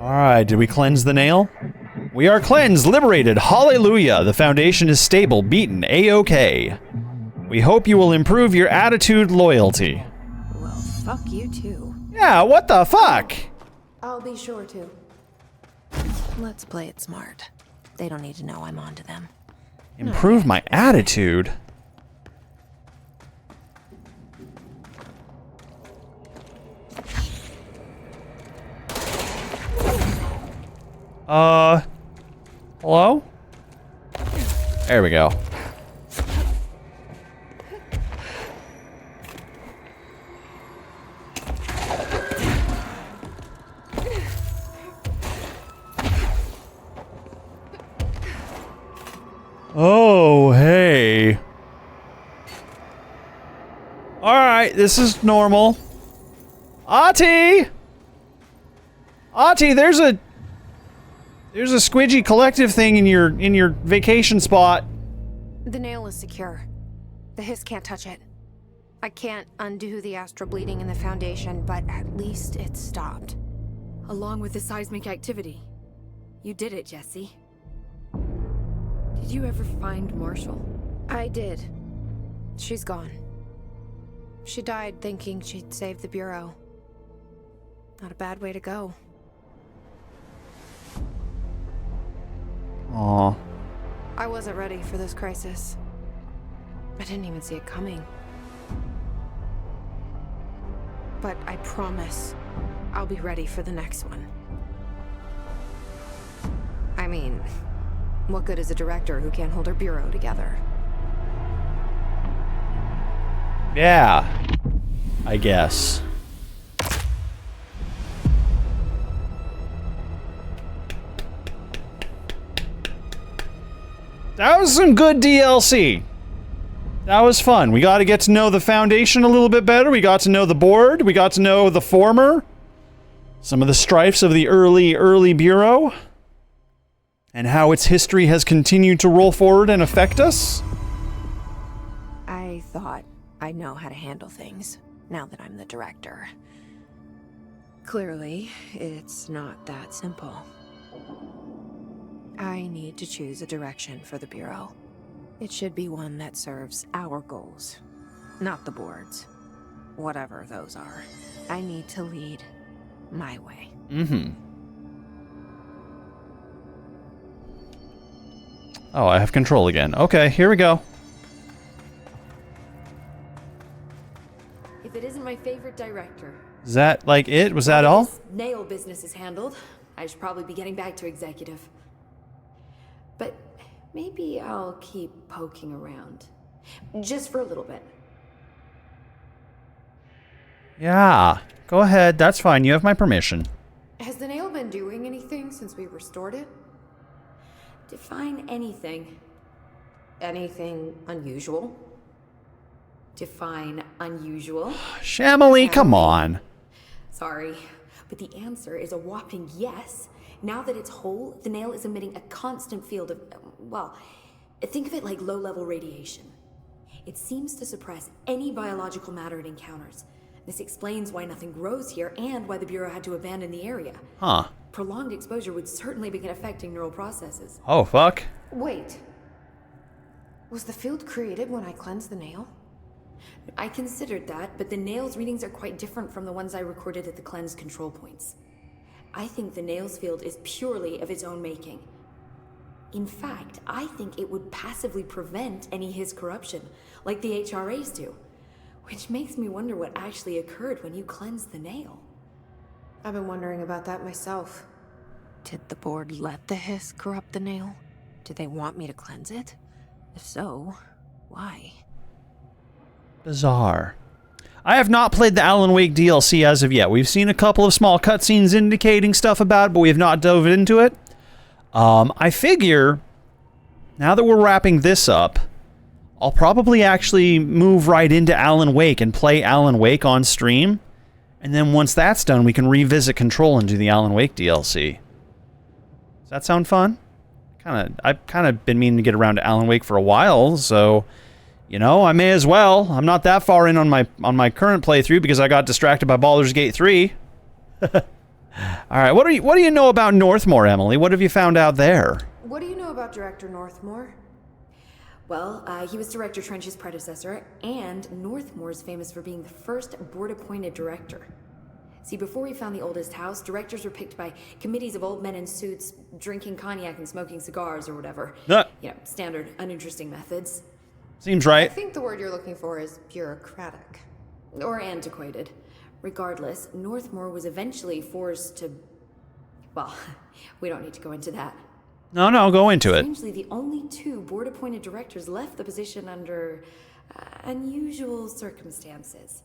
Alright, did we cleanse the nail? We are cleansed, liberated, hallelujah! The Foundation is stable, beaten, A-OK. We hope you will improve your attitude loyalty. Well, fuck you too. Yeah, what the fuck? I'll be sure to. Let's play it smart. They don't need to know I'm onto them. Improve my attitude? Hello? There we go. Oh, hey. Alright, this is normal. Ahti! Ahti, there's a squidgy collective thing in your vacation spot. The nail is secure. The hiss can't touch it. I can't undo the astral bleeding in the Foundation, but at least it stopped. Along with the seismic activity. You did it, Jesse. Did you ever find Marshall? I did. She's gone. She died thinking she'd save the Bureau. Not a bad way to go. Aw. I wasn't ready for this crisis. I didn't even see it coming. But I promise I'll be ready for the next one. I mean, what good is a director who can't hold her Bureau together? Yeah. I guess. That was some good DLC. That was fun. We got to get to know the Foundation a little bit better. We got to know the board. We got to know the former. Some of the strifes of the early Bureau. And how its history has continued to roll forward and affect us. I thought I know how to handle things, now that I'm the director. Clearly, it's not that simple. I need to choose a direction for the Bureau. It should be one that serves our goals, not the board's. Whatever those are. I need to lead my way. Mm-hmm. Oh, I have control again. Okay, here we go. If it isn't my favorite director. Is that like it? Was that all? This nail business is handled. I should probably be getting back to executive. But maybe I'll keep poking around. Just for a little bit. Yeah, go ahead. That's fine. You have my permission. Has the nail been doing anything since we restored it? Define anything. Anything unusual? Define unusual. Shamily, come on. Sorry, but the answer is a whopping yes. Now that it's whole, the nail is emitting a constant field of, well, think of it like low-level radiation. It seems to suppress any biological matter it encounters. This explains why nothing grows here and why the Bureau had to abandon the area. Huh. Prolonged exposure would certainly begin affecting neural processes. Oh, fuck. Wait. Was the field created when I cleansed the nail? I considered that, but the nail's readings are quite different from the ones I recorded at the cleanse control points. I think the nail's field is purely of its own making. In fact, I think it would passively prevent any his corruption, like the HRAs do. Which makes me wonder what actually occurred when you cleansed the nail. I've been wondering about that myself. Did the board let the hiss corrupt the nail? Did they want me to cleanse it? If so, why? Bizarre. I have not played the Alan Wake DLC as of yet. We've seen a couple of small cutscenes indicating stuff about it, but we have not dove into it. I figure, now that we're wrapping this up, I'll probably actually move right into Alan Wake and play Alan Wake on stream. And then once that's done, we can revisit Control and do the Alan Wake DLC. Does that sound fun? I've kind of been meaning to get around to Alan Wake for a while, so you know, I may as well. I'm not that far in on my current playthrough because I got distracted by Baldur's Gate 3. All right, what do you know about Northmore, Emily? What have you found out there? What do you know about Director Northmore? Well, he was Director Trench's predecessor, and Northmore's famous for being the first board-appointed director. See, before we found the oldest house, directors were picked by committees of old men in suits drinking cognac and smoking cigars or whatever. Standard, uninteresting methods. Seems right. I think the word you're looking for is bureaucratic. Or antiquated. Regardless, Northmore was eventually forced to... Well, we don't need to go into that. No, go into it. Strangely, the only 2 board-appointed directors left the position under unusual circumstances.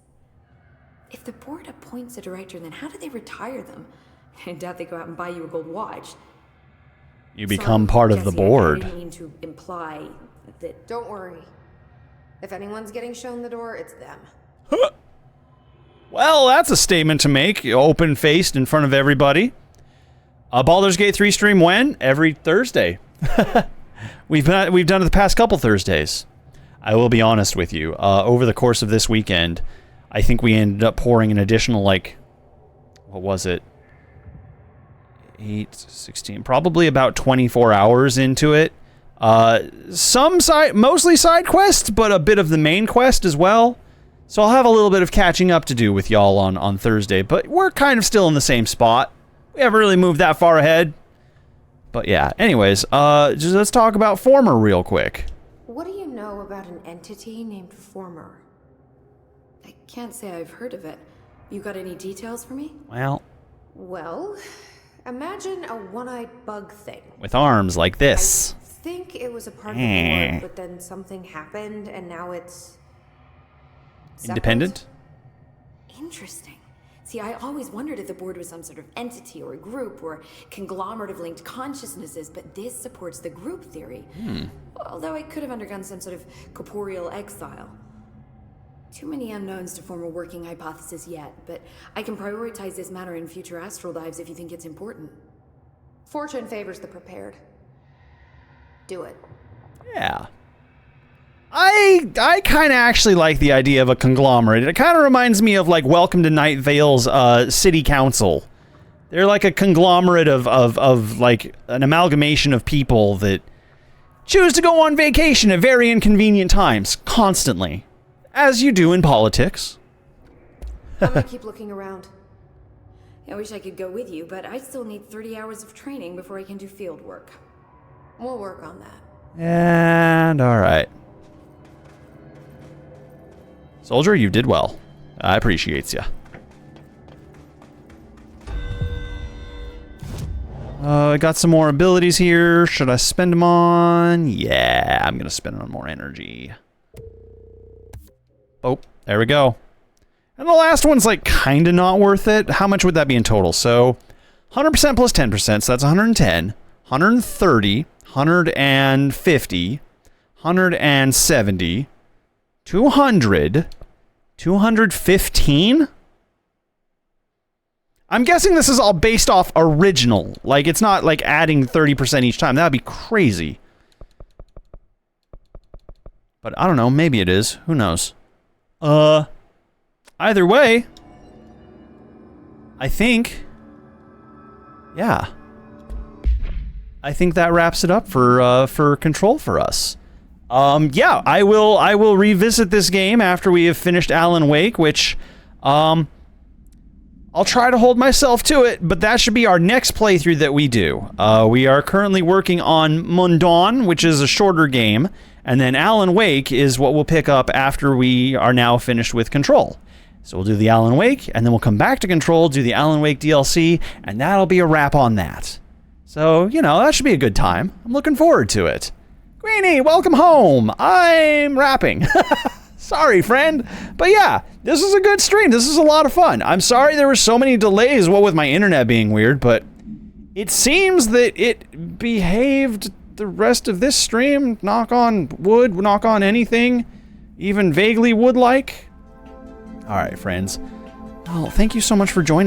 If the board appoints a director, then how do they retire them? I doubt they go out and buy you a gold watch. You become part of the board. I didn't mean to imply that... Don't worry. If anyone's getting shown the door, it's them. Well, that's a statement to make, open-faced in front of everybody. Baldur's Gate 3 stream when? Every Thursday. We've done it the past couple Thursdays. I will be honest with you. Over the course of this weekend, I think we ended up pouring an additional, like, what was it? 8, 16, probably about 24 hours into it. Mostly side quests, but a bit of the main quest as well. So I'll have a little bit of catching up to do with y'all on Thursday, but we're kind of still in the same spot. We haven't really moved that far ahead. But yeah, anyways, just let's talk about Former real quick. What do you know about an entity named Former? I can't say I've heard of it. You got any details for me? Well, imagine a one-eyed bug thing. With arms like this. I think it was a part of the board, but then something happened, and now it's... Independent? Interesting. See, I always wondered if the board was some sort of entity or a group or conglomerate of linked consciousnesses, but this supports the group theory. Although it could have undergone some sort of corporeal exile. Too many unknowns to form a working hypothesis yet, but I can prioritize this matter in future astral dives if you think it's important. Fortune favors the prepared. Do it. Yeah. I kind of actually like the idea of a conglomerate. It kind of reminds me of, like, Welcome to Night Vale's city council. They're like a conglomerate of like, an amalgamation of people that choose to go on vacation at very inconvenient times, constantly. As you do in politics. I'm gonna keep looking around. I wish I could go with you, but I still need 30 hours of training before I can do field work. We'll work on that. And alright. Soldier, you did well. I appreciate ya. I got some more abilities here. Should I spend them on? Yeah, I'm gonna spend on more energy. Oh, there we go. And the last one's like kind of not worth it. How much would that be in total? So 100% plus 10%, so that's 110, 130, 150, 170, 200, 215? I'm guessing this is all based off original. Like, it's not like adding 30% each time. That would be crazy. But I don't know. Maybe it is. Who knows? Either way, I think, yeah. I think that wraps it up for Control for us. Yeah, I will revisit this game after we have finished Alan Wake, which, I'll try to hold myself to it, but that should be our next playthrough that we do. We are currently working on Mundawn, which is a shorter game, and then Alan Wake is what we'll pick up after we are now finished with Control. So we'll do the Alan Wake, and then we'll come back to Control, do the Alan Wake DLC, and that'll be a wrap on that. So, you know, that should be a good time. I'm looking forward to it. Greenie, welcome home. I'm rapping. Sorry, friend. But yeah, this is a good stream. This is a lot of fun. I'm sorry there were so many delays, what with my internet being weird, but it seems that it behaved the rest of this stream. Knock on wood, knock on anything, even vaguely wood-like. All right, friends. Oh, thank you so much for joining.